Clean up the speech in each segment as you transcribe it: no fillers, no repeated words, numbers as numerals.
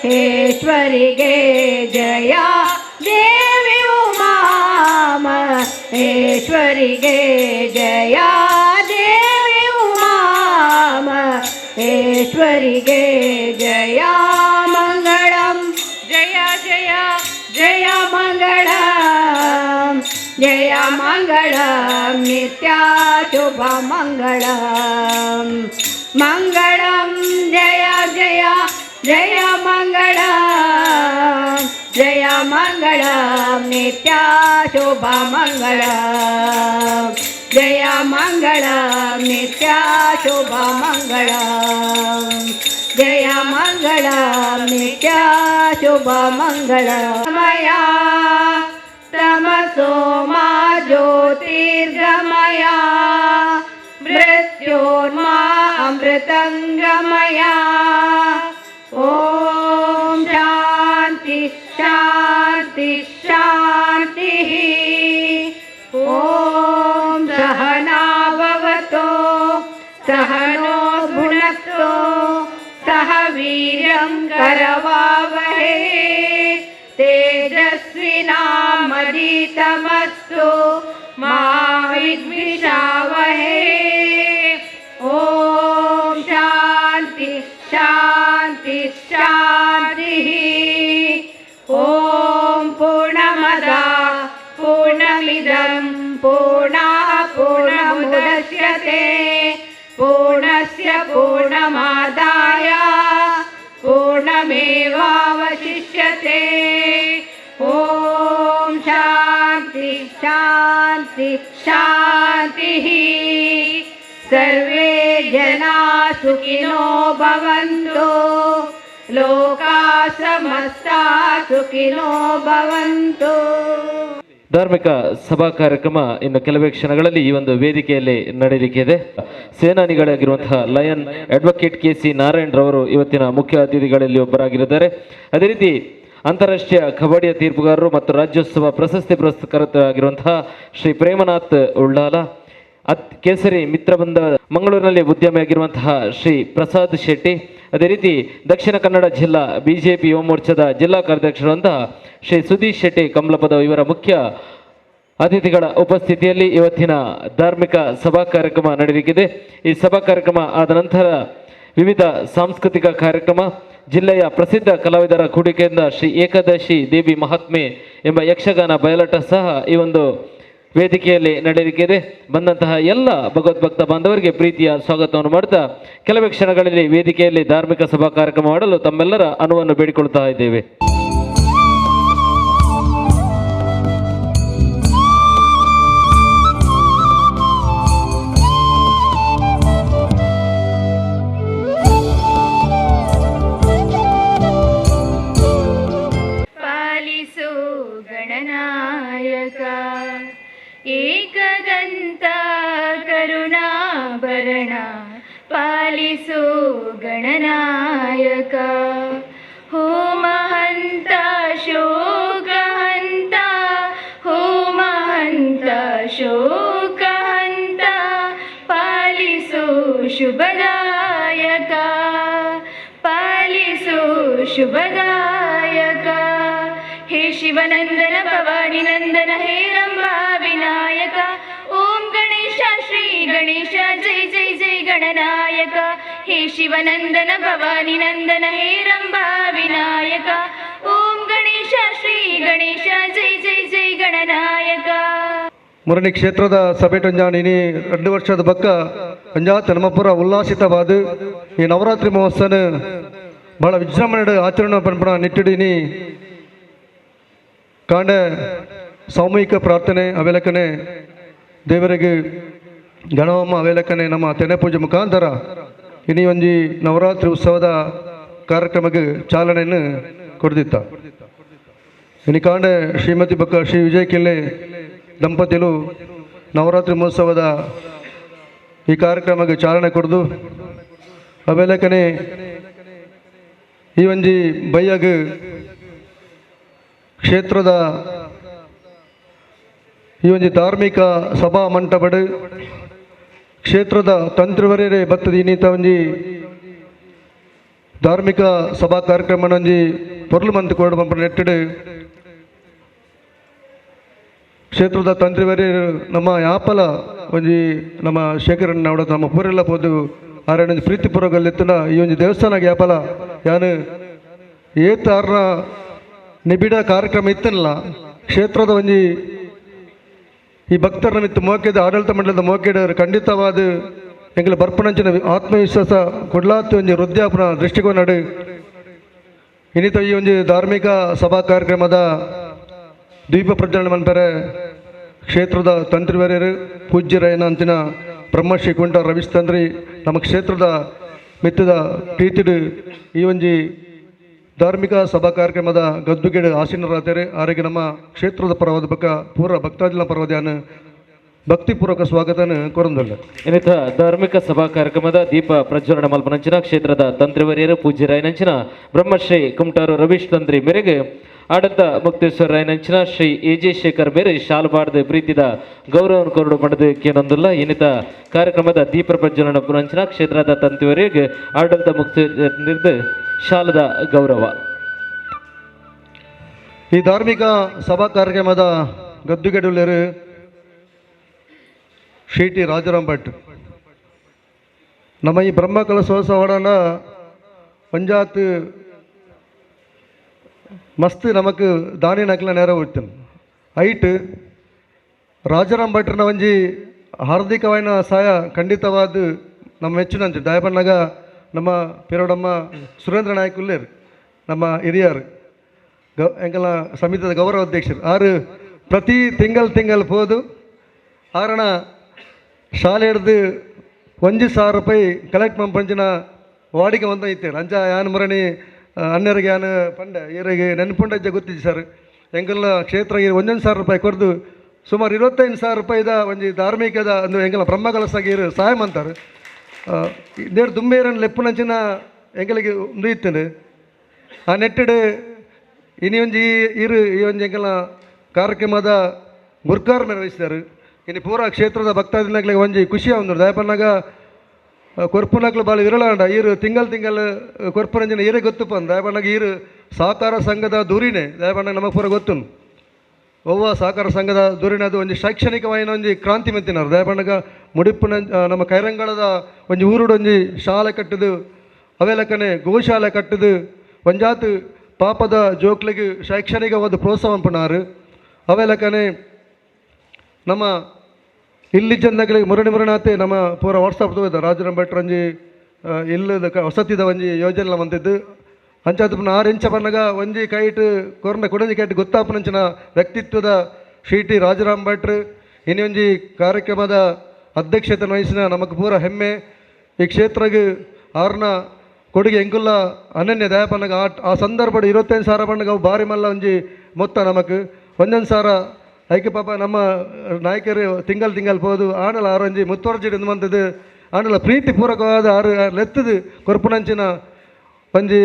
ಮಹೇಶ್ವರಿಗೆ ಜಯ ದೇವಿ ಉಮಾ ಮಹೇಶ್ವರಿಗೆ ಜಯ ದೇವಿ ಉಮಾ ಮಹೇಶ್ವರಿಗೆ ಜಯ ಮಂಗಳಂ ಜಯ ಜಯ ಜಯ ಮಂಗಳಂ ಜಯ ಮಂಗಳಂ ನಿತ್ಯ ಶುಭ ಮಂಗಳಂ ಮಂಗಳಂ ಜಯ ಜಯ जय मंगलम जय मंगलम नित्य शुभ मंगलम जय मंगलम नित्य शुभ मंगलम जय मंगलम नित्य शुभ मंगलम मया तमसो मा ज्योतिर्गमया मृत्योर्मा अमृतंगमया ओम शांति शांति शांति ओम सहना भवतो सहनो भुनक्तो सह वीर्यं करवावहै तेजस्विनामधितमस्तु मा विद्विषावहै ओम शांति शांति शांति ओम पूर्णमदा पूर्णमिदं पूर्णात् पूर्णमुदच्यते पूर्णस्य पूर्णमादाय पूर्णमेवावशिष्यते ओम शांति शांति शांति सर्वे जना सुखिनो भवन्तु लोका समस्ता सुखिनो भवन्तु। ಧಾರ್ಮಿಕ ಸಭಾ ಕಾರ್ಯಕ್ರಮ ಇನ್ನು ಕೆಲವೇ ಕ್ಷಣಗಳಲ್ಲಿ ಈ ಒಂದು ವೇದಿಕೆಯಲ್ಲಿ ನಡೆಯಲಿಕ್ಕೆ ಇದೆ. ಸೇನಾನಿಗಳಾಗಿರುವಂತಹ ಲಯನ್ ಅಡ್ವೊಕೇಟ್ KC ನಾರಾಯಣ್ ರವರು ಇವತ್ತಿನ ಮುಖ್ಯ ಅತಿಥಿಗಳಲ್ಲಿ ಒಬ್ಬರಾಗಿದ್ದಾರೆ. ಅದೇ ರೀತಿ ಅಂತಾರಾಷ್ಟ್ರೀಯ ಕಬಡ್ಡಿಯ ತೀರ್ಪುಗಾರರು ಮತ್ತು ರಾಜ್ಯೋತ್ಸವ ಪ್ರಶಸ್ತಿ ಪುರಸ್ಕೃತರಾಗಿರುವಂತಹ ಶ್ರೀ ಪ್ರೇಮನಾಥ್ ಉಳ್ಳಾಲ, ಕೇಸರಿ ಮಿತ್ರಬಂಧ ಮಂಗಳೂರಿನಲ್ಲಿ ಉದ್ಯಮಿಯಾಗಿರುವಂತಹ ಶ್ರೀ ಪ್ರಸಾದ್ ಶೆಟ್ಟಿ, ಅದೇ ರೀತಿ ದಕ್ಷಿಣ ಕನ್ನಡ ಜಿಲ್ಲಾ ಬಿಜೆಪಿ ಯುವ ಮೋರ್ಚಾದ ಜಿಲ್ಲಾ ಕಾರ್ಯಾಧ್ಯಕ್ಷರಾದಂತಹ ಶ್ರೀ ಸುದೀಶ್ ಶೆಟ್ಟಿ ಕಮಲಪದ ಇವರ ಮುಖ್ಯ ಅತಿಥಿಗಳ ಉಪಸ್ಥಿತಿಯಲ್ಲಿ ಇವತ್ತಿನ ಧಾರ್ಮಿಕ ಸಭಾ ಕಾರ್ಯಕ್ರಮ ನಡೆಯಲಿದೆ. ಈ ಸಭಾ ಕಾರ್ಯಕ್ರಮ ಆದ ನಂತರ ವಿವಿಧ ಸಾಂಸ್ಕೃತಿಕ ಕಾರ್ಯಕ್ರಮ, ಜಿಲ್ಲೆಯ ಪ್ರಸಿದ್ಧ ಕಲಾವಿದರ ಕೂಡಿಕೆಯಿಂದ ಶ್ರೀ ಏಕಾದಶಿ ದೇವಿ ಮಹಾತ್ಮೆ ಎಂಬ ಯಕ್ಷಗಾನ ಬಯಲಾಟ ಸಹ ಈ ಒಂದು ವೇದಿಕೆಯಲ್ಲಿ ನಡೆಯಲಿಕ್ಕಿದೆ. ಬಂದಂತಹ ಎಲ್ಲ ಭಗವದ್ಭಕ್ತ ಬಾಂಧವರಿಗೆ ಪ್ರೀತಿಯ ಸ್ವಾಗತವನ್ನು ಮಾಡ್ತಾ ಕೆಲವೇ ಕ್ಷಣಗಳಲ್ಲಿ ವೇದಿಕೆಯಲ್ಲಿ ಧಾರ್ಮಿಕ ಸಭಾ ಕಾರ್ಯಕ್ರಮ ಮಾಡಲು ತಮ್ಮೆಲ್ಲರ ಅನುವನ್ನು ಬೇಡಿಕೊಳ್ತಾ ಇದ್ದೇವೆ. ಪಾಲಿಸು ಗಣನಾಯಕ ಏಕದಂತ ಕರುಣಾಭರಣ, ಪಾಲಿಸು ಗಣನಾಯಕ ಹೋಮಹಂತ ಶೋಕಹಂತ, ಹೋಮಹಂತ ಶೋಕಹಂತ, ಪಾಲಿಸು ಶುಭದಾಯಕ, ಪಾಲಿಸು ಶುಭದಾಯಕ. ಹೇ ಶಿವನಂದನ ಭವಾನಿ ನಂದನ ಹೇ ರಂಭಾ ವಿನಾಯಕ, ಓಂ ಗಣೇಶ ಶ್ರೀ ಗಣೇಶ ಜೈ ಜೈ ಜೈ ಗಣನಾಯಕ. ಹೇ ಶಿವನಂದನ ಭವಾನಿ ನಂದನ ಹೇ ರಂಭಾ ವಿನಾಯಕ, ಓಂ ಗಣೇಶ ಶ್ರೀ ಗಣೇಶ ಜೈ ಜೈ ಜೈ ಗಣನಾಯಕ. ಮುರಣಿ ಕ್ಷೇತ್ರದ ಸಭೆಟಂಜಾಣಿನಿ 2 ವರ್ಷದ ಬಕ್ಕ ಪಂಜಾತ್ ನಮ್ಮಪುರ ಉಲ್ಲಾಸಿತವಾದ ಈ ನವರಾತ್ರಿ ಮಹೋತ್ಸವ ಬಹಳ ವಿಜೃಂಭಣೆ ಆಚರಣೆ ಪಂಪಣ ನಿಟ್ಟಿಡಿನಿ ಕಾಂಡ ಸಾಮೂಹಿಕ ಪ್ರಾರ್ಥನೆ ಅವೆಲಕನೆ ದೇವರಿಗೆ ಗಣವಮ್ಮ ಅವೆಲಕನೆ ನಮ್ಮ ತೆನೆ ಪೂಜೆ ಮುಖಾಂತರ ಇನಿ ಒಂಜಿ ನವರಾತ್ರಿ ಉತ್ಸವದ ಕಾರ್ಯಕ್ರಮಕ್ಕೆ ಚಾಲನೆಯನ್ನು ಕೊಡ್ದಿತ್ತ. ಇನಿ ಕಾಂಡ ಶ್ರೀಮತಿ ಬಕ್ಕ ಶ್ರೀ ವಿಜಯ್ ಕಿಲ್ಲೆ ದಂಪತಿಗಳು ನವರಾತ್ರಿ ಮಹೋತ್ಸವದ ಈ ಕಾರ್ಯಕ್ರಮಕ್ಕೆ ಚಾಲನೆ ಕೊಡ್ದು ಅವೆಲಕನೆ ಈ ಒಂಜಿ ಬೈಯಗ ಕ್ಷೇತ್ರದ ಈ ಒಂದು ಧಾರ್ಮಿಕ ಸಭಾ ಮಂಟಪಡ್ ಕ್ಷೇತ್ರದ ತಂತ್ರಿವರೇ ಬತ್ತದ ಇನ್ನಿತ ಒಂಜಿ ಧಾರ್ಮಿಕ ಸಭಾ ಕಾರ್ಯಕ್ರಮ ಒಂಜಿ ಪೊರ್ಲು ಮಂತ್ ಕೊಡ ಪಂಪ ನೆಟ್ಟಡು ಕ್ಷೇತ್ರದ ತಂತ್ರಿವರೇ ನಮ್ಮ ಯಾಪಲ ಒಂಜಿ ನಮ್ಮ ಶೇಖರಣ್ಣ ಅವಡ ನಮ್ಮ ಪೂರೆಲ್ಲ ಪೋದು ಆರಣ ಪ್ರೀತಿಪೂರ್ವಕಲ್ಲಿತ್ತನ ಈ ಒಂದು ದೇವಸ್ಥಾನಕ್ಕೆ ಯಾಪಲ ಯಾನು ಏತಾರ್ನ ನಿಬಿಡ ಕಾರ್ಯಕ್ರಮ ಇತ್ತನಲ್ಲ ಕ್ಷೇತ್ರದ ಒಂಜಿ ಈ ಭಕ್ತರ ನಿಮಿತ್ತ ಮೋಕೆದ ಆಡಳಿತ ಮಂಡಲದ ಮೋಕೆಡರು ಖಂಡಿತವಾದ ಎಂಗಳ ಬರ್ಪಣಂಚಿನ ಆತ್ಮವಿಶ್ವಾಸ ಕೊಡ್ಲಾತ ಒಂಜಿ ವೃದ್ಧಾಪನ ದೃಷ್ಟಿಕೋನ ಇನ್ನಿತ ಈ ಒಂದು ಧಾರ್ಮಿಕ ಸಭಾ ಕಾರ್ಯಕ್ರಮದ ದ್ವೀಪ ಪ್ರಜ್ವಲನೆ ಮನ್ಪರೆ ಕ್ಷೇತ್ರದ ತಂತ್ರಿವರ್ಯರು ಪೂಜ್ಯರಯ್ಯನ ಅಂತಿನ ಬ್ರಹ್ಮಶ್ರೀ ಕುಂಟ ರವಿಸ್ತಂದ್ರಿ ನಮ್ಮ ಕ್ಷೇತ್ರದ ಮಿತ್ತದ ಪ್ರೀತಿಡು ಈ ಒಂಜಿ ಧಾರ್ಮಿಕ ಸಭಾ ಕಾರ್ಯಕ್ರಮದ ಗದ್ದುಗೆಡು ಆಸೀನರಾದರೆ ಆರಿಗೆ ನಮ್ಮ ಕ್ಷೇತ್ರದ ಪರವಾದ ಬಕ್ಕ ಪೂರ ಭಕ್ತಾದಿಲ ಪರವಾದ್ಯಾನ ಭಕ್ತಿಪೂರ್ವಕ ಸ್ವಾಗತನ ಕೊರಂದಲ್ಲ. ಇನ್ನಿತ ಧಾರ್ಮಿಕ ಸಭಾ ಕಾರ್ಯಕ್ರಮದ ದೀಪ ಪ್ರಜ್ವಲನ ಮಲ್ಪನಂಚಿನ ಕ್ಷೇತ್ರದ ತಂತ್ರಿವರ್ಯರು ಪೂಜ್ಯರಾಯನಂಚಿನ ಬ್ರಹ್ಮಶ್ರೀ ಕುಮಟಾರು ರವೀಶ್ ತಂತ್ರಿ ಮೇರೆಗೆ ಆಡಳಿತ ಮುಕ್ತೇಶ್ವರ ರಾಯನಂಚಿನ ಶ್ರೀ AJ ಶೇಖರ್ ಮೇರೆ ಶಾಲ್ಬಾರ್ದ ಪ್ರೀತಿದ ಗೌರವವನ್ನು ಕೊರಡು ಪಡೆದು ಕೇನೊಂದಿಲ್ಲ. ಇನ್ನಿತ ಕಾರ್ಯಕ್ರಮದ ದೀಪ ಪ್ರಜ್ವಲನ ಪುರಂಚಿನ ಕ್ಷೇತ್ರದ ತಂತ್ರಿವರೆಗೆ ಆಡಳಿತ ಮುಕ್ತ ಶಾಲದ ಗೌರವ. ಈ ಧಾರ್ಮಿಕ ಸಭಾ ಕಾರ್ಯಕ್ರಮದ ಗದ್ದುಗೆಡುಲರು ಶ್ರೀ ಟಿ ರಾಜಾರಾಮ್ ಭಟ್ ನಮ್ಮ ಈ ಬ್ರಹ್ಮ ಕಲಶೋತ್ಸವನ ಪಂಜಾತ್ ಮಸ್ತ್ ನಮಕ್ ದಾನಿ ನಕ್ಲ ನೇರ ಹೋಗ್ತೀನಿ ಐಟ್ ರಾಜಾರಾಮ್ ಭಟ್ರನ ಒಂಜಿ ಹಾರ್ದಿಕವಾದ ಸಹಾಯ ಖಂಡಿತವಾದ ನಮ್ಮ ಮೆಚ್ಚಿನಂಚು ದಯಪನ್ನಾಗ ನಮ್ಮ ಪೇರೋಡಮ್ಮ ಸುರೇಂದ್ರ ನಾಯಕ್ ಉಲ್ಲೇರು ನಮ್ಮ ಹಿರಿಯರು ಎಂಕಲ ಸಮಿತಿದ ಗೌರವ ಅಧ್ಯಕ್ಷರು ಆರು ಪ್ರತಿ ತಿಂಗಳು ಪೋದು ಆರಣ ಶಾಲೆ ಹಿಡ್ದು 1,000 ರೂಪಾಯಿ ಕಲೆಕ್ಟ್ ಮಂಪಂಚಿನ ವಾಡಿಗೆ ಒಂದ ಇತ್ತೇರು ಅಂಚ ಯಾನ್ ಮುರಣಿ ಅನ್ಯರಿಗೆ ಯಾನು ಪಂಡ ಇವರಿಗೆ ನೆನ್ಪುಂಡಜ್ಜ ಗೊತ್ತಿದ್ದೆ ಸರ್ ಎಂಗಲ್ಲ ಕ್ಷೇತ್ರ ಒಂದೊಂದು ಸಾವಿರ ರೂಪಾಯಿ ಕೊರ್ದು ಸುಮಾರು 25,000 ರೂಪಾಯಿದ ಒಂದು ಧಾರ್ಮಿಕದ ಒಂದು ಎಂಗಲ ಬ್ರಹ್ಮಕಲಸಾಗಿ ಸಹಾಯ ಮಾಡ್ತಾರೆ. ದೇವ್ರು ದುಂಬೇರನ್ನು ಲೆಪ್ಪುನಂಚಿನ ಎಂಗಲಿಗೆ ಒಂದು ಇತ್ತಂಡು ಆ ನೆಟ್ಟಡು ಇನಿ ಒಂಜಿ ಈ ಒಂದು ಎಂಗಲ ಕಾರ್ಯಕ್ರಮದ ಗುರ್ಕಾರ್ ನಿರ್ವಹಿಸಿದ್ದಾರೆ. ಇನ್ನು ಪೂರ ಕ್ಷೇತ್ರದ ಭಕ್ತಾದಿನಗಳಿಗೆ ಒಂಜಿ ಖುಷಿ ಒಂದು ದಯಪನ್ನಾಗ ಕೊರ್ಪುನಕ್ಲು ಭಾಳ ವಿರಳ ಅಂಡ ಈರು ತಿಂಗಳು ಕೊರ್ಪುನಂಜಿನ ಈರೇ ಗೊತ್ತು ಪಂದು ದಯಪನ್ನಾಗ ಈರು ಸಹಕಾರ ಸಂಘದ ದೂರಿನೇ ದಯಪನ್ನಾಗ ನಮಗೆ ಪೂರ ಗೊತ್ತು ಒವ್ವ ಸಹಕಾರ ಸಂಘದ ದೂರಿನ ಅದು ಒಂದು ಶೈಕ್ಷಣಿಕವಾಯಿನ ಒಂದು ಕ್ರಾಂತಿ ಮೆತ್ತಿನಾರು ದಯಪಣ್ಣಗ ಮುಡಿಪುನ ನಮ್ಮ ಕೈರಂಗಳದ ಒಂದು ಊರುಡು ಒಂಜಿ ಶಾಲೆ ಕಟ್ಟದು ಅವೆಲಕ್ಕನೆ ಗೋಶಾಲೆ ಕಟ್ಟದು ಒಂಜಾತು ಪಾಪದ ಜೋಕ್ಲಿಗೆ ಶೈಕ್ಷಣಿಕವಾದ ಪ್ರೋತ್ಸಾಹ ಪುನಾರು ಅವೆಲಕ್ಕನೆ ನಮ್ಮ ಇಲ್ಲಿ ಜನಗಳಿಗೆ ಮುರಣಿನಾತೆ ನಮ್ಮ ಪೂರ ವಾಟ್ಸಪ್ ತೋದ ರಾಜರಾಮ್ ಭಟ್ರು ಒಂಜಿ ಇಲ್ಲದ ವಸತಿದ ಒಂಜಿ ಯೋಜನೆ ಮಂತಿದ್ದು ಅಂಚಾದ 6 ಇಂಚ ಬನ್ನಗ ಒಂಜಿ ಕೈಟ್ ಕೊರ್ನ ಕುಡಂಜಿ ಕೈಟ್ ಗೊತ್ತಾಪನಂಚಿನ ವ್ಯಕ್ತಿತ್ವದ ಶ್ರೀ ಟಿ ರಾಜರಾಮ್ ಭಟ್ರು ಇನ್ನೊಂಜಿ ಕಾರ್ಯಕ್ರಮದ ಅಧ್ಯಕ್ಷತೆ ವಹಿಸಿನ ನಮಗೆ ಪೂರ ಹೆಮ್ಮೆ ಈ ಕ್ಷೇತ್ರಗೆ ಆರ್ನ ಕೊಡುಗೆ ಎಂಗುಲ್ಲ ಅನನ್ಯ ದಯಪನ್ನಗ ಆ ಸಂದರ್ಭದ 25,000 ಬಣ್ಣಗ ಅವು ಭಾರಿ ಮಲ್ಲ ಒಂಜಿ ಮೊತ್ತ ನಮಕ್ ಒಂದೊಂದು ಸಾವಿರ ಐಕೆ ಪಾಪ ನಮ್ಮ ನಾಯಕರು ತಿಂಗಳು ಪೋದು ಆನಲ ಆರೊಂಜಿ ಮುತ್ತುವರ್ಜಿಡ್ ಮಂತದ್ದು ಆನಲ ಪ್ರೀತಿ ಪೂರಕವಾದ ಲೆತ್ತದು ಕೊರ್ಪುನಂಚಿನ ಒಂಜಿ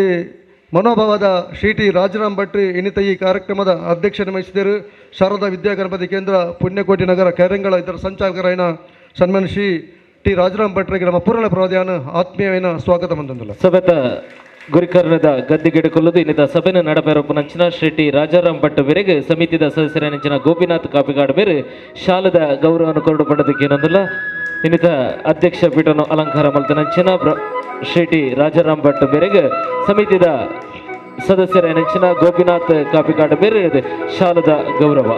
ಮನೋಭಾವದ ಶ್ರೀ ಟಿ ರಾಜರಾಮ್ ಭಟ್ರು ಇನ್ನಿತ ಈ ಕಾರ್ಯಕ್ರಮದ ಅಧ್ಯಕ್ಷತೆ ವಹಿಸಿದರು. ಶಾರದಾ ವಿದ್ಯಾಗಣಪತಿ ಕೇಂದ್ರ ಪುಣ್ಯಕೋಟಿ ನಗರ ಕೈರಂಗಳ ಇದರ ಸಂಚಾಲಕರಾಯಿನ ಸನ್ಮಾನ ಶ್ರೀ ಟಿ ರಾಜರಾಮ್ ಭಟ್ರಿಗೆ ನಮ್ಮ ಪೂರ್ಣ ಪ್ರವಾದಿಯಾನ ಆತ್ಮೀಯమైన ಸ್ವಾಗತ ಮಂತಂದಿಲ್ಲ. ಸಭೆತ ಗುರಿಕರ್ಣದ ಗದ್ದಿಗೆಡುಕೊಳ್ಳುವುದು ಇನ್ನಿತ ಸಭೆನ ನಡಪೆರಪ್ಪುನಂಚಿನ ಶ್ರೀ ಟಿ ರಾಜಾರಾಮ್ ಭಟ್ ಬೇರೆಗೆ ಸಮಿತಿದ ಸದಸ್ಯರನಂಚಿನ ಗೋಪಿನಾಥ್ ಕಾಪಿಗಾಡ್ ಬೇರೆ ಶಾಲದ ಗೌರವವನ್ನು ಕೊರಡು ಪಡೆದಕ್ಕೆ ಏನಂದಿಲ್ಲ. ಇನ್ನಿತ ಅಧ್ಯಕ್ಷ ಪೀಠವನ್ನು ಅಲಂಕಾರ ಮಲ್ತನಂಚಿನ ಶ್ರೀ ಟಿ ರಾಜಾರಾಮ್ ಭಟ್ ಬೇರೆಗೆ ಸಮಿತಿದ ಸದಸ್ಯರ ನೆಂಚಿನ ಗೋಪಿನಾಥ್ ಕಾಪಿಕಾಡ್ ಬೇರೆ ಶಾಲದ ಗೌರವ.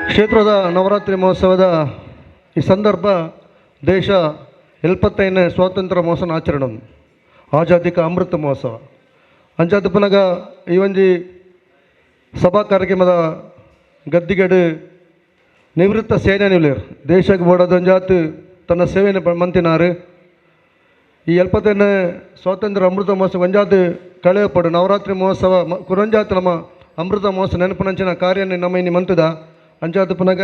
ಕ್ಷೇತ್ರದ ನವರಾತ್ರಿ ಮಹೋತ್ಸವದ ಈ ಸಂದರ್ಭ ದೇಶ 75ನೇ ಸ್ವಾತಂತ್ರ್ಯ ಮಹೋತ್ಸವ ಆಚರಣೆ ಆಜಾದಿಕ ಅಮೃತ ಮಹೋತ್ಸವ ಅಂಚಾದ ಪುನಗ ಈ ಒಂಜಿ ಸಭಾ ಕಾರ್ಯಕ್ರಮದ ಗದ್ದಿಗಡು ನಿವೃತ್ತ ಸೇನಾನಿಲೇರು ದೇಶಕ್ಕೆ ಬೋಡದೊಂಜಾತು ತನ್ನ ಸೇವೆಯನ್ನು ಮಂತಿನಾರು. ಈ 75ನೇ ಸ್ವಾತಂತ್ರ್ಯ ಅಮೃತ ಮಹೋತ್ಸವ ಒಂಜಾತು ಕಳೆಯಪಡು ನವರಾತ್ರಿ ಮಹೋತ್ಸವ ಕುರಂಜಾತು ನಮ್ಮ ಅಮೃತ ಮಹೋತ್ಸವ ನೆನಪುನಂಚಿನ ಕಾರ್ಯ ನಮ್ಮ ಇನ್ನು ಮಂತದ ಅಂಚಾತು ಪುನಗ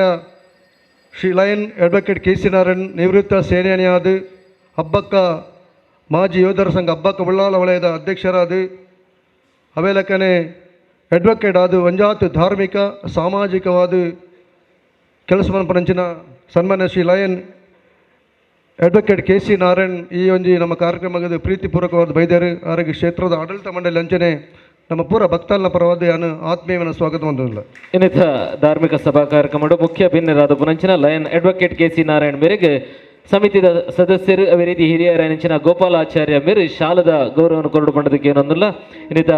Shri lion advocate K C Narayan ನಿವೃತ್ತ ಸೇನಾನಿಯಾದ ಹಬ್ಬಕ್ಕ ಮಾಜಿ ಯೋಧರ ಸಂಘ ಹಬ್ಬಕ್ಕ ಬಳ್ಳಾಲ ವಲಯದ ಅಧ್ಯಕ್ಷರಾದ ಅವೇಲಕ್ಕನೆ ಅಡ್ವೊಕೇಟ್ ಆದ ಒಂಜಾತು ಧಾರ್ಮಿಕ ಸಾಮಾಜಿಕವಾದ ಕೆಲಸ ಪಂಚಿನ ಸನ್ಮಾನ್ಯ Shri lion advocate K C Narayan ಈ ಒಂಜಿ ನಮ್ಮ ಕಾರ್ಯಕ್ರಮದ ಪ್ರೀತಿಪೂರ್ವಕವಾದ ಬೈದರು ಆರೋಗ್ಯ ಕ್ಷೇತ್ರದ ಆಡಳಿತ ಮಂಡಳಿ ಅಂಚನೆ ನಮ್ಮ ಪೂರ ಭಕ್ತಾಲನ ಪರವಾದ ನಾನು ಆತ್ಮೀಯವನ್ನು ಸ್ವಾಗತ ಹೊಂದಿಲ್ಲ. ಇನ್ನಿತ ಧಾರ್ಮಿಕ ಸಭಾ ಕಾರ್ಯಕ್ರಮ ಮುಖ್ಯ ಭಿನ್ನರಾದ ಪುನಂಚಿನ lion advocate K C Narayan ಮೇರೆಗೆ ಸಮಿತಿದ ಸದಸ್ಯರು ಅದೇ ರೀತಿ ಹಿರಿಯರ ನೆಂಚಿನ ಗೋಪಾಲಾಚಾರ್ಯ ಮೇರೆ ಶಾಲದ ಗೌರವವನ್ನು ಕೊರಡು ಪಡೆದಕ್ಕೆ ಏನೊಂದಿಲ್ಲ. ಇನ್ನಿತ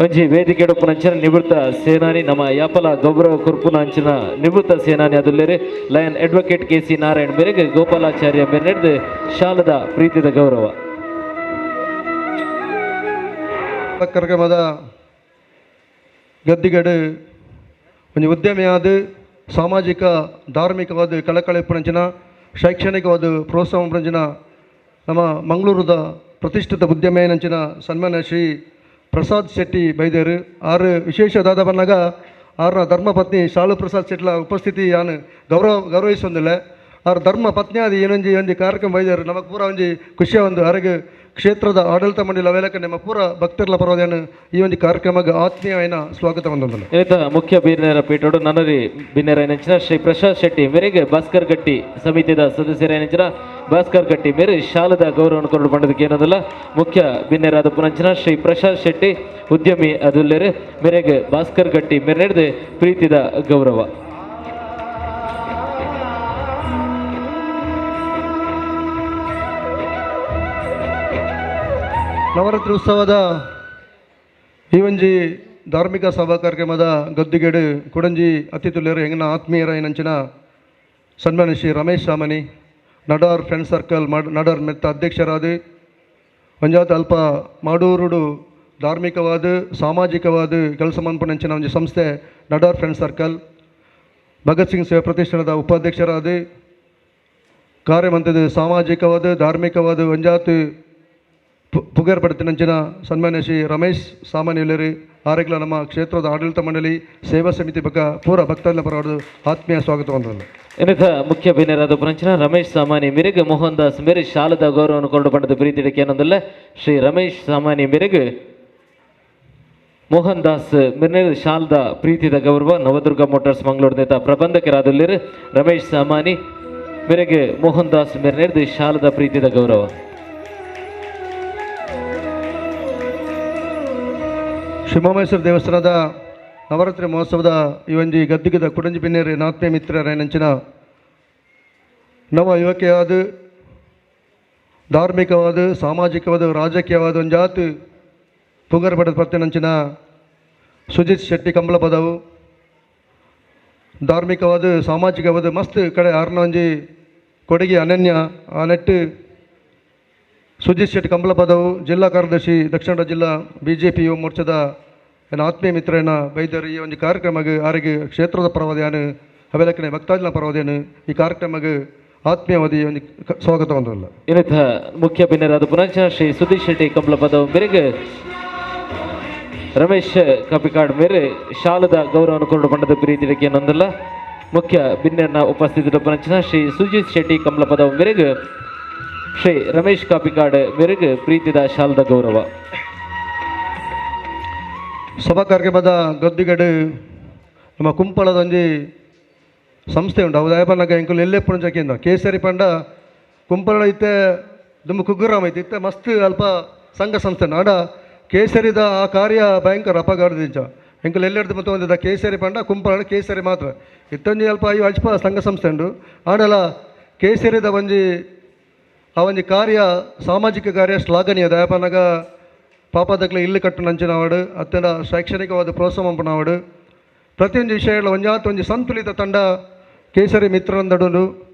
ಒಂಜಿ ವೇದಿಕೆ ಪುನಂಚಿನ ನಿವೃತ್ತ ಸೇನಾನಿ ನಮ್ಮ ಯಾಪಲ ಗೌರವ ಕುರ್ಪುನಂಚಿನ ನಿವೃತ್ತ ಸೇನಾನಿ ಅದುಲ್ಲೇರೆ lion advocate K C Narayan ಮೇರೆಗೆ ಗೋಪಾಲಾಚಾರ್ಯ ಮೇರೆ ನಡೆದು ಶಾಲದ ಪ್ರೀತಿದ ಗೌರವ. ಕಾರ್ಯಕ್ರಮದ ಗದ್ದಿಗಡು ಒಂದು ಉದ್ಯಮಿಯಾದ ಸಾಮಾಜಿಕ ಧಾರ್ಮಿಕವಾದ ಕಳಕಳಿ ಪುಣಂಚಿನ ಶೈಕ್ಷಣಿಕವಾದ ಪ್ರೋತ್ಸಾಹ ಪುಣಂಚಿನ ನಮ್ಮ ಮಂಗಳೂರದ ಪ್ರತಿಷ್ಠಿತ ಉದ್ಯಮಿಯಂಚಿನ ಸನ್ಮಾನ್ಯ ಶ್ರೀ ಪ್ರಸಾದ್ ಶೆಟ್ಟಿ ಬೈದೇರು ಆರು ವಿಶೇಷದಾದ ಬನ್ನಾಗ ಆರ್ನ ಧರ್ಮಪತ್ನಿ ಶಾಲು ಪ್ರಸಾದ್ ಶೆಟ್ಲ ಉಪಸ್ಥಿತಿ ಯಾನು ಗೌರವಿಸೊಂದಿಲ್ಲ ಆರು ಧರ್ಮ ಪತ್ನಿ ಅದು ಏನೊಂಜಿ ಒಂಜಿ ಕಾರ್ಯಕ್ರಮ ಬೈದೇರು ನಮಗೆ ಪೂರ ಒಂಜಿ ಖುಷಿಯ ಒಂದು ಅರಗೆ ಕ್ಷೇತ್ರದ ಆಡಳಿತ ಮಂಡಳಿ ಅವೆಲಕ್ಕೆ ನಮ್ಮ ಪೂರ ಭಕ್ತರ್ಲ ಪರವಾದ ಈ ಒಂದು ಕಾರ್ಯಕ್ರಮಕ್ಕೆ ಆತ್ಮೀಯమైన ಸ್ವಾಗತ ಹೊಂದಿಲ್ಲ. ಈತ ಮುಖ್ಯ ಬೀರ್ನೇರ ಪೀಠೋಡು ನನ್ನರಿ ಬಿನ್ನೇರ ನೆಂಚಿನ ಶ್ರೀ ಪ್ರಸಾದ್ ಶೆಟ್ಟಿ ಮೇರೆಗೆ ಭಾಸ್ಕರ್ ಗಟ್ಟಿ ಸಮಿತಿದ ಸದಸ್ಯರ ನೆಂಚಿನ ಭಾಸ್ಕರ್ ಗಟ್ಟಿ ಮೇರೆ ಶಾಲದ ಗೌರವವನ್ನು ಕೊರಡು ಪಡೆದಕ್ಕೆ ಏನೋದಿಲ್ಲ. ಮುಖ್ಯ ಬಿನ್ನೇರಾದ ಪುನಂಚಿನ ಶ್ರೀ ಪ್ರಸಾದ್ ಶೆಟ್ಟಿ ಉದ್ಯಮಿ ಅದುಲ್ಲೇರೆ ಮೇರೆಗೆ ಭಾಸ್ಕರ್ ಗಟ್ಟಿ ಮೇರೆ ನಡೆದು ಪ್ರೀತಿದ ಗೌರವ. ನವರಾತ್ರಿ ಉತ್ಸವದ ಈ ಒಂಜಿ ಧಾರ್ಮಿಕ ಸಭಾ ಕಾರ್ಯಕ್ರಮದ ಗದ್ದಿಗೆಡು ಕುಡಂಜಿ ಅತಿಥುಲ್ಯರು ಹೆಂಗನ ಆತ್ಮೀಯರ ಏನಂಚಿನ ಸನ್ಮಾನ್ಯ ಶ್ರೀ ರಮೇಶ್ ಸಾಮನಿ ನಡಾರ್ ಫ್ರೆಂಡ್ ಸರ್ಕಲ್ ನಡಾರ್ ಮೆತ್ತ ಅಧ್ಯಕ್ಷರಾದ ಒಂಜಾತ ಅಲ್ಪ ಮಾಡೂರುಡು ಧಾರ್ಮಿಕವಾದ ಸಾಮಾಜಿಕವಾದ ಕೆಲಸ ಮನ್ಪನಂಚಿನ ಒಂಜಿ ಸಂಸ್ಥೆ ನಡಾರ್ ಫ್ರೆಂಡ್ ಸರ್ಕಲ್ ಭಗತ್ ಸಿಂಗ್ ಸೇವಾ ಪ್ರತಿಷ್ಠಾನದ ಉಪಾಧ್ಯಕ್ಷರಾದ ಕಾರ್ಯಮಂತ್ರದ ಸಾಮಾಜಿಕವಾದ ಧಾರ್ಮಿಕವಾದ ಒಂಜಾತು ಪುಗೇರ್ಪಡ್ತಿನಂಚಿನ ಸನ್ಮಾನ್ಯ ಶ್ರೀ ರಮೇಶ್ ಸಾಮಾನ್ಯುಲೇರಿ ಆರೆಗ್ಲ ನಮ್ಮ ಕ್ಷೇತ್ರದ ಆಡಳಿತ ಮಂಡಳಿ ಸೇವಾ ಸಮಿತಿ ಬಗ್ಗೆ ಪೂರ ಭಕ್ತಾದಿಗಳ ಪರವಾದ ಆತ್ಮೀಯ ಸ್ವಾಗತ ಹೊಂದಲ್ಲ. ಇನ್ನಿತ ಮುಖ್ಯ ಬೇನರಾದ ಪರಂಚನ ರಮೇಶ್ ಸಾಮಾನಿ ಮೇರೆಗೆ ಮೋಹನ್ ದಾಸ್ ಮೇರೆ ಶಾಲದ ಗೌರವವನ್ನು ಕೊಂಡು ಪಡೆದ ಪ್ರೀತಿಡಿಕೆ ಏನೊಂದಲ್ಲ ಶ್ರೀ ರಮೇಶ್ ಸಾಮಾನಿ ಮೇರೆಗೆ ಮೋಹನ್ ದಾಸ್ ಮಿರ್ನೇರ್ ಶಾಲದ ಪ್ರೀತಿದ ಗೌರವ ನವದುರ್ಗ ಮೋಟಾರ್ಸ್ ಮಂಗಳೂರಿನಿಂದ ಪ್ರಬಂಧಕರಾದಲ್ಲಿ ರಮೇಶ್ ಸಾಮಾನಿ ಮೇರೆಗೆ ಮೋಹನ್ ದಾಸ್ ಮಿರ್ನೇರ್ ಶಾಲದ ಪ್ರೀತಿದ ಗೌರವ. ಶಿವಮಹೇಶ್ವರ ದೇವಸ್ಥಾನದ ನವರಾತ್ರಿ ಮಹೋತ್ಸವದ ಈ ಒಂಜಿ ಗದ್ದಿಗದ ಕುಡಂಜಿ ಬಿನ್ನೇರಿ ನಾತ್ಮೀಯ ಮಿತ್ರರೈನಂಚಿನ ನವ ಯುವಕೆಯಾದ ಧಾರ್ಮಿಕವಾದ ಸಾಮಾಜಿಕವಾದ ರಾಜಕೀಯವಾದ ಒಂದು ಜಾತಿ ಪುಂಗರ್ ಪತ್ತಿನಂಚಿನ ಸುಜಿತ್ ಶೆಟ್ಟಿ ಕಂಬಳ ಪದವು ಧಾರ್ಮಿಕವಾದ ಸಾಮಾಜಿಕವಾದ ಮಸ್ತ್ ಕಡೆ ಆರ್ನ ಒಂಜಿ ಕೊಡುಗೆ ಅನನ್ಯ ಆ ನೆಟ್ಟು ಸುಜಿತ್ ಶೆಟ್ಟಿ ಕಂಬಳ ಪದವು ಜಿಲ್ಲಾ ಕಾರ್ಯದರ್ಶಿ ದಕ್ಷಿಣ ಕನ್ನಡ ಜಿಲ್ಲಾ BJP ಯುವ ಮೋರ್ಚಾದ ಏನು ಆತ್ಮೀಯ ಮಿತ್ರನ ಬೈದರು ಈ ಒಂದು ಕಾರ್ಯಕ್ರಮಕ್ಕೆ ಆರಿಗೆ ಕ್ಷೇತ್ರದ ಪರವಾದಿಯಾನು ಅವೆಲಕ್ಕನೆ ಭಕ್ತಾದಿನ ಪರವಾದಿಯಾನು ಈ ಕಾರ್ಯಕ್ರಮಕ್ಕೆ ಆತ್ಮೀಯವಾದಿ ಒಂದು ಸ್ವಾಗತ ಹೊಂದಲ್ಲ. ಇನ್ನಿತ ಮುಖ್ಯ ಬೇನರಾದ ಪುನಂಚ ಶ್ರೀ ಸುಧೀಶ್ ಶೆಟ್ಟಿ ಕಂಬಳ ಪದವು ಮೇರೆಗೆ ರಮೇಶ್ ಕಪಿಕಾಡ್ ಮೇರೆ ಶಾಲದ ಗೌರವವನ್ನು ಕೊಂಡು ಪಡೆದ ಪ್ರೀತಿಡಿಕೆ ಏನೊಂದಲ್ಲ ಮುಖ್ಯ ಬಿನ್ನೆರ್ನ ಉಪಸ್ಥಿತಿಯ ಪರಂಚಿನ ಶ್ರೀ ಸುಜಿತ್ ಶೆಟ್ಟಿ ಕಂಬಳ ಪದವು ಮೇರೆಗೆ ಶ್ರೀ ರಮೇಶ್ ಕಾಪಿಕಾಡ್ ಮೇರೆಗೆ ಪ್ರೀತಿದ ಶಾಲದ ಗೌರವ. ಸಭಾ ಕಾರ್ಯಕ್ರಮದ ಗದ್ದಿಗಡು ನಮ್ಮ ಕುಂಪಳದ ಒಂಜಿ ಸಂಸ್ಥೆ ಉಂಟು ಅವು ದಯಪನ್ನಗ ಎಂಕುಲು ಎಲ್ಲೇ ಪುಣಜಕ್ಕಿಂದ ಕೇಸರಿ ಪಂಡ ಕುಂಪಳ ಇತ್ತೆ ದುಂಬು ಕುಗ್ಗುರಾಮ ಐತಿ ಇತ್ತೆ ಮಸ್ತ್ ಅಲ್ಪ ಸಂಘ ಸಂಸ್ಥೆ ಆಡ ಕೇಸರಿದ ಆ ಕಾರ್ಯ ಭಯಂಕರ ಅಪಗಾಡದಿಂಚ ಎಂಕುಲು ಎಲ್ಲೆಡ್ದು ಮತ್ತು ಒಂದಿದ ಕೇಸರಿ ಪಂಡ ಕುಂಪಳ ಕೇಸರಿ ಮಾತ್ರ ಇತ್ತೊಂಜಿ ಅಲ್ಪ ಅಯ್ಯೋ ಅಲ್ಪ ಸಂಘ ಸಂಸ್ಥೆ ಉಂಟು ಆಡಲ ಕೇಸರಿದ ಒಂಜಿ ಆ ಒಂಜಿ ಕಾರ್ಯ ಸಾಮಾಜಿಕ ಕಾರ್ಯ ಶ್ಲಾಘನೀಯ ದಯಪನ್ನಗ ಪಾಪದಕ್ಲೆ ಇಲ್ಲು ಕಟ್ಟು ನಂಚಿನವಾಡು ಅತ್ಯಂತ ಶೈಕ್ಷಣಿಕವಾದ ಪ್ರೋತ್ಸಾಹ ಪಂಪನವಾಡು ಪ್ರತಿಯೊಂದು ವಿಷಯಗಳ ಒಂಜಿ ಸಂತುಲಿತ ತಂಡ ಕೇಸರಿ ಮಿತ್ರರಂದಡು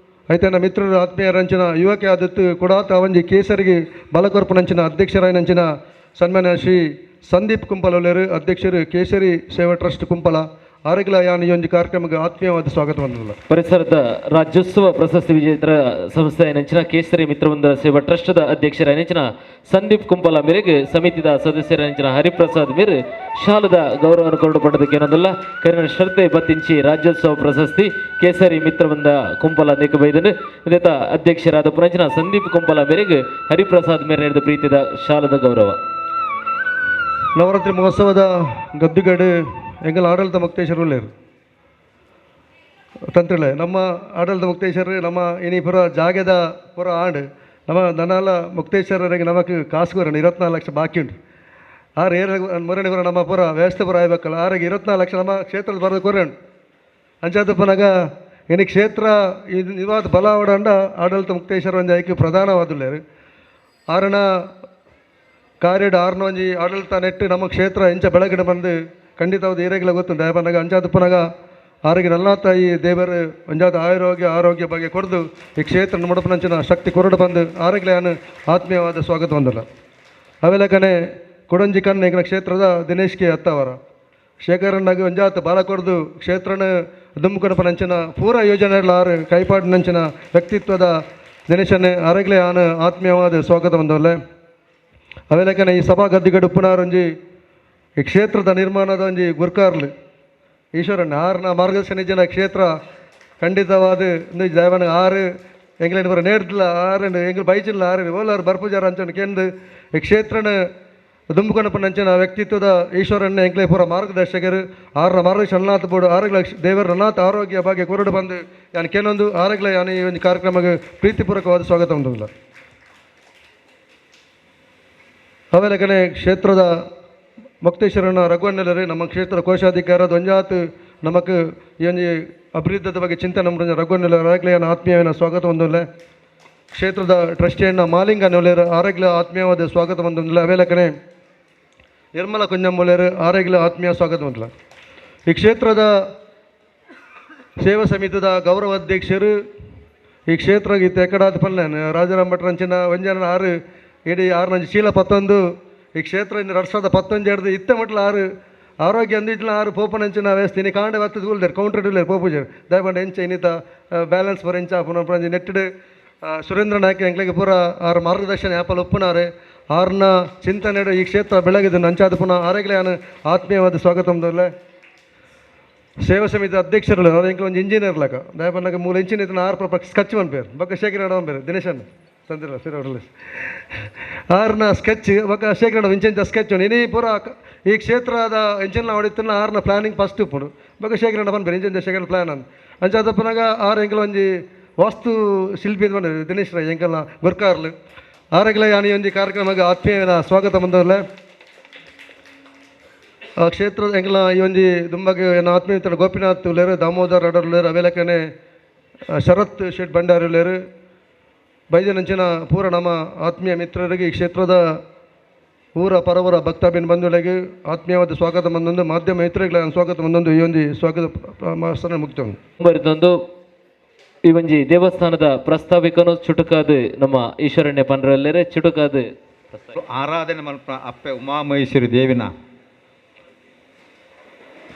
ಐತನ ಮಿತ್ರರು ಆತ್ಮೀಯರಂಚಿನ ಯುವಕ ಆದತ್ತು ಕೊಡಾತ ಒಂಜಿ ಕೇಸರಿಗೆ ಬಲಕೊರ್ಪುನಂಚಿನ ಅಧ್ಯಕ್ಷರಾಯನಂಚಿನ ಸನ್ಮಾನ್ಯ ಶ್ರೀ ಸಂದೀಪ್ ಕುಂಪಲೊಲೆರು ಅಧ್ಯಕ್ಷರು ಕೇಸರಿ ಸೇವಾ ಟ್ರಸ್ಟ್ ಕುಂಪಲ ಆರೆಗ್ಲ ಯಾನ್ ಈ ಒಂದು ಕಾರ್ಯಕ್ರಮಕ್ಕೆ ಆತ್ಮೀಯವಾದ ಸ್ವಾಗತ ಹೊಂದಲ್ಲ. ಪರಿಸರದ ರಾಜ್ಯೋತ್ಸವ ಪ್ರಶಸ್ತಿ ವಿಜೇತರ ಸಂಸ್ಥೆ ನೆಂಚಿನ ಕೇಸರಿ ಮಿತ್ರವೃಂದ ಸೇವಾ ಟ್ರಸ್ಟ್ದ ಅಧ್ಯಕ್ಷರ ನೆಂಚಿನ ಸಂದೀಪ್ ಕುಂಪಲ ಮೇರೆಗೆ ಸಮಿತಿದ ಸದಸ್ಯರ ನೆಂಚಿನ ಹರಿಪ್ರಸಾದ್ ಮೇರೆ ಶಾಲದ ಗೌರವವನ್ನು ಕೊಂಡು ಪಡೆದಕ್ಕೆ ಏನೊಂದಲ್ಲ ಕರಿನ ಶ್ರದ್ಧೆ ಬತ್ತಿಂಚಿ ರಾಜ್ಯೋತ್ಸವ ಪ್ರಶಸ್ತಿ ಕೇಸರಿ ಮಿತ್ರವೃಂದ ಕುಂಪಲ ನೆಕ್ಕ ಬೈದನು ಇದೆತ ಅಧ್ಯಕ್ಷರಾದ ಪುನಂಚಿನ ಸಂದೀಪ್ ಕುಂಪಲ ಮೇರೆಗೆ ಹರಿಪ್ರಸಾದ್ ಮೇರೆ ನಡೆದ ಪ್ರೀತಿದ ಶಾಲದ ಗೌರವ. ನವರಾತ್ರಿ ಮಹೋತ್ಸವದ ಗದ್ದುಗಡು ಎಂಗಲ್ ಆಡಳಿತ ಮುಕ್ತೇಶ್ವರರು ತಂತ್ರಿಲೆ ನಮ್ಮ ಆಡಳಿತ ಮುಕ್ತೇಶ್ವರ ನಮ್ಮ ಇನಿ ಪುರ ಜಾಗದ ಪುರ ಆಂಡ್ ನಮ್ಮ ದನಾಲ ಮುಕ್ತೇಶ್ವರರಿಗೆ ನಮಗೆ ಕಾಸು ಬರೋಣ 24 ಲಕ್ಷ ಬಾಕಿ ಉಂಟು ಆರು ಮೊರನೆ ಪುರ ನಮ್ಮ ಪುರ ವ್ಯವಸ್ಥೆ ಪುರ ಆಗ್ಬೇಕಲ್ಲ ಆರಿಗೆ 24 ಲಕ್ಷ ನಮ್ಮ ಕ್ಷೇತ್ರದ ಬರೋದು ಕೊರೆಂಡು ಅಂಚಾದಪ್ಪನಾಗ ಇನಿ ಕ್ಷೇತ್ರ ಇದು ನಿವಾದ ಬಲಾವಡಂಡ ಆಡಳಿತ ಮುಕ್ತೇಶ್ವರ ಒಂದು ಐಕ್ಯ ಪ್ರಧಾನವಾದುಲ್ಲೇರು ಆರಣ ಕಾರ್ಯಡ್ ಆರ್ನ ಒಂಜಿ ಆಡಳಿತ ನೆಟ್ಟು ನಮ್ಮ ಕ್ಷೇತ್ರ ಎಂಚ ಬೆಳಗಿನ ಬಂದು ಖಂಡಿತವಾದ ಏರಿಯಾಗಲ ಗೊತ್ತುಂಟು ದಯಪನ್ನಾಗ ಅಂಚಾದಪ್ಪನಾಗ ಆರೋಗ್ಯ ನಲ್ಲಾತಾಯಿ ದೇವರು ಒಂಜಾದ ಆರೋಗ್ಯ ಬಗ್ಗೆ ಕೊಡ್ದು ಈ ಕ್ಷೇತ್ರ ಮುಡಪನಂಚಿನ ಶಕ್ತಿ ಕೊರಡು ಬಂದು ಆರೋಗ್ಯನ ಆತ್ಮೀಯವಾದ ಸ್ವಾಗತ ಹೊಂದಲ್ಲ. ಅವೆಲಕನೆ ಕೊಡಂಜಿ ಕಣ್ಣು ಈಗ ಕ್ಷೇತ್ರದ ದಿನೇಶ್ ಕೆ ಅತ್ತವರ ಶೇಖರನ್ನಾಗಿ ಒಂಜಾತ ಬಾಲ ಕೊಡ್ದು ಕ್ಷೇತ್ರನ ದುಂಬುಕೊಡಪನಂಚಿನ ಪೂರ ಯೋಜನೆಗಳ ಆರು ಕೈಪಾಡಿನಂಚಿನ ವ್ಯಕ್ತಿತ್ವದ ದಿನೇಶನ್ನೇ ಆರೋಗ್ಯ ಆತ್ಮೀಯವಾದ ಸ್ವಾಗತ ಹೊಂದಲ್ಲ. ಅವೆಲಕನೆ ಈ ಸಭಾ ಗದ್ದಿಗಡು ಪುನರೊಂಜಿ ಈ ಕ್ಷೇತ್ರದ ನಿರ್ಮಾಣದ ಒಂಜಿ ಗುರ್ಕಾರ್ಲು ಈಶ್ವರಣ್ಣ ಆರ್ನ ಮಾರ್ಗದರ್ಶನ ಜನ ಕ್ಷೇತ್ರ ಖಂಡಿತವಾದ ದೈವನ ಆರು ಎಂಗ್ಲೇನು ಬರ ನೇಡ್ದಿಲ್ಲ ಆರೇನು ಎಂಗ್ಲು ಬೈಚಿಲ್ಲ ಆರೇನು ಓಲಾರು ಬರ್ಪುಜಾರ ಅಂಚನ ಕೆಂದು ಈ ಕ್ಷೇತ್ರನ ದುಂಬುಕೊಣಪನಂಚಿನ ವ್ಯಕ್ತಿತ್ವದ ಈಶ್ವರಣ್ಣ ಎಂಗ್ಲೇ ಪೂರ ಮಾರ್ಗದರ್ಶಕರು ಆರ್ನ ಮಾರ್ಗದರ್ಶನ ಅನ್ನಾಥ ಬೋಡು ಆರೋಗ್ಯ ದೇವರ ಅನ್ನಾಥ ಆರೋಗ್ಯ ಬಗ್ಗೆ ಕೊರಡು ಬಂದು ಯಾನು ಕೆಲವೊಂದು ಆರೋಗ್ಯ ಯಾನು ಈ ಒಂದು ಕಾರ್ಯಕ್ರಮಕ್ಕೆ ಪ್ರೀತಿಪೂರ್ವಕವಾದ ಸ್ವಾಗತ ಹೊಂದಿಲ್ಲ. ಅವೆಲಕನೆ ಕ್ಷೇತ್ರದ ಮುಕ್ತೇಶ್ವರನ ರಘುವಣ್ಣಲರು ನಮ್ಮ ಕ್ಷೇತ್ರ ಕೋಶಾಧಿಕಾರದ ಒಂಜಾತು ನಮಕ್ ಈ ಒಂದು ಅಭಿವೃದ್ಧದ ಬಗ್ಗೆ ಚಿಂತನೆ ಮಾಡಿದ ರಘುವಣ್ಣಲ ಆರೋಗ್ಯನ ಆತ್ಮೀಯನ ಸ್ವಾಗತ ಹೊಂದಿಲ್ಲ. ಕ್ಷೇತ್ರದ ಟ್ರಸ್ಟಿಯನ್ನ ಮಾಲಿಂಗನೊಲೆಯರು ಆರೋಗ್ಯ ಆತ್ಮೀಯವಾದ ಸ್ವಾಗತ ಹೊಂದಿಲ್ಲ. ಅವೆಲಕನೆ ನಿರ್ಮಲ ಕುಂಜಂಬೊಲೆಯರು ಆರೋಗ್ಯ ಆತ್ಮೀಯ ಸ್ವಾಗತ ಹೊಂದಿಲ್ಲ. ಈ ಕ್ಷೇತ್ರದ ಸೇವಾ ಸಮಿತಿದ ಗೌರವ ಅಧ್ಯಕ್ಷರು ಈ ಕ್ಷೇತ್ರ ಗೀತೆ ಎಕಡಾದ ಪಲ್ಲೇನು ರಾಜಾರಾಮ್ ಭಟ್ರಂಚಿನ ಒಂಜನ ಆರು ಇಡೀ 6 ಶೀಲ 11 ಈ ಕ್ಷೇತ್ರ 2017 ಹಿಡಿದು ಇತ್ತ ಮಟ್ಲ 6 ಆರೋಗ್ಯ ಅಂದಿಟ್ಲ 6 ಪೋಪನಂಚಿನ ವ್ಯವಸ್ಥೆ ಕಾಂಡೆ ವತ್ತು ತೂಲ್ದೇರು ಕೌಂಟರ್ ಇಲ್ಲೇರು ಪೋಪುಜರು ದಯಪಂಡ ಎಂಚ ಇನ್ನಿತ ಬ್ಯಾಲೆನ್ಸ್ ಬರ ಎಂಚ ಪುನಃ ನೆಟ್ಟಡು ಸುರೇಂದ್ರ ನಾಯ್ಕ ಎಂಗ್ಲಿಗೆ ಪೂರ 6 ಮಾರ್ಗದರ್ಶನ ಆ್ಯಪಲ್ಲಿ ಒಪ್ಪುನಾರೆ ಆರ್ನ ಚಿಂತನೆಡು ಈ ಕ್ಷೇತ್ರ ಬೆಳಗಿದೆ ಅಂಚಾದ ಪುನಃ ಆರೆಗ್ಲೆ ನಾನು ಆತ್ಮೀಯವಾದ ಸ್ವಾಗತ ಮುಂದಲ್ಲ ಸೇವಾ ಸಮಿತಿ ಅಧ್ಯಕ್ಷರು ಅವ್ರು ಒಂದು ಇಂಜಿನಿಯರ್ ಲೆಕ್ಕ ದಯಪನ್ನಾಗ ಮೂಲ ಇಂಜಿನಿಯರ್ 6 ಸ್ಕೆಚ್ ಪನ್ಪೇರು ಬೊಕ್ಕ ಶೇಖರ ನಡವಂಬೇರು ದಿನೇಶನ್ ತಂದಿಲ್ಲ ಸರಿ ಹೊಡಲಿ ಆರ್ನ ಸ್ಕೆಚ್ ಬೊಕ್ಕ ಶೇಖರ ಇಂಚಿನ ಸ್ಕೆಚ್ ಇನಿ ಪೂರ ಈ ಕ್ಷೇತ್ರದ ಇಂಚಿನ ಹೊಡಿತನ ಆರ್ನ ಪ್ಲಾನಿಂಗ್ ಫಸ್ಟ್ ಇಪ್ಪುಡು ಬೊಕ್ಕ ಶೇಖರ ಪನ್ಪೇರು ಇಂಚಿನ ಶೇಖರ ಪ್ಲಾನ್ ಅಂತ ಅಂಚಾದಪ್ಪನಾಗ ಆರು ಎಂಕಲ್ ಒಂಜಿ ವಾಸ್ತು ಶಿಲ್ಪಿ ಬಂದ ದಿನೇಶ್ ರಾಯ್ ಎಂಕಲ್ನ ಗುರ್ಕಾರ್ಲು ಆರೆಗ್ಲೆ ಯಾನಿ ಒಂಜಿ ಕಾರ್ಯಕ್ರಮಕ್ಕೆ ಆತ್ಮೀಯದ ಸ್ವಾಗತ ಬಂದವಲ್ಲ ಆ ಕ್ಷೇತ್ರದ ಎಂಕಲ್ನ ಈ ಒಂಜಿ ದುಂಬಗೆ ಏನು ಆತ್ಮೀಯತನ ಗೋಪಿನಾಥ್ ಉಳ್ಳೇರು ದಾಮೋದರ್ ಅಡರ್ ಉಳ್ಳೇರು ಅವೇಲಕನೆ ಶರತ್ ಶೆಟ್ ಭಂಡಾರಿ ಉಳ್ಳೇರು ಬೈದನಂಚಿನ ಪೂರ ನಮ್ಮ ಆತ್ಮೀಯ ಮಿತ್ರರಿಗೆ ಈ ಕ್ಷೇತ್ರದ ಊರ ಪರವರ ಭಕ್ತಾಭಿನ ಬಂಧುಗಳಿಗೆ ಆತ್ಮೀಯವಾದ ಸ್ವಾಗತ ಬಂದೊಂದು ಮಾಧ್ಯಮ ಮಿತ್ರಗಳ ಸ್ವಾಗತ ಬಂದೊಂದು ಈ ಒಂದು ಸ್ವಾಗತ ಮಾಸ್ತನ ಮುಕ್ತ ಬರೆದೊಂದು ಈ ಒಂಜಿ ದೇವಸ್ಥಾನದ ಪ್ರಸ್ತಾವಿಕನು ಚುಟುಕಾದು ನಮ್ಮ ಈಶ್ವರಣ್ಯ ಪಂಡ್ರಲ್ಲೇ ಚುಟುಕಾದು ಆರಾಧನೆ ಮಲ್ಪ ಅಪ್ಪೆ ಉಮಾಮಹೇಶ್ವರಿ ದೇವಿನ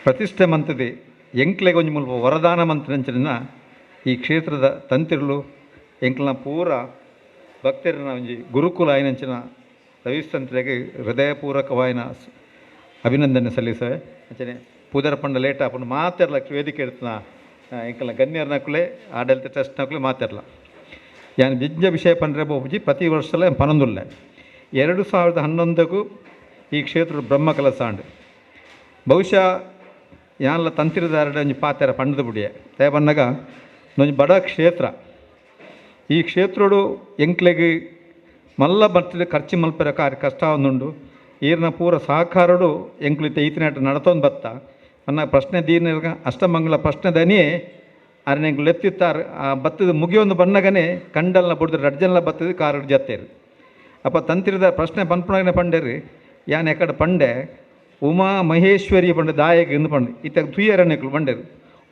ಪ್ರತಿಷ್ಠೆ ಮಂತದೆ ಎಂಕ್ಲೆಗೆ ಒಂಜಿ ಮುಲ್ಪ ವರದಾನ ಮಂತ್ರಂಚಿನ ಈ ಕ್ಷೇತ್ರದ ತಂತಿರ್ಲು ಎಂಕ್ಲನ ಪೂರ ಭಕ್ತರನ್ನ ಒಂಜಿ ಗುರುಕುಲ ಆಯ್ನಂಚಿನ ರವಿಸ್ತಂತ್ರಿಗೆ ಹೃದಯಪೂರ್ವಕವಾಯಿನ ಅಭಿನಂದನೆ ಸಲ್ಲಿಸವೆ ಅಂಚನೆ ಪೂದರ ಪಂಡ ಲೇಟ್ ಆಪುಂಡು ಮಾತೆರ್ಲ ವೇದಿಕೆ ಇಡ್ತನ ಎಂಕಲ್ನ ಗಣ್ಯರ್ನಕುಲೆ ಆಡಳಿತ ಟ್ರಸ್ಟ್ನಕುಲೆ ಮಾತೆರ್ಲ ಯಾನ್ ಬಿಜ್ಜ ವಿಷಯ ಪಂಡ್ರೆ ಬೋಪುಜಿ ಪ್ರತಿ ವರ್ಷಲ ಪನೊಂದುಲ್ಲೆ 2011ಕ್ಕೂ ಈ ಕ್ಷೇತ್ರ ಬ್ರಹ್ಮ ಕಲಸಾಂಡ್ ಬಹುಶಃ ಯಾನ್ಲ ತಂತಿರದಾರಡ ಒಂಜಿ ಪಾತೆರ ಪಂಡದ ಬುಡಿಯೆ ತೇಬನ್ನಗ ಒಂಜಿ ಬಡ ಕ್ಷೇತ್ರ ಈ ಕ್ಷೇತ್ರಡು ಎಂಕ್ಲೆಗ್ ಮಲ್ಲ ಬರ್ತದೆ ಖರ್ಚು ಮಲ್ಪರ ಕಾರ್ಯ ಕಷ್ಟ ಒಂದುಂಡು ಈರ್ನ ಪೂರ ಸಹಕಾರಡು ಎಂಕ್ಲು ಈತಿನಾಟ ನಡತೊಂದು ಬತ್ತ ಅನ್ನ ಪ್ರಶ್ನೆ ದೀರ್ನ ಅಷ್ಟಮಂಗಲ ಪ್ರಶ್ನೆ ದನಿಯೇ ಅರೆ ಎಂಕ್ಲು ಎತ್ತಿತ್ತಾರೆ ಆ ಬತ್ತದ ಮುಗಿಯೊಂದು ಬಣ್ಣಗನೆ ಕಂಡಲ್ನ ಬುಡ್ದು ರಡ್ಜನ್ಲ ಬತ್ತದ ಕಾರಡು ಜತ್ತೇರು ಅಪ್ಪ ತಂತಿರದ ಪ್ರಶ್ನೆ ಪನ್ಪುಣಗನೆ ಪಂಡೇರು ಯಾನ್ ಎಕಡೆ ಪಂಡೆ ಉಮಾ ಮಹೇಶ್ವರಿ ಪಂಡೆ ದಾಯಗೆ ಇಂದು ಪಂಡೆ ಇತ್ತ ತುಯ್ಯರನ್ನೆಕ್ಲು ಬಂಡೇರು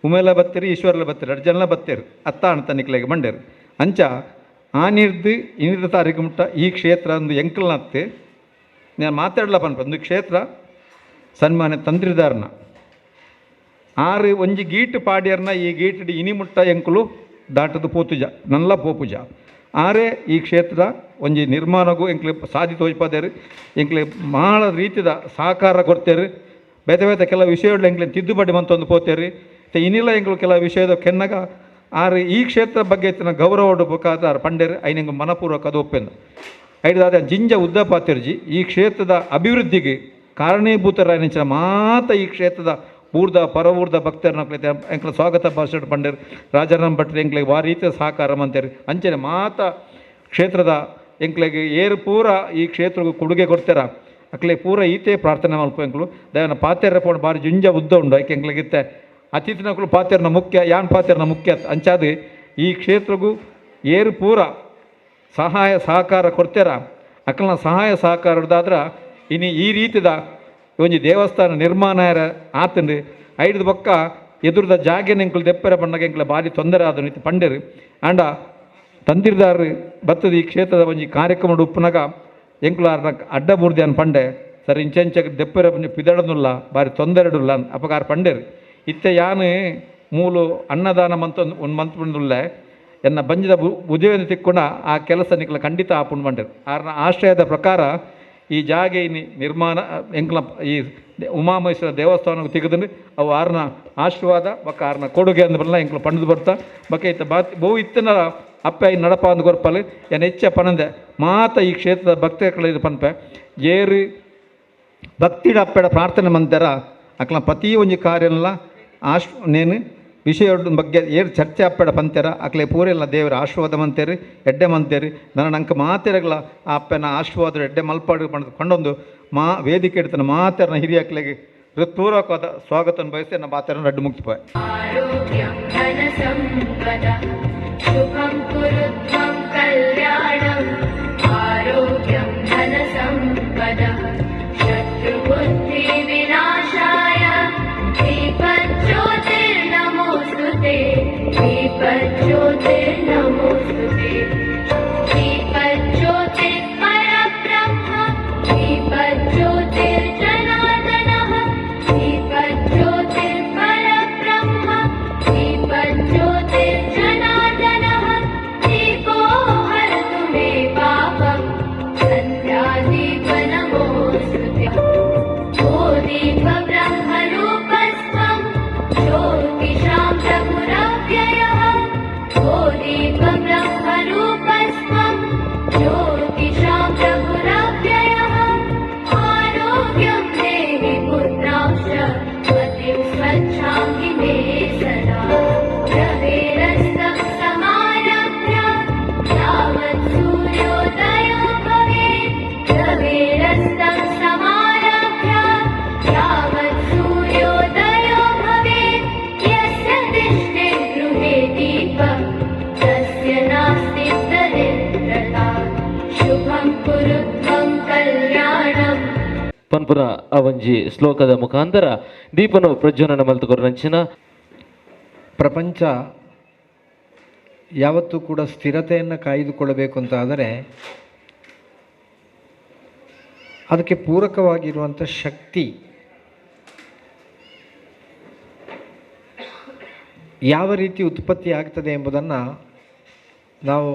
ಉಮೇಲ ಬತ್ತೇರು ಈಶ್ವರಲ ಬತ್ತೇರು ರಡ್ಜನ್ಲ ಬತ್ತೇರು ಅತ್ತ ಅಣ್ಣ ನಿಕ್ಲೆಗೆ ಬಂಡೇರು ಅಂಚ ಆನಿರ್ದು 8 ತಾರೀಕು ಮುಟ್ಟ ಈ ಕ್ಷೇತ್ರ ಒಂದು ಎಂಕಲ್ನತ್ತೆ ನಾನು ಮಾತಾಡಲ ಪನ್ಪ ಒಂದು ಕ್ಷೇತ್ರ ಸನ್ಮಾನ್ಯ ತಂತ್ರಿದಾರನ ಆರು ಒಂಜಿ ಗೀಟ್ ಪಾಡ್ಯರ್ನ ಈ ಗೀಟ್ ಇನಿ ಮುಟ್ಟ ಎಂಕುಲು ದಾಟದು ಪೋತುಜ ನಲ್ಲ ಪೋಪುಜ ಆರೇ ಈ ಕ್ಷೇತ್ರ ಒಂಜಿ ನಿರ್ಮಾಣಗೂ ಎಂಕ್ಲೆ ಸಾಧಿ ತೋಜ್ಪದೇರು ಎಂಕ್ಲೆ ಭಾಳ ರೀತಿದ ಸಹಕಾರ ಕೊಡ್ತೇರು ಬೇತೆ ಬೇತೆ ಕೆಲವು ವಿಷಯಗಳು ಎಂಕ್ಲೆ ತಿದ್ದುಪಡಿ ಮಂತೊಂದು ಪೋತೇರಿ ಇನ್ನಿಲ್ಲ ಎಂಕ್ಲು ಕೆಲವು ವಿಷಯದ ಕೆನ್ನಗ ಆರು ಈ ಕ್ಷೇತ್ರ ಬಗ್ಗೆ ಇತ್ತಿನ ಗೌರವ ಬೇಕಾದ ಪಂಡೇರು ಐನಂಗೆ ಮನಪೂರ್ವಕ ಅದು ಒಪ್ಪೆಂದು ಐದಾದ ಜಿಂಜ ಉದ್ದಪಾತಿರ್ಜಿ ಈ ಕ್ಷೇತ್ರದ ಅಭಿವೃದ್ಧಿಗೆ ಕಾರಣೀಭೂತರಾಯನಿಂಚಿನ ಮಾತ ಈ ಕ್ಷೇತ್ರದ ಊರ್ದ ಪರವೂರ್ದ ಭಕ್ತರನ್ನ ಎಂಕ್ಲ ಸ್ವಾಗತ ಭಾಷಣ ಪಂಡೇರು ರಾಜಾರಾಮ್ ಭಟ್ರು ಎಂಕ್ಲೆಗೆ ಆ ರೀತಿಯ ಸಹಕಾರ ಮಂತೇರು ಅಂಚನೆ ಮಾತ ಕ್ಷೇತ್ರದ ಎಂಕ್ಲೆಗೆ ಏರು ಪೂರ ಈ ಕ್ಷೇತ್ರಕ್ಕೆ ಕೊಡುಗೆ ಕೊಡ್ತಾರ ಅಕ್ಲೆ ಪೂರ ಈತೆ ಪ್ರಾರ್ಥನೆ ಮಲ್ಪ ಎಂಕ್ಲು ದಯನ ಪಾತೆರ ಪೋಣ ಬಾರಿ ಜುಂಜ ಉದ್ದ ಉಂಡು ಐಕೆ ಎಂಕ್ಲೆಗಿತ್ತೆ ಅತಿಥಿನಕಲು ಪಾತೆರ್ನ ಮುಖ್ಯ ಯಾನ್ ಪಾತೆರ್ನ ಮುಖ್ಯ ಅಂಚಾದು ಈ ಕ್ಷೇತ್ರಗೂ ಏರು ಪೂರ ಸಹಾಯ ಸಹಕಾರ ಕೊಡ್ತಾರ ಅಕ್ಕಲ್ನ ಸಹಾಯ ಸಹಕಾರದಾದ್ರೆ ಇನ್ನು ಈ ರೀತಿದ ಒಂಜಿ ದೇವಸ್ಥಾನ ನಿರ್ಮಾಣ ಆತಂಡು ಐದು ಬೊಕ್ಕ ಎದುರದ ಜಾಗೆನ ಎಂಕುಲು ದೆಪ್ಪರ ಬಣ್ಣಗೆ ಎಂಕಲ ಭಾರಿ ತೊಂದರೆ ಆದ ನಿಂತು ಪಂಡೇರು ಆಂಡ ತಂದಿರ್ದಾರು ಬತ್ತದ ಈ ಕ್ಷೇತ್ರದ ಒಂಜಿ ಕಾರ್ಯಕ್ರಮ ಉಪ್ಪುನಾಗ ಎಂಕುಲು ಅಡ್ಡ ಬೂರ್ದಿ ಅನ್ ಪಂಡೆ ಸರಿ ಇಂಚೆಂಚಕ್ಕೆ ದೆಪ್ಪರ ಪಿದಡನುಲ್ಲ ಭಾರಿ ತೊಂದರೆಡುಲ್ಲ ಅಪಕಾರ ಪಂಡೇರು ಇತ್ತೆ ಯಾನು ಮೂಲು ಅನ್ನದಾನ ಮಂತೊಂದು ಒಂದು ಮಂತ್ ಬಂದುಲ್ಲೆ ಎನ್ನ ಬಂಜಿದ ಬುದ್ಧಿಯನ್ನು ತಿಕ್ಕೊಂಡ ಆ ಕೆಲಸ ನಿಕ್ಲ ಖಂಡಿತ ಆಪುಂಡು ಬಂಡೇರು ಆರ್ನ ಆಶ್ರಯದ ಪ್ರಕಾರ ಈ ಜಾಗೆ ನಿರ್ಮಾಣ ಎಂಕ್ಲ ಈ ಉಮಾಮಹೇಶ್ವರ ದೇವಸ್ಥಾನಕ್ಕೆ ತೆಗೆದು ಅವು ಆರ್ನ ಆಶೀರ್ವಾದ ಬಕ್ಕ ಆರ್ನ ಕೊಡುಗೆ ಅಂದ ಬರಲ್ಲ ಎಂಕ್ಲು ಪಂಡದು ಬರ್ತಾ ಬಕ್ಕ ಇತ್ತ ಬಹು ಇತ್ತಿನ ಅಪ್ಪ ಈ ನಡಪ ಅಂದು ಗೊರ್ಪಲ್ ಏನು ಹೆಚ್ಚ ಪನಂದೆ ಮಾತ ಈ ಕ್ಷೇತ್ರದ ಭಕ್ತಗಳಿದು ಪನ್ಪೆ ಏರು ಭಕ್ತಿಡ ಅಪ್ಪೆಡ ಪ್ರಾರ್ಥನೆ ಮಂತರ ಅಕ್ಲ ಪ್ರತಿ ಒಂಜಿ ಕಾರ್ಯನೆಲ್ಲ ನೇನು ವಿಷಯ ಬಗ್ಗೆ ಏರು ಚರ್ಚೆ ಅಪ್ಪೆಡ ಪಂತೆರ ಅಕ್ಲೆ ಪೂರೆಲ್ಲ ದೇವರ ಆಶೀರ್ವಾದ ಮಂತೇರಿ ಎಡ್ಡೆ ಮಂತೇರಿ ನನ್ನ ನಂಗೆ ಮಾತೆರಗಳ ಆ ಅಪ್ಪನ ಆಶೀರ್ವಾದ ಎಡ್ಡೆ ಮಲ್ಪಾಡು ಪಂಡ ಕೊಂಡೊಂದು ವೇದಿಕೆ ಇಡ್ತಾನೆ ಮಾತೆರನ ಹಿರಿಯ ಅಕ್ಲೆಗೆ ಹೃತ್ಪೂರ್ವಕವಾದ ಸ್ವಾಗತ ಬಯಸಿ ನನ್ನ ಮಾತೆರನ್ನು ಅಡ್ಡು ಮುಗಿಸ್ಪೋಯ್ दीपो हरतु मे पापं संध्या ಪನ್ಪುನ ಅವೊಂಜಿ ಶ್ಲೋಕದ ಮುಖಾಂತರ ದೀಪನು ಪ್ರಜ್ವಲನ ಮಲ್ತುಕೊರಂಚಿನ. ಪ್ರಪಂಚ ಯಾವತ್ತೂ ಕೂಡ ಸ್ಥಿರತೆಯನ್ನು ಕಾಯ್ದುಕೊಳ್ಳಬೇಕು ಅಂತ ಆದರೆ ಅದಕ್ಕೆ ಪೂರಕವಾಗಿರುವಂಥ ಶಕ್ತಿ ಯಾವ ರೀತಿ ಉತ್ಪತ್ತಿ ಆಗ್ತದೆ ಎಂಬುದನ್ನು ನಾವು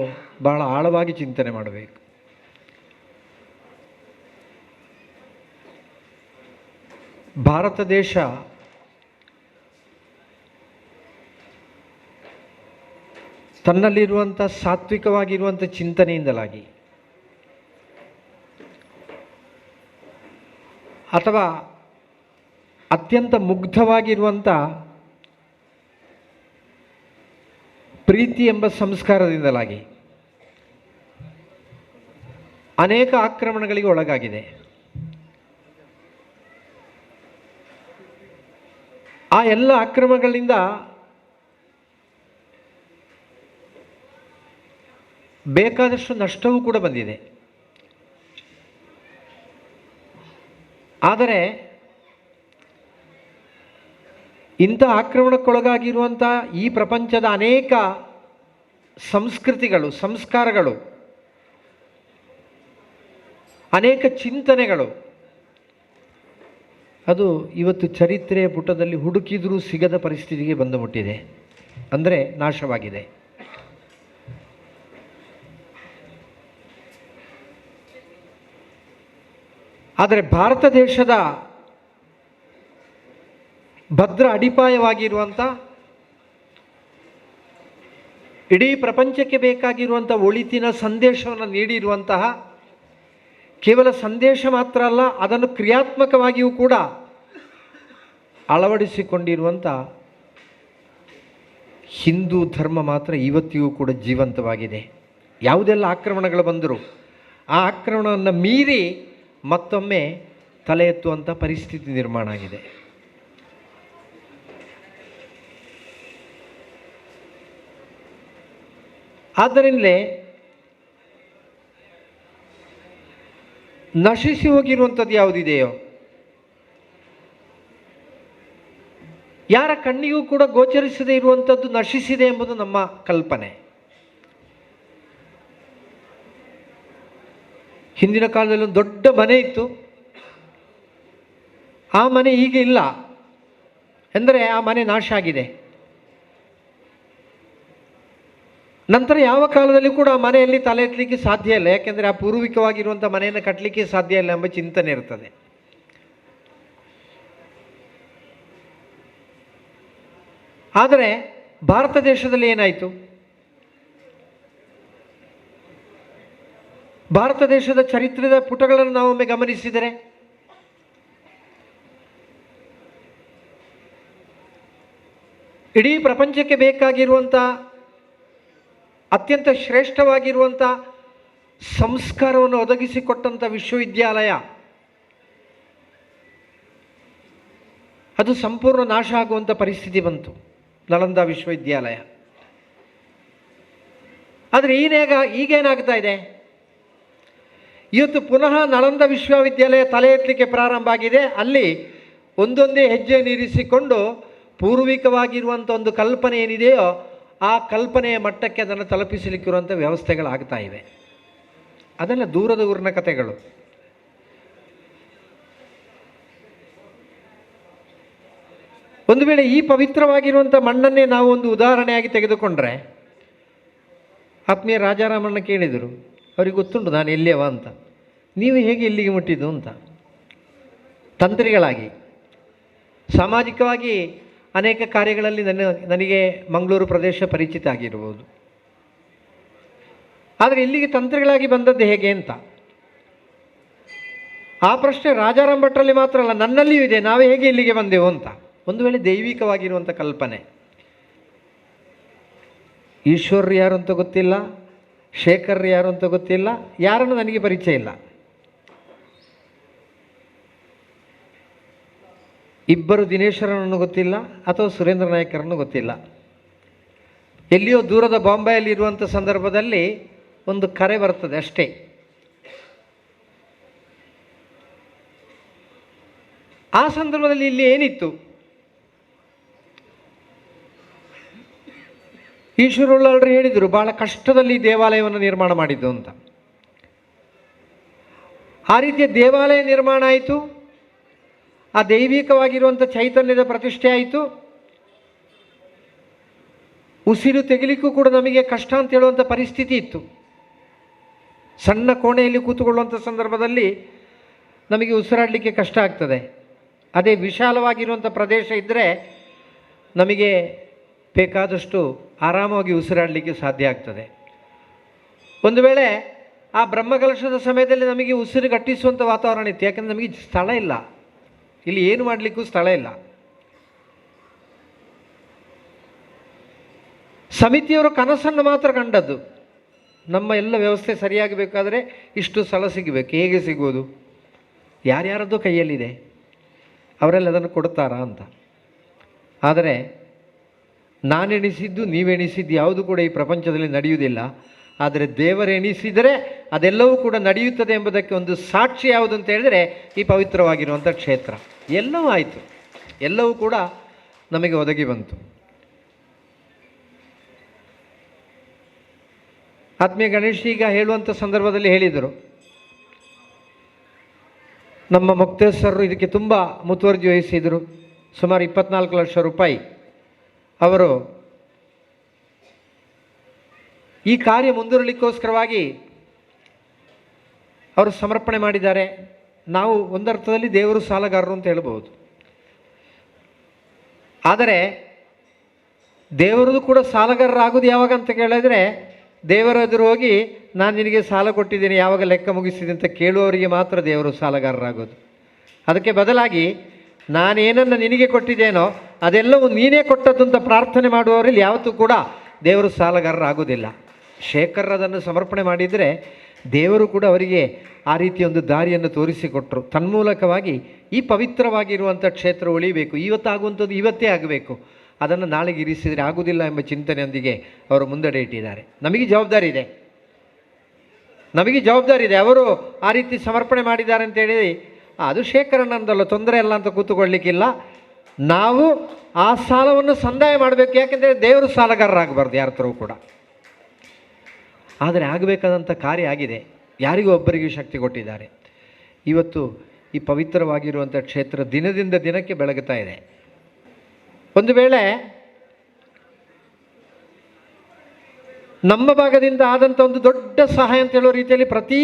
ಬಹಳ ಆಳವಾಗಿ ಚಿಂತನೆ ಮಾಡಬೇಕು. ಭಾರತ ದೇಶ ತನ್ನಲ್ಲಿರುವಂಥ ಸಾತ್ವಿಕವಾಗಿರುವಂಥ ಚಿಂತನೆಯಿಂದಲಾಗಿ ಅಥವಾ ಅತ್ಯಂತ ಮುಗ್ಧವಾಗಿರುವಂಥ ಪ್ರೀತಿ ಎಂಬ ಸಂಸ್ಕಾರದಿಂದಲಾಗಿ ಅನೇಕ ಆಕ್ರಮಣಗಳಿಗೆ ಒಳಗಾಗಿದೆ. ಆ ಎಲ್ಲ ಆಕ್ರಮಣಗಳಿಂದ ಬೇಕಾದಷ್ಟು ನಷ್ಟವೂ ಕೂಡ ಬಂದಿದೆ. ಆದರೆ ಇಂಥ ಆಕ್ರಮಣಕ್ಕೊಳಗಾಗಿರುವಂಥ ಈ ಪ್ರಪಂಚದ ಅನೇಕ ಸಂಸ್ಕೃತಿಗಳು, ಸಂಸ್ಕಾರಗಳು, ಅನೇಕ ಚಿಂತನೆಗಳು ಅದು ಇವತ್ತು ಚರಿತ್ರೆಯ ಪುಟದಲ್ಲಿ ಹುಡುಕಿದರೂ ಸಿಗದ ಪರಿಸ್ಥಿತಿಗೆ ಬಂದು ಮುಟ್ಟಿದೆ, ಅಂದರೆ ನಾಶವಾಗಿದೆ. ಆದರೆ ಭಾರತ ದೇಶದ ಭದ್ರ ಅಡಿಪಾಯವಾಗಿರುವಂಥ ಇಡೀ ಪ್ರಪಂಚಕ್ಕೆ ಬೇಕಾಗಿರುವಂಥ ಒಳಿತಿನ ಸಂದೇಶವನ್ನು ನೀಡಿರುವಂತಹ, ಕೇವಲ ಸಂದೇಶ ಮಾತ್ರ ಅಲ್ಲ ಅದನ್ನು ಕ್ರಿಯಾತ್ಮಕವಾಗಿಯೂ ಕೂಡ ಅಳವಡಿಸಿಕೊಂಡಿರುವಂಥ ಹಿಂದೂ ಧರ್ಮ ಮಾತ್ರ ಇವತ್ತಿಗೂ ಕೂಡ ಜೀವಂತವಾಗಿದೆ. ಯಾವುದೆಲ್ಲ ಆಕ್ರಮಣಗಳು ಬಂದರೂ ಆ ಆಕ್ರಮಣವನ್ನು ಮೀರಿ ಮತ್ತೊಮ್ಮೆ ತಲೆ ಎತ್ತುವಂಥ ಪರಿಸ್ಥಿತಿ ನಿರ್ಮಾಣ ಆಗಿದೆ. ಆದ್ದರಿಂದಲೇ ನಶಿಸಿ ಹೋಗಿರುವಂಥದ್ದು ಯಾವುದಿದೆಯೋ, ಯಾರ ಕಣ್ಣಿಗೂ ಕೂಡ ಗೋಚರಿಸದೇ ಇರುವಂಥದ್ದು ನಶಿಸಿದೆ ಎಂಬುದು ನಮ್ಮ ಕಲ್ಪನೆ. ಹಿಂದಿನ ಕಾಲದಲ್ಲಿ ಒಂದು ದೊಡ್ಡ ಮನೆ ಇತ್ತು, ಆ ಮನೆ ಈಗ ಇಲ್ಲ ಎಂದರೆ ಆ ಮನೆ ನಾಶ ಆಗಿದೆ. ನಂತರ ಯಾವ ಕಾಲದಲ್ಲಿ ಕೂಡ ಆ ಮನೆಯಲ್ಲಿ ತಲೆ ಎತ್ತಲಿಕ್ಕೆ ಸಾಧ್ಯ ಇಲ್ಲ, ಯಾಕೆಂದರೆ ಆ ಪೂರ್ವಿಕವಾಗಿರುವಂಥ ಮನೆಯನ್ನು ಕಟ್ಟಲಿಕ್ಕೆ ಸಾಧ್ಯ ಇಲ್ಲ ಎಂಬ ಚಿಂತನೆ ಇರ್ತದೆ. ಆದರೆ ಭಾರತ ದೇಶದಲ್ಲಿ ಏನಾಯಿತು? ಭಾರತ ದೇಶದ ಚರಿತ್ರೆಯ ಪುಟಗಳನ್ನು ನಾವೊಮ್ಮೆ ಗಮನಿಸಿದರೆ ಇಡೀ ಪ್ರಪಂಚಕ್ಕೆ ಬೇಕಾಗಿರುವಂಥ ಅತ್ಯಂತ ಶ್ರೇಷ್ಠವಾಗಿರುವಂಥ ಸಂಸ್ಕಾರವನ್ನು ಒದಗಿಸಿಕೊಟ್ಟಂಥ ವಿಶ್ವವಿದ್ಯಾಲಯ ಅದು ಸಂಪೂರ್ಣ ನಾಶ ಆಗುವಂಥ ಪರಿಸ್ಥಿತಿ ಬಂತು, ನಳಂದ ವಿಶ್ವವಿದ್ಯಾಲಯ. ಆದರೆ ಈಗೇನಾಗ್ತಾ ಇದೆ? ಇವತ್ತು ಪುನಃ ನಳಂದ ವಿಶ್ವವಿದ್ಯಾಲಯ ತಲೆ ಎತ್ತಲಿಕ್ಕೆ ಪ್ರಾರಂಭ ಆಗಿದೆ. ಅಲ್ಲಿ ಒಂದೊಂದೇ ಹೆಜ್ಜೆ ನೀರಿಸಿಕೊಂಡು ಪೂರ್ವಿಕವಾಗಿರುವಂಥ ಒಂದು ಕಲ್ಪನೆ ಏನಿದೆಯೋ ಆ ಕಲ್ಪನೆಯ ಮಟ್ಟಕ್ಕೆ ಅದನ್ನು ತಲುಪಿಸಲಿಕ್ಕಿರುವಂಥ ವ್ಯವಸ್ಥೆಗಳಾಗ್ತಾ ಇವೆ. ಅದೆಲ್ಲ ದೂರದ ಊರಿನ ಕಥೆಗಳು. ಒಂದು ವೇಳೆ ಈ ಪವಿತ್ರವಾಗಿರುವಂಥ ಮಣ್ಣನ್ನೇ ನಾವು ಒಂದು ಉದಾಹರಣೆಯಾಗಿ ತೆಗೆದುಕೊಂಡ್ರೆ, ಆತ್ಮೀಯ ರಾಜಾರಾಮಣ್ಣ ಕೇಳಿದರು, ಅವ್ರಿಗೆ ಗೊತ್ತುಂಟು ನಾನು ಎಲ್ಲಿಯವ ಅಂತ, ನೀವು ಹೇಗೆ ಇಲ್ಲಿಗೆ ಮುಟ್ಟಿದ್ದು ಅಂತ. ತಂತ್ರಿಗಳಾಗಿ ಸಾಮಾಜಿಕವಾಗಿ ಅನೇಕ ಕಾರ್ಯಗಳಲ್ಲಿ ನನಗೆ ಮಂಗಳೂರು ಪ್ರದೇಶ ಪರಿಚಿತ ಆಗಿರ್ಬೋದು. ಆದರೆ ಇಲ್ಲಿಗೆ ತಂತ್ರಿಗಳಾಗಿ ಬಂದದ್ದು ಹೇಗೆ ಅಂತ ಆ ಪ್ರಶ್ನೆ ರಾಜಾರಾಮ್ ಭಟ್ರಲ್ಲಿ ಮಾತ್ರ ಅಲ್ಲ, ನನ್ನಲ್ಲಿಯೂ ಇದೆ, ನಾವೇ ಹೇಗೆ ಇಲ್ಲಿಗೆ ಬಂದೆವು ಅಂತ. ಒಂದು ವೇಳೆ ದೈವಿಕವಾಗಿರುವಂಥ ಕಲ್ಪನೆ. ಈಶ್ವರ್ರು ಯಾರು ಅಂತ ಗೊತ್ತಿಲ್ಲ, ಶೇಖರ್ ಯಾರು ಅಂತ ಗೊತ್ತಿಲ್ಲ, ಯಾರನ್ನು ನನಗೆ ಪರಿಚಯ ಇಲ್ಲ. ಇಬ್ಬರು ದಿನೇಶ್ವರನನ್ನು ಗೊತ್ತಿಲ್ಲ ಅಥವಾ ಸುರೇಂದ್ರ ನಾಯ್ಕರನ್ನು ಗೊತ್ತಿಲ್ಲ. ಎಲ್ಲಿಯೋ ದೂರದ ಬಾಂಬೆಯಲ್ಲಿ ಇರುವಂಥ ಸಂದರ್ಭದಲ್ಲಿ ಒಂದು ಕರೆ ಬರ್ತದೆ ಅಷ್ಟೇ. ಆ ಸಂದರ್ಭದಲ್ಲಿ ಇಲ್ಲಿ ಏನಿತ್ತು? ಈಶ್ವರುಳ್ಳರು ಹೇಳಿದರು, ಬಹಳ ಕಷ್ಟದಲ್ಲಿ ದೇವಾಲಯವನ್ನು ನಿರ್ಮಾಣ ಮಾಡಿದ್ದು ಅಂತ. ಆ ರೀತಿಯ ದೇವಾಲಯ ನಿರ್ಮಾಣ ಆಯಿತು, ಆ ದೈವಿಕವಾಗಿರುವಂಥ ಚೈತನ್ಯದ ಪ್ರತಿಷ್ಠೆ ಆಯಿತು. ಉಸಿರು ತೆಗಿಲಿಕ್ಕೂ ಕೂಡ ನಮಗೆ ಕಷ್ಟ ಅಂತ ಹೇಳುವಂಥ ಪರಿಸ್ಥಿತಿ ಇತ್ತು. ಸಣ್ಣ ಕೋಣೆಯಲ್ಲಿ ಕೂತುಕೊಳ್ಳುವಂಥ ಸಂದರ್ಭದಲ್ಲಿ ನಮಗೆ ಉಸಿರಾಡಲಿಕ್ಕೆ ಕಷ್ಟ ಆಗ್ತದೆ. ಅದೇ ವಿಶಾಲವಾಗಿರುವಂಥ ಪ್ರದೇಶ ಇದ್ದರೆ ನಮಗೆ ಬೇಕಾದಷ್ಟು ಆರಾಮವಾಗಿ ಉಸಿರಾಡಲಿಕ್ಕೆ ಸಾಧ್ಯ ಆಗ್ತದೆ. ಒಂದು ವೇಳೆ ಆ ಬ್ರಹ್ಮಕಲಶದ ಸಮಯದಲ್ಲಿ ನಮಗೆ ಉಸಿರುಗಟ್ಟಿಸುವಂಥ ವಾತಾವರಣ ಇತ್ತು. ಯಾಕಂದರೆ ನಮಗೆ ಸ್ಥಳ ಇಲ್ಲ, ಇಲ್ಲಿ ಏನು ಮಾಡಲಿಕ್ಕೂ ಸ್ಥಳ ಇಲ್ಲ. ಸಮಿತಿಯವರು ಕನಸನ್ನು ಮಾತ್ರ ಕಂಡದ್ದು, ನಮ್ಮ ಎಲ್ಲ ವ್ಯವಸ್ಥೆ ಸರಿಯಾಗಬೇಕಾದರೆ ಇಷ್ಟು ಸ್ಥಳ ಸಿಗಬೇಕು. ಹೇಗೆ ಸಿಗುವುದು? ಯಾರ್ಯಾರದ್ದು ಕೈಯಲ್ಲಿದೆ, ಅವರೆಲ್ಲ ಅದನ್ನು ಕೊಡ್ತಾರಾ ಅಂತ. ಆದರೆ ನಾನೆಣಿಸಿದ್ದು ನೀವೆಣಿಸಿದ್ದು ಯಾವುದು ಕೂಡ ಈ ಪ್ರಪಂಚದಲ್ಲಿ ನಡೆಯುವುದಿಲ್ಲ. ಆದರೆ ದೇವರೆಣಿಸಿದರೆ ಅದೆಲ್ಲವೂ ಕೂಡ ನಡೆಯುತ್ತದೆ ಎಂಬುದಕ್ಕೆ ಒಂದು ಸಾಕ್ಷಿ ಯಾವುದು ಅಂತ ಹೇಳಿದರೆ ಈ ಪವಿತ್ರವಾಗಿರುವಂಥ ಕ್ಷೇತ್ರ. ಎಲ್ಲವೂ ಆಯಿತು, ಎಲ್ಲವೂ ಕೂಡ ನಮಗೆ ಒದಗಿ ಬಂತು. ಆತ್ಮೀಯ ಗಣೇಶ್ ಈಗ ಹೇಳುವಂಥ ಸಂದರ್ಭದಲ್ಲಿ ಹೇಳಿದರು, ನಮ್ಮ ಮುಕ್ತೇಶ್ವರರು ಇದಕ್ಕೆ ತುಂಬ ಮುತುವರ್ಜಿ ವಹಿಸಿದರು. ಸುಮಾರು 24 ಲಕ್ಷ ರೂಪಾಯಿ ಅವರು ಈ ಕಾರ್ಯ ಮುಂದುವರಲಿಕ್ಕೋಸ್ಕರವಾಗಿ ಅವರು ಸಮರ್ಪಣೆ ಮಾಡಿದ್ದಾರೆ. ನಾವು ಒಂದರ್ಥದಲ್ಲಿ ದೇವರು ಸಾಲಗಾರರು ಅಂತ ಹೇಳ್ಬೋದು. ಆದರೆ ದೇವರದು ಕೂಡ ಸಾಲಗಾರರಾಗೋದು ಯಾವಾಗ ಅಂತ ಕೇಳಿದರೆ, ದೇವರ ಎದುರು ಹೋಗಿ ನಾನು ನಿನಗೆ ಸಾಲ ಕೊಟ್ಟಿದ್ದೀನಿ, ಯಾವಾಗ ಲೆಕ್ಕ ಮುಗಿಸಿದೆ ಅಂತ ಕೇಳುವವರಿಗೆ ಮಾತ್ರ ದೇವರು ಸಾಲಗಾರರಾಗೋದು. ಅದಕ್ಕೆ ಬದಲಾಗಿ ನಾನೇನನ್ನು ನಿನಗೆ ಕೊಟ್ಟಿದ್ದೇನೋ ಅದೆಲ್ಲವೂ ನೀನೇ ಕೊಟ್ಟದ್ದು ಅಂತ ಪ್ರಾರ್ಥನೆ ಮಾಡುವವರಲ್ಲಿ ಯಾವತ್ತೂ ಕೂಡ ದೇವರು ಸಾಲಗಾರರಾಗೋದಿಲ್ಲ. ಶೇಖರ್ ಅದನ್ನು ಸಮರ್ಪಣೆ ಮಾಡಿದರೆ ದೇವರು ಕೂಡ ಅವರಿಗೆ ಆ ರೀತಿಯ ಒಂದು ದಾರಿಯನ್ನು ತೋರಿಸಿಕೊಟ್ರು. ತನ್ಮೂಲಕವಾಗಿ ಈ ಪವಿತ್ರವಾಗಿರುವಂಥ ಕ್ಷೇತ್ರ ಉಳಿಬೇಕು, ಇವತ್ತಾಗುವಂಥದ್ದು ಇವತ್ತೇ ಆಗಬೇಕು, ಅದನ್ನು ನಾಳೆಗೆ ಇರಿಸಿದರೆ ಆಗುವುದಿಲ್ಲ ಎಂಬ ಚಿಂತನೆಯೊಂದಿಗೆ ಅವರು ಮುಂದಡೆ ಇಟ್ಟಿದ್ದಾರೆ. ನಮಗೆ ಜವಾಬ್ದಾರಿ ಇದೆ, ನಮಗೆ ಜವಾಬ್ದಾರಿ ಇದೆ. ಅವರು ಆ ರೀತಿ ಸಮರ್ಪಣೆ ಮಾಡಿದ್ದಾರೆ ಅಂತೇಳಿ ಅದು ಶೇಖರಣ್ಣಂದಲ್ಲ, ತೊಂದರೆ ಇಲ್ಲ ಅಂತ ಕೂತುಕೊಳ್ಳಲಿಕ್ಕಿಲ್ಲ. ನಾವು ಆ ಸಾಲವನ್ನು ಸಂದಾಯ ಮಾಡಬೇಕು. ಯಾಕೆಂದರೆ ದೇವರು ಸಾಲಗಾರರಾಗಬಾರ್ದು ಯಾರ ಹತ್ರವೂ ಕೂಡ. ಆದರೆ ಆಗಬೇಕಾದಂಥ ಕಾರ್ಯ ಆಗಿದೆ, ಯಾರಿಗೂ ಒಬ್ಬರಿಗೂ ಶಕ್ತಿ ಕೊಟ್ಟಿದ್ದಾರೆ. ಇವತ್ತು ಈ ಪವಿತ್ರವಾಗಿರುವಂಥ ಕ್ಷೇತ್ರ ದಿನದಿಂದ ದಿನಕ್ಕೆ ಬೆಳಗುತ್ತಾ ಇದೆ. ಒಂದು ವೇಳೆ ನಮ್ಮ ಭಾಗದಿಂದ ಆದಂಥ ಒಂದು ದೊಡ್ಡ ಸಹಾಯ ಅಂತ ಹೇಳೋ ರೀತಿಯಲ್ಲಿ ಪ್ರತಿ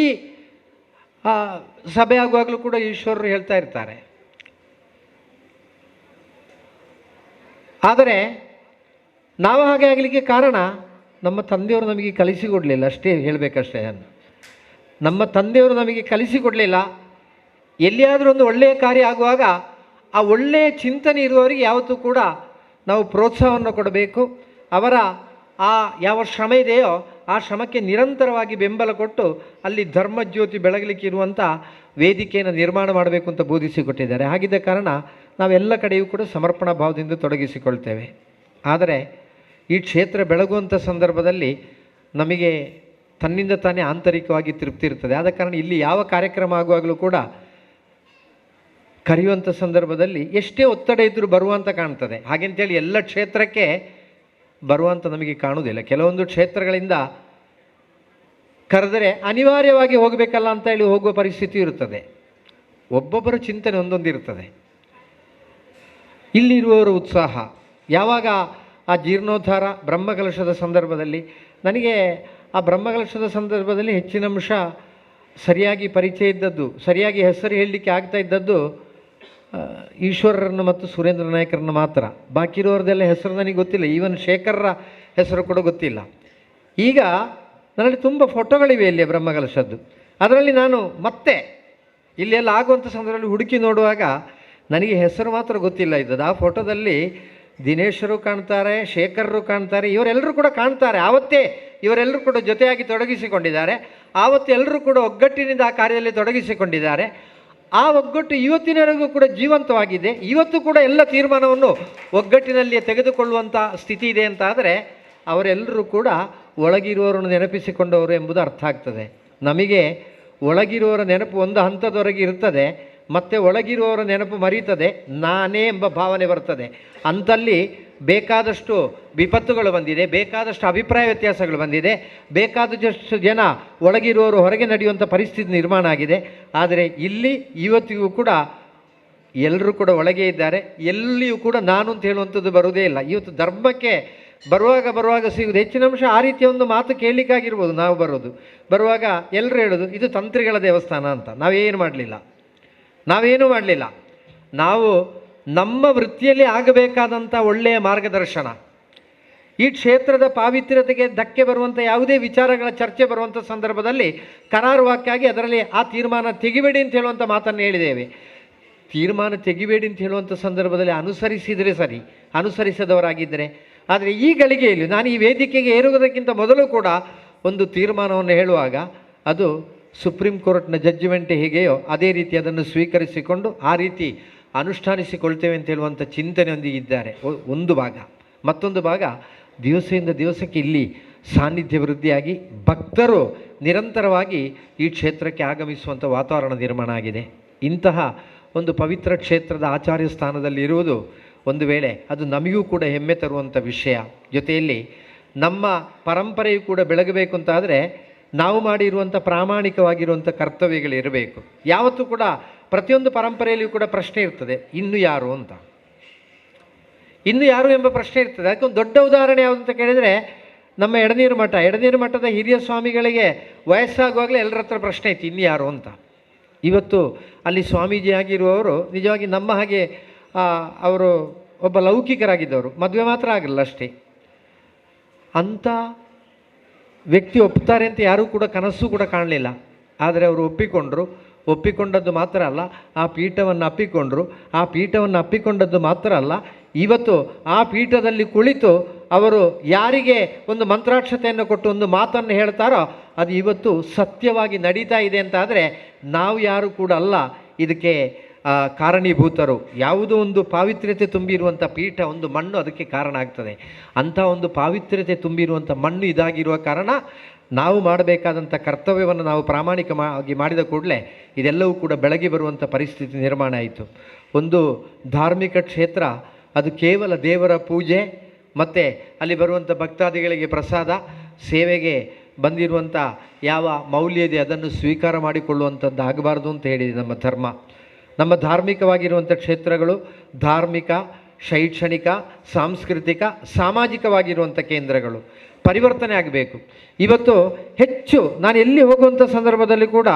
ಸಭೆ ಆಗುವಾಗಲೂ ಕೂಡ ಈಶ್ವರರು ಹೇಳ್ತಾ ಇರ್ತಾರೆ. ಆದರೆ ನಾವು ಹಾಗೆ ಆಗಲಿಕ್ಕೆ ಕಾರಣ ನಮ್ಮ ತಂದೆಯವರು ನಮಗೆ ಕಲಿಸಿಕೊಡಲಿಲ್ಲ, ಅಷ್ಟೇ ಹೇಳಬೇಕಷ್ಟೇ. ನಮ್ಮ ತಂದೆಯವರು ನಮಗೆ ಕಲಿಸಿಕೊಡಲಿಲ್ಲ. ಎಲ್ಲಿಯಾದರೂ ಒಂದು ಒಳ್ಳೆಯ ಕಾರ್ಯ ಆಗುವಾಗ ಆ ಒಳ್ಳೆಯ ಚಿಂತನೆ ಇರುವವರಿಗೆ ಯಾವತ್ತೂ ಕೂಡ ನಾವು ಪ್ರೋತ್ಸಾಹವನ್ನು ಕೊಡಬೇಕು. ಅವರ ಆ ಯಾವ ಶ್ರಮ ಇದೆಯೋ ಆ ಶ್ರಮಕ್ಕೆ ನಿರಂತರವಾಗಿ ಬೆಂಬಲ ಕೊಟ್ಟು ಅಲ್ಲಿ ಧರ್ಮಜ್ಯೋತಿ ಬೆಳಗಲಿಕ್ಕೆ ಇರುವಂಥ ವೇದಿಕೆಯನ್ನು ನಿರ್ಮಾಣ ಮಾಡಬೇಕು ಅಂತ ಬೋಧಿಸಿಕೊಟ್ಟಿದ್ದಾರೆ. ಹಾಗಿದ್ದ ಕಾರಣ ನಾವೆಲ್ಲ ಕಡೆಯೂ ಕೂಡ ಸಮರ್ಪಣಾ ಭಾವದಿಂದ ತೊಡಗಿಸಿಕೊಳ್ತೇವೆ. ಆದರೆ ಈ ಕ್ಷೇತ್ರ ಬೆಳಗುವಂಥ ಸಂದರ್ಭದಲ್ಲಿ ನಮಗೆ ತನ್ನಿಂದ ತಾನೇ ಆಂತರಿಕವಾಗಿ ತೃಪ್ತಿ ಇರ್ತದೆ. ಆದ ಕಾರಣ ಇಲ್ಲಿ ಯಾವ ಕಾರ್ಯಕ್ರಮ ಆಗುವಾಗಲೂ ಕೂಡ ಕರೆಯುವಂಥ ಸಂದರ್ಭದಲ್ಲಿ ಎಷ್ಟೇ ಒತ್ತಡ ಇದ್ದರೂ ಬರುವಂತ ಕಾಣ್ತದೆ. ಹಾಗೆಂತೇಳಿ ಎಲ್ಲ ಕ್ಷೇತ್ರಕ್ಕೆ ಬರುವಂತ ನಮಗೆ ಕಾಣುವುದಿಲ್ಲ. ಕೆಲವೊಂದು ಕ್ಷೇತ್ರಗಳಿಂದ ಕರೆದರೆ ಅನಿವಾರ್ಯವಾಗಿ ಹೋಗಬೇಕಲ್ಲ ಅಂತ ಹೇಳಿ ಹೋಗುವ ಪರಿಸ್ಥಿತಿ ಇರುತ್ತದೆ. ಒಬ್ಬೊಬ್ಬರ ಚಿಂತನೆ ಒಂದೊಂದಿರ್ತದೆ. ಇಲ್ಲಿರುವವರ ಉತ್ಸಾಹ ಯಾವಾಗ ಆ ಜೀರ್ಣೋದ್ಧಾರ ಬ್ರಹ್ಮಕಲಶದ ಸಂದರ್ಭದಲ್ಲಿ ನನಗೆ ಆ ಬ್ರಹ್ಮಕಲಶದ ಸಂದರ್ಭದಲ್ಲಿ ಹೆಚ್ಚಿನ ಅಂಶ ಸರಿಯಾಗಿ ಪರಿಚಯ ಇದ್ದದ್ದು, ಸರಿಯಾಗಿ ಹೆಸರು ಹೇಳಲಿಕ್ಕೆ ಆಗ್ತಾ ಇದ್ದದ್ದು ಈಶ್ವರರನ್ನು ಮತ್ತು ಸುರೇಂದ್ರ ನಾಯಕರನ್ನು ಮಾತ್ರ. ಬಾಕಿ ಇರೋರದೆಲ್ಲ ಹೆಸರು ನನಗೆ ಗೊತ್ತಿಲ್ಲ. ಈವನ್ ಶೇಖರ್ರ ಹೆಸರು ಕೂಡ ಗೊತ್ತಿಲ್ಲ. ಈಗ ನನ್ನಲ್ಲಿ ತುಂಬ ಫೋಟೋಗಳಿವೆ ಇಲ್ಲಿ ಬ್ರಹ್ಮಕಲಶದ್ದು. ಅದರಲ್ಲಿ ನಾನು ಮತ್ತೆ ಇಲ್ಲೆಲ್ಲ ಆಗುವಂಥ ಸಂದರ್ಭದಲ್ಲಿ ಹುಡುಕಿ ನೋಡುವಾಗ ನನಗೆ ಹೆಸರು ಮಾತ್ರ ಗೊತ್ತಿಲ್ಲ ಇದ್ದದ್ದು. ಆ ಫೋಟೋದಲ್ಲಿ ದಿನೇಶರು ಕಾಣ್ತಾರೆ, ಶೇಖರರು ಕಾಣ್ತಾರೆ, ಇವರೆಲ್ಲರೂ ಕೂಡ ಕಾಣ್ತಾರೆ. ಆವತ್ತೇ ಇವರೆಲ್ಲರೂ ಕೂಡ ಜೊತೆಯಾಗಿ ತೊಡಗಿಸಿಕೊಂಡಿದ್ದಾರೆ. ಆವತ್ತು ಎಲ್ಲರೂ ಕೂಡ ಒಗ್ಗಟ್ಟಿನಿಂದ ಆ ಕಾರ್ಯದಲ್ಲಿ ತೊಡಗಿಸಿಕೊಂಡಿದ್ದಾರೆ. ಆ ಒಗ್ಗಟ್ಟು ಇವತ್ತಿನವರೆಗೂ ಕೂಡ ಜೀವಂತವಾಗಿದೆ. ಇವತ್ತು ಕೂಡ ಎಲ್ಲ ತೀರ್ಮಾನವನ್ನು ಒಗ್ಗಟ್ಟಿನಲ್ಲಿಯೇ ತೆಗೆದುಕೊಳ್ಳುವಂಥ ಸ್ಥಿತಿ ಇದೆ ಅಂತ ಆದರೆ ಅವರೆಲ್ಲರೂ ಕೂಡ ಒಳಗಿರುವವರನ್ನು ನೆನಪಿಸಿಕೊಂಡವರು ಎಂಬುದು ಅರ್ಥ ಆಗ್ತದೆ. ನಮಗೆ ಒಳಗಿರುವವರ ನೆನಪು ಒಂದು ಹಂತದವರೆಗೆ ಇರ್ತದೆ. ಮತ್ತೆ ಒಳಗಿರುವವರ ನೆನಪು ಮರೀತದೆ, ನಾನೇ ಎಂಬ ಭಾವನೆ ಬರ್ತದೆ. ಅಂಥಲ್ಲಿ ಬೇಕಾದಷ್ಟು ವಿಪತ್ತುಗಳು ಬಂದಿದೆ, ಬೇಕಾದಷ್ಟು ಅಭಿಪ್ರಾಯ ವ್ಯತ್ಯಾಸಗಳು ಬಂದಿದೆ, ಬೇಕಾದಷ್ಟು ಜನ ಒಳಗಿರುವವರು ಹೊರಗೆ ನಡೆಯುವಂಥ ಪರಿಸ್ಥಿತಿ ನಿರ್ಮಾಣ ಆಗಿದೆ. ಆದರೆ ಇಲ್ಲಿ ಇವತ್ತಿಗೂ ಕೂಡ ಎಲ್ಲರೂ ಕೂಡ ಒಳಗೆ ಇದ್ದಾರೆ. ಎಲ್ಲಿಯೂ ಕೂಡ ನಾನು ಅಂತ ಹೇಳುವಂಥದ್ದು ಬರುವುದೇ ಇಲ್ಲ. ಇವತ್ತು ಧರ್ಮಕ್ಕೆ ಬರುವಾಗ ಸಿಗುವುದು ಹೆಚ್ಚಿನ ಅಂಶ ಆ ರೀತಿಯ ಒಂದು ಮಾತು ಕೇಳಲಿಕ್ಕಾಗಿರ್ಬೋದು. ನಾವು ಬರುವಾಗ ಎಲ್ಲರೂ ಹೇಳೋದು ಇದು ತಂತ್ರಿಗಳ ದೇವಸ್ಥಾನ ಅಂತ. ನಾವೇನು ಮಾಡಲಿಲ್ಲ. ನಾವು ನಮ್ಮ ವೃತ್ತಿಯಲ್ಲಿ ಆಗಬೇಕಾದಂಥ ಒಳ್ಳೆಯ ಮಾರ್ಗದರ್ಶನ, ಈ ಕ್ಷೇತ್ರದ ಪಾವಿತ್ರ್ಯತೆಗೆ ಧಕ್ಕೆ ಬರುವಂಥ ಯಾವುದೇ ವಿಚಾರಗಳ ಚರ್ಚೆ ಬರುವಂಥ ಸಂದರ್ಭದಲ್ಲಿ ಕರಾರುವಾಕ್ಕಾಗಿ ಅದರಲ್ಲಿ ಆ ತೀರ್ಮಾನ ತೆಗಿಬೇಡಿ ಅಂತ ಹೇಳುವಂಥ ಮಾತನ್ನು ಹೇಳಿದ್ದೇವೆ. ತೀರ್ಮಾನ ತೆಗಿಬೇಡಿ ಅಂತ ಹೇಳುವಂಥ ಸಂದರ್ಭದಲ್ಲಿ ಅನುಸರಿಸಿದರೆ ಸರಿ, ಅನುಸರಿಸದವರಾಗಿದ್ದರೆ. ಆದರೆ ಈ ಗಳಿಗೆಯಲ್ಲಿ ನಾನು ಈ ವೇದಿಕೆಗೆ ಏರುವುದಕ್ಕಿಂತ ಮೊದಲು ಕೂಡ ಒಂದು ತೀರ್ಮಾನವನ್ನು ಹೇಳುವಾಗ ಅದು ಸುಪ್ರೀಂ ಕೋರ್ಟ್ನ ಜಡ್ಜ್ಮೆಂಟ್ ಹೇಗೆಯೋ ಅದೇ ರೀತಿ ಅದನ್ನು ಸ್ವೀಕರಿಸಿಕೊಂಡು ಆ ರೀತಿ ಅನುಷ್ಠಾನಿಸಿಕೊಳ್ತೇವೆ ಅಂತ ಹೇಳುವಂಥ ಚಿಂತನೆಯೊಂದಿಗೆ ಇದ್ದಾರೆ ಒಂದು ಭಾಗ. ಮತ್ತೊಂದು ಭಾಗ ದಿವಸದಿಂದ ದಿವಸಕ್ಕೆ ಇಲ್ಲಿ ಸಾನ್ನಿಧ್ಯ ವೃದ್ಧಿಯಾಗಿ ಭಕ್ತರು ನಿರಂತರವಾಗಿ ಈ ಕ್ಷೇತ್ರಕ್ಕೆ ಆಗಮಿಸುವಂಥ ವಾತಾವರಣ ನಿರ್ಮಾಣ ಆಗಿದೆ. ಇಂತಹ ಒಂದು ಪವಿತ್ರ ಕ್ಷೇತ್ರದ ಆಚಾರ್ಯ ಸ್ಥಾನದಲ್ಲಿ ಇರುವುದು ಒಂದು ವೇಳೆ ಅದು ನಮಗೂ ಕೂಡ ಹೆಮ್ಮೆ ತರುವಂಥ ವಿಷಯ. ಜೊತೆಯಲ್ಲಿ ನಮ್ಮ ಪರಂಪರೆಯು ಕೂಡ ಬೆಳಗಬೇಕು ಅಂತಾದರೆ ನಾವು ಮಾಡಿರುವಂಥ ಪ್ರಾಮಾಣಿಕವಾಗಿರುವಂಥ ಕರ್ತವ್ಯಗಳಿರಬೇಕು. ಯಾವತ್ತೂ ಕೂಡ ಪ್ರತಿಯೊಂದು ಪರಂಪರೆಯಲ್ಲಿಯೂ ಕೂಡ ಪ್ರಶ್ನೆ ಇರ್ತದೆ, ಇನ್ನು ಯಾರು ಅಂತ, ಇನ್ನು ಯಾರು ಎಂಬ ಪ್ರಶ್ನೆ ಇರ್ತದೆ. ಅದಕ್ಕೊಂದು ದೊಡ್ಡ ಉದಾಹರಣೆ ಯಾವುದು ಅಂತ ಕೇಳಿದರೆ ನಮ್ಮ ಎಡನೀರು ಮಠದ ಹಿರಿಯ ಸ್ವಾಮಿಗಳಿಗೆ ವಯಸ್ಸಾಗುವಾಗಲೇ ಎಲ್ಲರ ಹತ್ರ ಪ್ರಶ್ನೆ ಇತ್ತು, ಇನ್ನು ಯಾರು ಅಂತ. ಇವತ್ತು ಅಲ್ಲಿ ಸ್ವಾಮೀಜಿ ಆಗಿರುವವರು ನಿಜವಾಗಿ ನಮ್ಮ ಹಾಗೆ ಅವರು ಒಬ್ಬ ಲೌಕಿಕರಾಗಿದ್ದವರು, ಮದುವೆ ಮಾತ್ರ ಆಗಲ್ಲ ಅಷ್ಟೇ. ಅಂಥ ವ್ಯಕ್ತಿ ಒಪ್ತಾರೆ ಅಂತ ಯಾರೂ ಕೂಡ ಕನಸು ಕೂಡ ಕಾಣಲಿಲ್ಲ. ಆದರೆ ಅವರು ಒಪ್ಪಿಕೊಂಡದ್ದು ಮಾತ್ರ ಅಲ್ಲ, ಆ ಪೀಠವನ್ನು ಅಪ್ಪಿಕೊಂಡದ್ದು ಮಾತ್ರ ಅಲ್ಲ, ಇವತ್ತು ಆ ಪೀಠದಲ್ಲಿ ಕುಳಿತು ಅವರು ಯಾರಿಗೆ ಒಂದು ಮಂತ್ರಾಕ್ಷತೆಯನ್ನು ಕೊಟ್ಟು ಒಂದು ಮಾತನ್ನು ಹೇಳ್ತಾರೋ ಅದು ಇವತ್ತು ಸತ್ಯವಾಗಿ ನಡೀತಾ ಇದೆ ಅಂತಾದರೆ ನಾವು ಯಾರು ಕೂಡ ಅಲ್ಲ ಇದಕ್ಕೆ ಕಾರಣೀಭೂತರು. ಯಾವುದೋ ಒಂದು ಪಾವಿತ್ರ್ಯತೆ ತುಂಬಿರುವಂಥ ಪೀಠ, ಒಂದು ಮಣ್ಣು ಅದಕ್ಕೆ ಕಾರಣ ಆಗ್ತದೆ. ಅಂಥ ಒಂದು ಪಾವಿತ್ರ್ಯತೆ ತುಂಬಿರುವಂಥ ಮಣ್ಣು ಇದಾಗಿರುವ ಕಾರಣ ನಾವು ಮಾಡಬೇಕಾದಂಥ ಕರ್ತವ್ಯವನ್ನು ನಾವು ಪ್ರಾಮಾಣಿಕವಾಗಿ ಮಾಡಿದ ಕೂಡಲೇ ಇದೆಲ್ಲವೂ ಕೂಡ ಬೆಳಗಿ ಬರುವಂಥ ಪರಿಸ್ಥಿತಿ ನಿರ್ಮಾಣ ಆಯಿತು. ಒಂದು ಧಾರ್ಮಿಕ ಕ್ಷೇತ್ರ ಅದು ಕೇವಲ ದೇವರ ಪೂಜೆ ಮತ್ತು ಅಲ್ಲಿ ಬರುವಂಥ ಭಕ್ತಾದಿಗಳಿಗೆ ಪ್ರಸಾದ, ಸೇವೆಗೆ ಬಂದಿರುವಂಥ ಯಾವ ಮೌಲ್ಯ ಇದೆ ಅದನ್ನು ಸ್ವೀಕಾರ ಮಾಡಿಕೊಳ್ಳುವಂಥದ್ದು ಆಗಬಾರ್ದು ಅಂತ ಹೇಳಿದೆ ನಮ್ಮ ಧರ್ಮ. ನಮ್ಮ ಧಾರ್ಮಿಕವಾಗಿರುವಂಥ ಕ್ಷೇತ್ರಗಳು ಧಾರ್ಮಿಕ, ಶೈಕ್ಷಣಿಕ, ಸಾಂಸ್ಕೃತಿಕ, ಸಾಮಾಜಿಕವಾಗಿರುವಂಥ ಕೇಂದ್ರಗಳು ಪರಿವರ್ತನೆ ಆಗಬೇಕು. ಇವತ್ತು ಹೆಚ್ಚು ನಾನು ಎಲ್ಲಿ ಹೋಗುವಂಥ ಸಂದರ್ಭದಲ್ಲಿ ಕೂಡ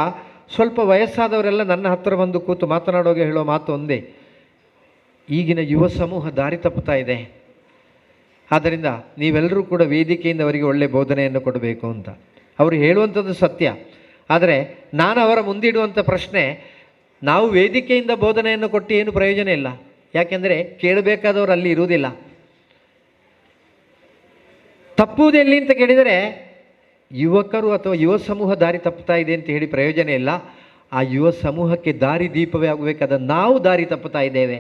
ಸ್ವಲ್ಪ ವಯಸ್ಸಾದವರೆಲ್ಲ ನನ್ನ ಹತ್ತಿರ ಬಂದು ಕೂತು ಮಾತನಾಡೋಗೆ ಹೇಳೋ ಮಾತು ಒಂದೇ, ಈಗಿನ ಯುವ ಸಮೂಹ ದಾರಿ ತಪ್ಪುತ್ತಾ ಇದೆ, ಆದ್ದರಿಂದ ನೀವೆಲ್ಲರೂ ಕೂಡ ವೇದಿಕೆಯಿಂದ ಅವರಿಗೆ ಒಳ್ಳೆಯ ಬೋಧನೆಯನ್ನು ಕೊಡಬೇಕು ಅಂತ ಅವರು ಹೇಳುವಂಥದ್ದು ಸತ್ಯ. ಆದರೆ ನಾನು ಅವರ ಮುಂದಿಡುವಂಥ ಪ್ರಶ್ನೆ, ನಾವು ವೇದಿಕೆಯಿಂದ ಬೋಧನೆಯನ್ನು ಕೊಟ್ಟು ಏನು ಪ್ರಯೋಜನ ಇಲ್ಲ. ಯಾಕೆಂದರೆ ಕೇಳಬೇಕಾದವರು ಅಲ್ಲಿ ಇರುವುದಿಲ್ಲ. ತಪ್ಪುವುದೆಲ್ಲಿ ಅಂತ ಕೇಳಿದರೆ ಯುವಕರು ಅಥವಾ ಯುವ ಸಮೂಹ ದಾರಿ ತಪ್ಪುತ್ತಾ ಇದೆ ಅಂತ ಹೇಳಿ ಪ್ರಯೋಜನ ಇಲ್ಲ. ಆ ಯುವ ಸಮೂಹಕ್ಕೆ ದಾರಿ ದೀಪವೇ ಆಗಬೇಕಾದ ನಾವು ದಾರಿ ತಪ್ಪುತ್ತಾ ಇದ್ದೇವೆ.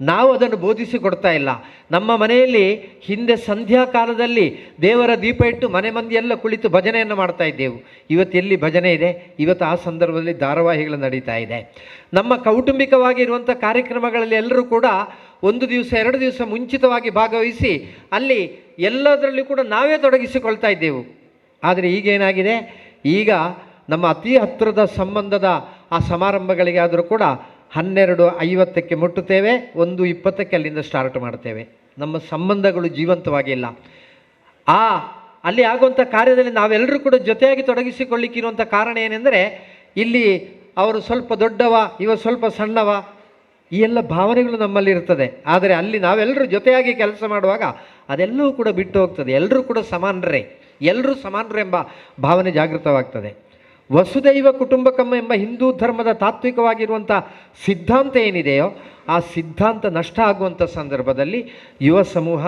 ನಾವು ಅದನ್ನು ಬೋಧಿಸಿಕೊಡ್ತಾ ಇಲ್ಲ. ನಮ್ಮ ಮನೆಯಲ್ಲಿ ಹಿಂದೆ ಸಂಧ್ಯಾ ಕಾಲದಲ್ಲಿ ದೇವರ ದೀಪ ಇಟ್ಟು ಮನೆ ಮಂದಿಯೆಲ್ಲ ಕುಳಿತು ಭಜನೆಯನ್ನು ಮಾಡ್ತಾ ಇದ್ದೆವು. ಇವತ್ತು ಎಲ್ಲಿ ಭಜನೆ ಇದೆ? ಇವತ್ತು ಆ ಸಂದರ್ಭದಲ್ಲಿ ಧಾರಾವಾಹಿಗಳು ನಡೀತಾ ಇದೆ. ನಮ್ಮ ಕೌಟುಂಬಿಕವಾಗಿರುವಂಥ ಕಾರ್ಯಕ್ರಮಗಳಲ್ಲಿ ಎಲ್ಲರೂ ಕೂಡ 1 ದಿವಸ 2 ದಿವಸ ಮುಂಚಿತವಾಗಿ ಭಾಗವಹಿಸಿ ಅಲ್ಲಿ ಎಲ್ಲದರಲ್ಲೂ ಕೂಡ ನಾವೇ ತೊಡಗಿಸಿಕೊಳ್ತಾ ಇದ್ದೆವು. ಆದರೆ ಈಗೇನಾಗಿದೆ, ಈಗ ನಮ್ಮ ಅತಿ ಹತ್ತಿರದ ಸಂಬಂಧದ ಆ ಸಮಾರಂಭಗಳಿಗೆ ಆದರೂ ಕೂಡ 12:50ಕ್ಕೆ ಮುಟ್ಟುತ್ತೇವೆ, 1:20ಕ್ಕೆ ಅಲ್ಲಿಂದ ಸ್ಟಾರ್ಟ್ ಮಾಡ್ತೇವೆ. ನಮ್ಮ ಸಂಬಂಧಗಳು ಜೀವಂತವಾಗಿಲ್ಲ. ಅಲ್ಲಿ ಆಗುವಂಥ ಕಾರ್ಯದಲ್ಲಿ ನಾವೆಲ್ಲರೂ ಕೂಡ ಜೊತೆಯಾಗಿ ತೊಡಗಿಸಿಕೊಳ್ಳಿಕ್ಕಿರುವಂಥ ಕಾರಣ ಏನೆಂದರೆ ಇಲ್ಲಿ ಅವರು ಸ್ವಲ್ಪ ದೊಡ್ಡವ, ಇವ ಸ್ವಲ್ಪ ಸಣ್ಣವ, ಈ ಎಲ್ಲ ಭಾವನೆಗಳು ನಮ್ಮಲ್ಲಿ ಇರ್ತದೆ. ಆದರೆ ಅಲ್ಲಿ ನಾವೆಲ್ಲರೂ ಜೊತೆಯಾಗಿ ಕೆಲಸ ಮಾಡುವಾಗ ಅದೆಲ್ಲವೂ ಕೂಡ ಬಿಟ್ಟು ಹೋಗ್ತದೆ. ಎಲ್ಲರೂ ಕೂಡ ಸಮಾನರೇ, ಎಲ್ಲರೂ ಸಮಾನರು ಎಂಬ ಭಾವನೆ ಜಾಗೃತವಾಗ್ತದೆ. ವಸುದೈವ ಕುಟುಂಬಕಂ ಎಂಬ ಹಿಂದೂ ಧರ್ಮದ ತಾತ್ವಿಕವಾಗಿರುವಂಥ ಸಿದ್ಧಾಂತ ಏನಿದೆಯೋ ಆ ಸಿದ್ಧಾಂತ ನಷ್ಟ ಆಗುವಂಥ ಸಂದರ್ಭದಲ್ಲಿ ಯುವ ಸಮೂಹ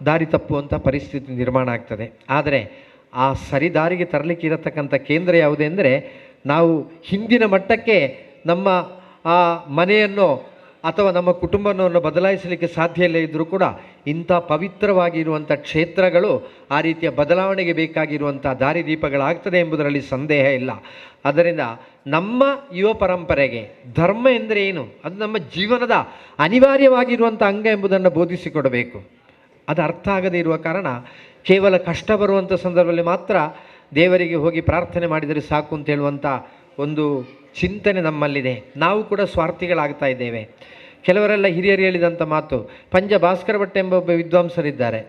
ದಾರಿ ತಪ್ಪುವಂಥ ಪರಿಸ್ಥಿತಿ ನಿರ್ಮಾಣ ಆಗ್ತದೆ. ಆದರೆ ಆ ಸರಿದಾರಿಗೆ ತರಲಿಕ್ಕೆ ಇರತಕ್ಕಂಥ ಕೇಂದ್ರ ಯಾವುದೆಂದರೆ, ನಾವು ಹಿಂದಿನ ಮಟ್ಟಕ್ಕೆ ನಮ್ಮ ಆ ಮನೆಯನ್ನು ಅಥವಾ ನಮ್ಮ ಕುಟುಂಬವನ್ನು ಬದಲಾಯಿಸಲಿಕ್ಕೆ ಸಾಧ್ಯ ಇಲ್ಲ ಇದ್ದರೂ ಕೂಡ ಇಂಥ ಪವಿತ್ರವಾಗಿರುವಂಥ ಕ್ಷೇತ್ರಗಳು ಆ ರೀತಿಯ ಬದಲಾವಣೆಗೆ ಬೇಕಾಗಿರುವಂಥ ದಾರಿದೀಪಗಳಾಗ್ತದೆ ಎಂಬುದರಲ್ಲಿ ಸಂದೇಹ ಇಲ್ಲ. ಆದ್ದರಿಂದ ನಮ್ಮ ಯುವ ಪರಂಪರೆಗೆ ಧರ್ಮ ಎಂದರೆ ಏನು, ಅದು ನಮ್ಮ ಜೀವನದ ಅನಿವಾರ್ಯವಾಗಿರುವಂಥ ಅಂಗ ಎಂಬುದನ್ನು ಬೋಧಿಸಿಕೊಡಬೇಕು. ಅದು ಅರ್ಥ ಆಗದೇ ಇರುವ ಕಾರಣ ಕೇವಲ ಕಷ್ಟ ಬರುವಂಥ ಸಂದರ್ಭದಲ್ಲಿ ಮಾತ್ರ ದೇವರಿಗೆ ಹೋಗಿ ಪ್ರಾರ್ಥನೆ ಮಾಡಿದರೆ ಸಾಕು ಅಂತ ಹೇಳುವಂಥ ಒಂದು ಚಿಂತನೆ ನಮ್ಮಲ್ಲಿದೆ. ನಾವು ಕೂಡ ಸ್ವಾರ್ಥಿಗಳಾಗ್ತಾ ಇದ್ದೇವೆ. ಕೆಲವರೆಲ್ಲ ಹಿರಿಯರು ಹೇಳಿದಂಥ ಮಾತು, ಪಂಜ ಭಾಸ್ಕರ ಭಟ್ ಎಂಬ ಒಬ್ಬ ವಿದ್ವಾಂಸರಿದ್ದಾರೆ.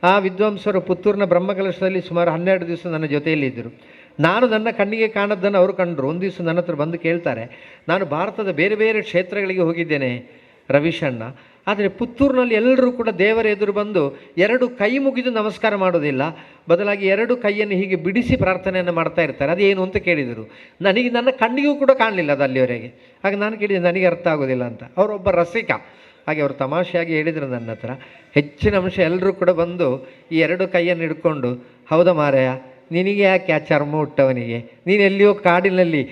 ಆ ವಿದ್ವಾಂಸರು ಪುತ್ತೂರಿನ ಬ್ರಹ್ಮಕಲಶದಲ್ಲಿ ಸುಮಾರು 12 ದಿವಸ ನನ್ನ ಜೊತೆಯಲ್ಲಿದ್ದರು. ನಾನು ನನ್ನ ಕಣ್ಣಿಗೆ ಕಾಣದ್ದನ್ನು ಅವರು ಕಂಡರು. ಒಂದು ದಿವಸ ನನ್ನ ಹತ್ರ ಬಂದು ಕೇಳ್ತಾರೆ, ನಾನು ಭಾರತದ ಬೇರೆ ಬೇರೆ ಕ್ಷೇತ್ರಗಳಿಗೆ ಹೋಗಿದ್ದೇನೆ ರವೀಶಣ್ಣ, ಆದರೆ ಪುತ್ತೂರಿನಲ್ಲಿ ಎಲ್ಲರೂ ಕೂಡ ದೇವರ ಎದುರು ಬಂದು 2 ಕೈ ಮುಗಿದು ನಮಸ್ಕಾರ ಮಾಡೋದಿಲ್ಲ, ಬದಲಾಗಿ 2 ಕೈಯನ್ನು ಹೀಗೆ ಬಿಡಿಸಿ ಪ್ರಾರ್ಥನೆಯನ್ನು ಮಾಡ್ತಾ ಇರ್ತಾರೆ. ಅದೇನು ಅಂತ ಕೇಳಿದರು. ನನಗೆ ನನ್ನ ಕಣ್ಣಿಗೂ ಕೂಡ ಕಾಣಲಿಲ್ಲ ಅದು ಅಲ್ಲಿವರೆಗೆ. ಆಗ ನಾನು ಕೇಳಿದೆ, ನನಗೆ ಅರ್ಥ ಆಗೋದಿಲ್ಲ ಅಂತ. ಅವರೊಬ್ಬ ರಸಿಕ, ಹಾಗೆ ಅವರು ತಮಾಷೆಯಾಗಿ ಹೇಳಿದರು ನನ್ನ ಹತ್ರ. ಹೆಚ್ಚಿನ ಅಂಶ ಎಲ್ಲರೂ ಕೂಡ ಬಂದು ಈ 2 ಕೈಯನ್ನು ಹಿಡ್ಕೊಂಡು, ಹೌದಾ ಮಾರಾಯ, ನಿನಗೆ ಯಾಕೆ ಆ ಚರ್ಮ ಹುಟ್ಟವನಿಗೆ, ನೀನು ಎಲ್ಲಿಯೋ ಕಾಡಿನಲ್ಲಿ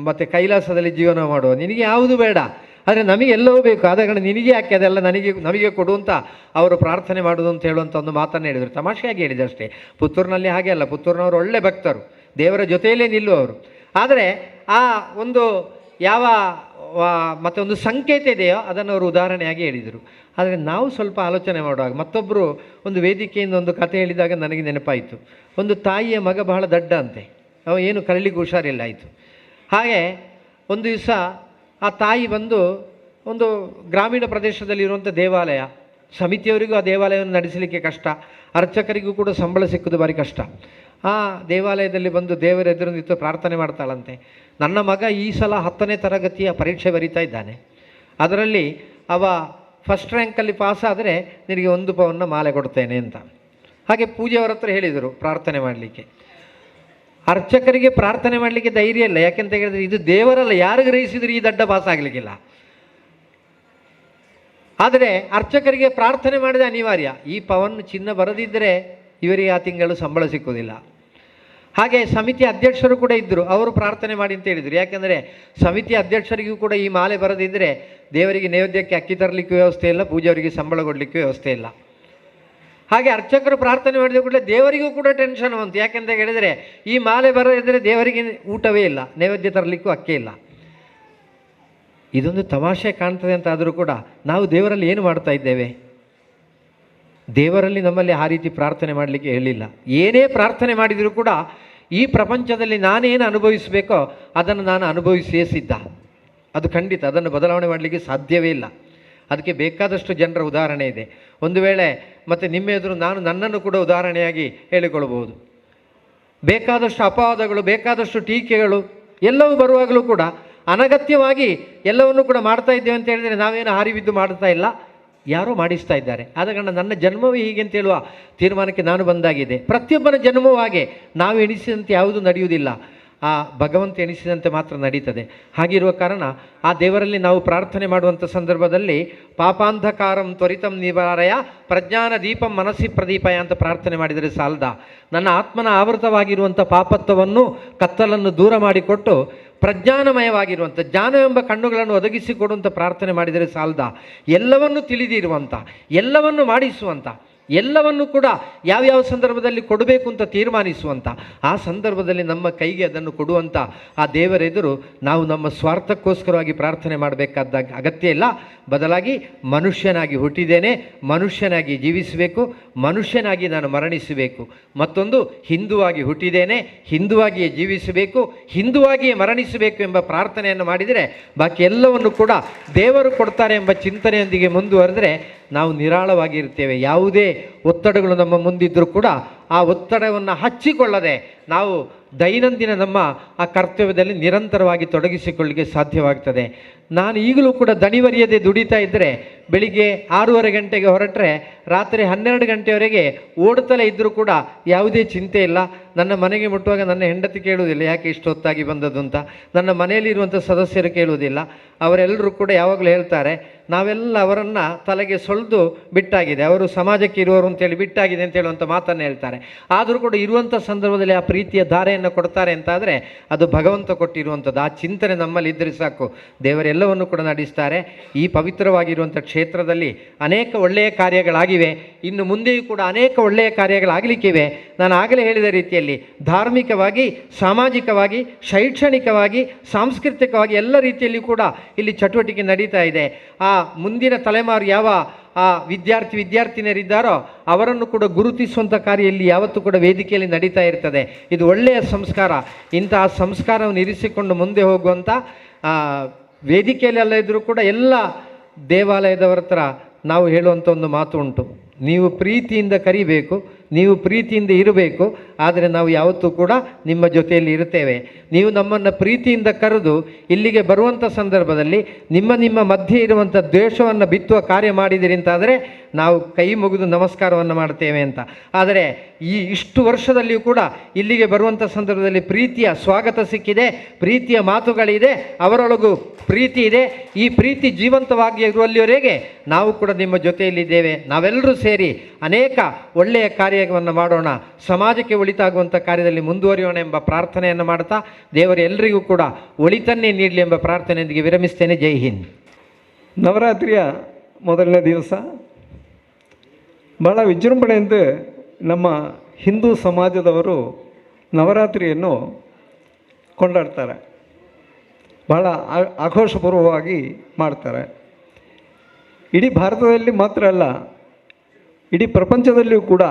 ಮತ್ತು ಕೈಲಾಸದಲ್ಲಿ ಜೀವನ ಮಾಡುವ, ನಿನಗೆ ಯಾವುದು ಬೇಡ, ಆದರೆ ನಮಗೆ ಎಲ್ಲವೂ ಬೇಕು, ಆದ ಕಾರಣ ನಿನಗೆ ಯಾಕೆ ಅದೆಲ್ಲ ನಮಗೆ ಕೊಡುವಂಥ ಅವರು ಪ್ರಾರ್ಥನೆ ಮಾಡೋದು ಅಂತ ಹೇಳುವಂಥ ಒಂದು ಮಾತನ್ನು ಹೇಳಿದರು. ತಮಾಷೆಯಾಗಿ ಹೇಳಿದೆ ಅಷ್ಟೇ. ಪುತ್ತೂರಿನಲ್ಲಿ ಹಾಗೆ ಅಲ್ಲ, ಪುತ್ತೂರಿನವರು ಒಳ್ಳೆ ಭಕ್ತರು, ದೇವರ ಜೊತೆಯಲ್ಲೇ ನಿಲ್ಲುವವರು. ಆದರೆ ಆ ಒಂದು ಯಾವ ಮತ್ತು ಒಂದು ಸಂಕೇತ ಇದೆಯೋ ಅದನ್ನು ಅವರು ಉದಾಹರಣೆಯಾಗಿ ಹೇಳಿದರು. ಆದರೆ ನಾವು ಸ್ವಲ್ಪ ಆಲೋಚನೆ ಮಾಡುವಾಗ ಮತ್ತೊಬ್ಬರು ಒಂದು ವೇದಿಕೆಯಿಂದ ಒಂದು ಕಥೆ ಹೇಳಿದಾಗ ನನಗೆ ನೆನಪಾಯಿತು. ಒಂದು ತಾಯಿಯ ಮಗ ಬಹಳ ದಡ್ಡ ಅಂತೆ, ಅವ ಏನು ಕಲೀಲಿಕ್ಕೆ ಹುಷಾರಿಲ್ಲ ಆಯಿತು. ಹಾಗೆ ಒಂದು ದಿವಸ ಆ ತಾಯಿ ಬಂದು ಒಂದು ಗ್ರಾಮೀಣ ಪ್ರದೇಶದಲ್ಲಿರುವಂಥ ದೇವಾಲಯ, ಸಮಿತಿಯವರಿಗೂ ಆ ದೇವಾಲಯವನ್ನು ನಡೆಸಲಿಕ್ಕೆ ಕಷ್ಟ, ಅರ್ಚಕರಿಗೂ ಕೂಡ ಸಂಬಳ ಸಿಕ್ಕುವುದು ಭಾರಿ ಕಷ್ಟ. ಆ ದೇವಾಲಯದಲ್ಲಿ ಬಂದು ದೇವರ ಎದುರು ನಿಂತು ಪ್ರಾರ್ಥನೆ ಮಾಡ್ತಾಳಂತೆ, ನನ್ನ ಮಗ ಈ ಸಲ 10ನೇ ತರಗತಿಯ ಪರೀಕ್ಷೆ ಬರೀತಾ ಇದ್ದಾನೆ, ಅದರಲ್ಲಿ ಅವ ಫಸ್ಟ್ ರ್ಯಾಂಕಲ್ಲಿ ಪಾಸ್ ಆದರೆ ನಿನಗೆ 1 ಪವನ್ನ ಮಾಲೆ ಕೊಡ್ತೇನೆ ಅಂತ. ಹಾಗೆ ಪೂಜೆಯವರ ಹತ್ರ ಹೇಳಿದರು ಪ್ರಾರ್ಥನೆ ಮಾಡಲಿಕ್ಕೆ. ಅರ್ಚಕರಿಗೆ ಪ್ರಾರ್ಥನೆ ಮಾಡಲಿಕ್ಕೆ ಧೈರ್ಯ ಇಲ್ಲ, ಯಾಕೆಂತ ಹೇಳಿದರೆ ಇದು ದೇವರಲ್ಲ, ಯಾರು ಗ್ರಹಿಸಿದ್ರು ಈ ದಡ್ಡ ಪಾಸ್ ಆಗಲಿಕ್ಕಿಲ್ಲ. ಆದರೆ ಅರ್ಚಕರಿಗೆ ಪ್ರಾರ್ಥನೆ ಮಾಡಿದ ಅನಿವಾರ್ಯ, ಈ ಪವನ್ ಚಿನ್ನ ಬರದಿದ್ದರೆ ಇವರಿಗೆ ಆ ತಿಂಗಳು ಸಂಬಳ ಸಿಕ್ಕುವುದಿಲ್ಲ. ಹಾಗೆ ಸಮಿತಿ ಅಧ್ಯಕ್ಷರು ಕೂಡ ಇದ್ದರು, ಅವರು ಪ್ರಾರ್ಥನೆ ಮಾಡಿ ಅಂತ ಹೇಳಿದರು. ಯಾಕೆಂದರೆ ಸಮಿತಿ ಅಧ್ಯಕ್ಷರಿಗೂ ಕೂಡ ಈ ಮಾಲೆ ಬರದಿದ್ದರೆ ದೇವರಿಗೆ ನೈವೇದ್ಯಕ್ಕೆ ಅಕ್ಕಿ ತರಲಿಕ್ಕೆ ವ್ಯವಸ್ಥೆ ಇಲ್ಲ, ಪೂಜೆಯವರಿಗೆ ಸಂಬಳ ಕೊಡಲಿಕ್ಕೆ ವ್ಯವಸ್ಥೆ ಇಲ್ಲ. ಹಾಗೆ ಅರ್ಚಕರು ಪ್ರಾರ್ಥನೆ ಮಾಡಿದ ಕೂಡಲೇ ದೇವರಿಗೂ ಕೂಡ ಟೆನ್ಷನ್ ಬಂತು. ಯಾಕೆಂತ ಹೇಳಿದರೆ ಈ ಮಾಲೆ ಬರದಿದ್ದರೆ ದೇವರಿಗೆ ಊಟವೇ ಇಲ್ಲ, ನೈವೇದ್ಯ ತರಲಿಕ್ಕೂ ಅಕ್ಕಿ ಇಲ್ಲ. ಇದೊಂದು ತಮಾಷೆ ಕಾಣ್ತದೆ ಅಂತ ಆದರೂ ಕೂಡ ನಾವು ದೇವರಲ್ಲಿ ಏನು ಮಾಡ್ತಾ ಇದ್ದೇವೆ? ದೇವರಲ್ಲಿ ನಮ್ಮಲ್ಲಿ ಆ ರೀತಿ ಪ್ರಾರ್ಥನೆ ಮಾಡಲಿಕ್ಕೆ ಹೇಳಿಲ್ಲ. ಏನೇ ಪ್ರಾರ್ಥನೆ ಮಾಡಿದರೂ ಕೂಡ ಈ ಪ್ರಪಂಚದಲ್ಲಿ ನಾನೇನು ಅನುಭವಿಸಬೇಕೋ ಅದನ್ನು ನಾನು ಅನುಭವಿಸಿಯೇ ಸಿದ್ಧ. ಅದು ಖಂಡಿತ, ಅದನ್ನು ಬದಲಾವಣೆ ಮಾಡಲಿಕ್ಕೆ ಸಾಧ್ಯವೇ ಇಲ್ಲ. ಅದಕ್ಕೆ ಬೇಕಾದಷ್ಟು ಜನರ ಉದಾಹರಣೆ ಇದೆ. ಒಂದು ವೇಳೆ ಮತ್ತು ನಿಮ್ಮ ಎದುರು ನಾನು ನನ್ನನ್ನು ಕೂಡ ಉದಾಹರಣೆಯಾಗಿ ಹೇಳಿಕೊಳ್ಬೋದು. ಬೇಕಾದಷ್ಟು ಅಪವಾದಗಳು, ಬೇಕಾದಷ್ಟು ಟೀಕೆಗಳು ಎಲ್ಲವೂ ಬರುವಾಗಲೂ ಕೂಡ ಅನಗತ್ಯವಾಗಿ ಎಲ್ಲವನ್ನೂ ಕೂಡ ಮಾಡ್ತಾ ಇದ್ದೇವೆ ಅಂತ ಹೇಳಿದರೆ ನಾವೇನು ಹಾರಿಬಿದ್ದು ಮಾಡ್ತಾ ಇಲ್ಲ, ಯಾರೋ ಮಾಡಿಸ್ತಾ ಇದ್ದಾರೆ. ಆದ ಕಾರಣ ನನ್ನ ಜನ್ಮವೇ ಹೀಗೆ ಅಂತ ಹೇಳುವ ತೀರ್ಮಾನಕ್ಕೆ ನಾನು ಬಂದಾಗಿದೆ. ಪ್ರತಿಯೊಬ್ಬನ ಜನ್ಮವೂ ಹಾಗೆ, ನಾವು ಎಣಿಸಿದಂತೆ ಯಾವುದೂ ನಡೆಯುವುದಿಲ್ಲ, ಆ ಭಗವಂತ ಎಣಿಸಿದಂತೆ ಮಾತ್ರ ನಡೀತದೆ. ಹಾಗಿರುವ ಕಾರಣ ಆ ದೇವರಲ್ಲಿ ನಾವು ಪ್ರಾರ್ಥನೆ ಮಾಡುವಂಥ ಸಂದರ್ಭದಲ್ಲಿ ಪಾಪಾಂಧಕಾರಂ ತ್ವರಿತಂ ನಿವಾರಯ ಪ್ರಜ್ಞಾನ ದೀಪಂ ಮನಸ್ಸಿ ಪ್ರದೀಪಯ ಅಂತ ಪ್ರಾರ್ಥನೆ ಮಾಡಿದರೆ ಸಾಲದ. ನನ್ನ ಆತ್ಮನ ಆವೃತವಾಗಿರುವಂಥ ಪಾಪತ್ವವನ್ನು, ಕತ್ತಲನ್ನು ದೂರ ಮಾಡಿಕೊಟ್ಟು ಪ್ರಜ್ಞಾನಮಯವಾಗಿರುವಂಥ ಜ್ಞಾನವೆಂಬ ಕಣ್ಣುಗಳನ್ನು ಒದಗಿಸಿಕೊಡುವಂಥ ಪ್ರಾರ್ಥನೆ ಮಾಡಿದರೆ ಸಾಲದ. ಎಲ್ಲವನ್ನು ತಿಳಿದಿರುವಂಥ, ಎಲ್ಲವನ್ನು ಮಾಡಿಸುವಂಥ, ಎಲ್ಲವನ್ನು ಕೂಡ ಯಾವ್ಯಾವ ಸಂದರ್ಭದಲ್ಲಿ ಕೊಡಬೇಕು ಅಂತ ತೀರ್ಮಾನಿಸುವಂಥ, ಆ ಸಂದರ್ಭದಲ್ಲಿ ನಮ್ಮ ಕೈಗೆ ಅದನ್ನು ಕೊಡುವಂಥ ಆ ದೇವರೆದುರು ನಾವು ನಮ್ಮ ಸ್ವಾರ್ಥಕ್ಕೋಸ್ಕರವಾಗಿ ಪ್ರಾರ್ಥನೆ ಮಾಡಬೇಕಾದ ಅಗತ್ಯ ಇಲ್ಲ. ಬದಲಾಗಿ ಮನುಷ್ಯನಾಗಿ ಹುಟ್ಟಿದ್ದೇನೆ, ಮನುಷ್ಯನಾಗಿ ಜೀವಿಸಬೇಕು, ಮನುಷ್ಯನಾಗಿ ನಾನು ಮರಣಿಸಬೇಕು. ಮತ್ತೊಂದು ಹಿಂದುವಾಗಿ ಹುಟ್ಟಿದ್ದೇನೆ, ಹಿಂದುವಾಗಿಯೇ ಜೀವಿಸಬೇಕು, ಹಿಂದುವಾಗಿಯೇ ಮರಣಿಸಬೇಕು ಎಂಬ ಪ್ರಾರ್ಥನೆಯನ್ನು ಮಾಡಿದರೆ ಬಾಕಿ ಎಲ್ಲವನ್ನು ಕೂಡ ದೇವರು ಕೊಡ್ತಾರೆ ಎಂಬ ಚಿಂತನೆಯೊಂದಿಗೆ ಮುಂದುವರೆದರೆ ನಾವು ನಿರಾಳವಾಗಿರ್ತೇವೆ. ಯಾವುದೇ ಒತ್ತಡಗಳು ನಮ್ಮ ಮುಂದಿದ್ದರೂ ಕೂಡ ಆ ಒತ್ತಡವನ್ನು ಹಚ್ಚಿಕೊಳ್ಳದೆ ನಾವು ದೈನಂದಿನ ನಮ್ಮ ಆ ಕರ್ತವ್ಯದಲ್ಲಿ ನಿರಂತರವಾಗಿ ತೊಡಗಿಸಿಕೊಳ್ಳಲಿಕ್ಕೆ ಸಾಧ್ಯವಾಗ್ತದೆ. ನಾನು ಈಗಲೂ ಕೂಡ ದಣಿವರಿಯದೆ ದುಡಿತಾ ಇದ್ದರೆ ಬೆಳಿಗ್ಗೆ 6:30 ಗಂಟೆಗೆ ಹೊರಟ್ರೆ ರಾತ್ರಿ 12 ಗಂಟೆಯವರೆಗೆ ಓಡುತ್ತಲೇ ಇದ್ದರೂ ಕೂಡ ಯಾವುದೇ ಚಿಂತೆ ಇಲ್ಲ. ನನ್ನ ಮನೆಗೆ ಮುಟ್ಟುವಾಗ ನನ್ನ ಹೆಂಡತಿ ಕೇಳುವುದಿಲ್ಲ ಯಾಕೆ ಇಷ್ಟೊತ್ತಾಗಿ ಬಂದದ್ದು ಅಂತ, ನನ್ನ ಮನೆಯಲ್ಲಿರುವಂಥ ಸದಸ್ಯರು ಕೇಳುವುದಿಲ್ಲ. ಅವರೆಲ್ಲರೂ ಕೂಡ ಯಾವಾಗಲೂ ಹೇಳ್ತಾರೆ, ನಾವೆಲ್ಲ ಅವರನ್ನು ತಲೆಗೆ ಸೊಳೆದು ಬಿಟ್ಟಾಗಿದೆ, ಅವರು ಸಮಾಜಕ್ಕೆ ಇರುವವರು ಅಂತೇಳಿ ಬಿಟ್ಟಾಗಿದೆ ಅಂತ ಹೇಳುವಂಥ ಮಾತನ್ನು ಹೇಳ್ತಾರೆ. ಆದರೂ ಕೂಡ ಇರುವಂಥ ಸಂದರ್ಭದಲ್ಲಿ ಆ ಪ್ರೀತಿಯ ಧಾರೆಯನ್ನು ಕೊಡ್ತಾರೆ ಅಂತಾದರೆ ಅದು ಭಗವಂತ ಕೊಟ್ಟಿರುವಂಥದ್ದು. ಆ ಚಿಂತನೆ ನಮ್ಮಲ್ಲಿ ಇದ್ದರೆ ಸಾಕು, ದೇವರೆಲ್ಲವನ್ನು ಕೂಡ ನಡೆಸ್ತಾರೆ. ಈ ಪವಿತ್ರವಾಗಿರುವಂಥ ಕ್ಷೇತ್ರದಲ್ಲಿ ಅನೇಕ ಒಳ್ಳೆಯ ಕಾರ್ಯಗಳಾಗಿವೆ, ಇನ್ನು ಮುಂದೆಯೂ ಕೂಡ ಅನೇಕ ಒಳ್ಳೆಯ ಕಾರ್ಯಗಳಾಗಲಿಕ್ಕಿವೆ. ನಾನು ಆಗಲೇ ಹೇಳಿದ ರೀತಿಯಲ್ಲಿ ಧಾರ್ಮಿಕವಾಗಿ, ಸಾಮಾಜಿಕವಾಗಿ, ಶೈಕ್ಷಣಿಕವಾಗಿ, ಸಾಂಸ್ಕೃತಿಕವಾಗಿ ಎಲ್ಲ ರೀತಿಯಲ್ಲಿಯೂ ಕೂಡ ಇಲ್ಲಿ ಚಟುವಟಿಕೆ ನಡೀತಾ ಇದೆ. ಆ ಮುಂದಿನ ತಲೆಮಾರು ಯಾವ ಆ ವಿದ್ಯಾರ್ಥಿನಿಯರಿದ್ದಾರೋ ಅವರನ್ನು ಕೂಡ ಗುರುತಿಸುವಂಥ ಕಾರ್ಯ ಇಲ್ಲಿ ಯಾವತ್ತೂ ಕೂಡ ವೇದಿಕೆಯಲ್ಲಿ ನಡೀತಾ ಇರ್ತದೆ. ಇದು ಒಳ್ಳೆಯ ಸಂಸ್ಕಾರ. ಇಂತಹ ಸಂಸ್ಕಾರವನ್ನು ಇರಿಸಿಕೊಂಡು ಮುಂದೆ ಹೋಗುವಂಥ ವೇದಿಕೆಯಲ್ಲಿ ಅಲ್ಲ ಇದ್ದರೂ ಕೂಡ ಎಲ್ಲ ದೇವಾಲಯದವರ ಹತ್ರ ನಾವು ಹೇಳುವಂಥ ಒಂದು ಮಾತು ಉಂಟು, ನೀವು ಪ್ರೀತಿಯಿಂದ ಕರಿಬೇಕು, ನೀವು ಪ್ರೀತಿಯಿಂದ ಇರಬೇಕು, ಆದರೆ ನಾವು ಯಾವತ್ತೂ ಕೂಡ ನಿಮ್ಮ ಜೊತೆಯಲ್ಲಿ ಇರುತ್ತೇವೆ. ನೀವು ನಮ್ಮನ್ನು ಪ್ರೀತಿಯಿಂದ ಕರೆದು ಇಲ್ಲಿಗೆ ಬರುವಂಥ ಸಂದರ್ಭದಲ್ಲಿ ನಿಮ್ಮ ಮಧ್ಯೆ ಇರುವಂಥ ದ್ವೇಷವನ್ನು ಬಿತ್ತುವ ಕಾರ್ಯ ಮಾಡಿದಿರಿ ಅಂತಾದರೆ ನಾವು ಕೈ ಮುಗಿದು ನಮಸ್ಕಾರವನ್ನು ಮಾಡ್ತೇವೆ ಅಂತ. ಆದರೆ ಇಷ್ಟು ವರ್ಷದಲ್ಲಿಯೂ ಕೂಡ ಇಲ್ಲಿಗೆ ಬರುವಂಥ ಸಂದರ್ಭದಲ್ಲಿ ಪ್ರೀತಿಯ ಸ್ವಾಗತ ಸಿಕ್ಕಿದೆ, ಪ್ರೀತಿಯ ಮಾತುಗಳಿದೆ, ಅವರೊಳಗೂ ಪ್ರೀತಿ ಇದೆ. ಈ ಪ್ರೀತಿ ಜೀವಂತವಾಗಿ ಇರುವಲ್ಲಿವರೆಗೆ ನಾವು ಕೂಡ ನಿಮ್ಮ ಜೊತೆಯಲ್ಲಿದ್ದೇವೆ. ನಾವೆಲ್ಲರೂ ಸೇರಿ ಅನೇಕ ಒಳ್ಳೆಯ ಕಾರ್ಯವನ್ನು ಮಾಡೋಣ, ಸಮಾಜಕ್ಕೆ ಒಳಿತಾಗುವಂಥ ಕಾರ್ಯದಲ್ಲಿ ಮುಂದುವರಿಯೋಣ ಎಂಬ ಪ್ರಾರ್ಥನೆಯನ್ನು ಮಾಡ್ತಾ ದೇವರು ಎಲ್ಲರಿಗೂ ಕೂಡ ಒಳಿತನ್ನೇ ನೀಡಲಿ ಎಂಬ ಪ್ರಾರ್ಥನೆಯೊಂದಿಗೆ ವಿರಮಿಸ್ತೇನೆ. ಜೈ ಹಿಂದ್. ನವರಾತ್ರಿಯ ಮೊದಲನೇ ದಿವಸ ಭಾಳ ವಿಜೃಂಭಣೆಯಿಂದ ನಮ್ಮ ಹಿಂದೂ ಸಮಾಜದವರು ನವರಾತ್ರಿಯನ್ನು ಕೊಂಡಾಡ್ತಾರೆ, ಭಾಳ ಆಘೋಷಪೂರ್ವವಾಗಿ ಮಾಡ್ತಾರೆ. ಇಡೀ ಭಾರತದಲ್ಲಿ ಮಾತ್ರ ಅಲ್ಲ, ಇಡೀ ಪ್ರಪಂಚದಲ್ಲಿಯೂ ಕೂಡ,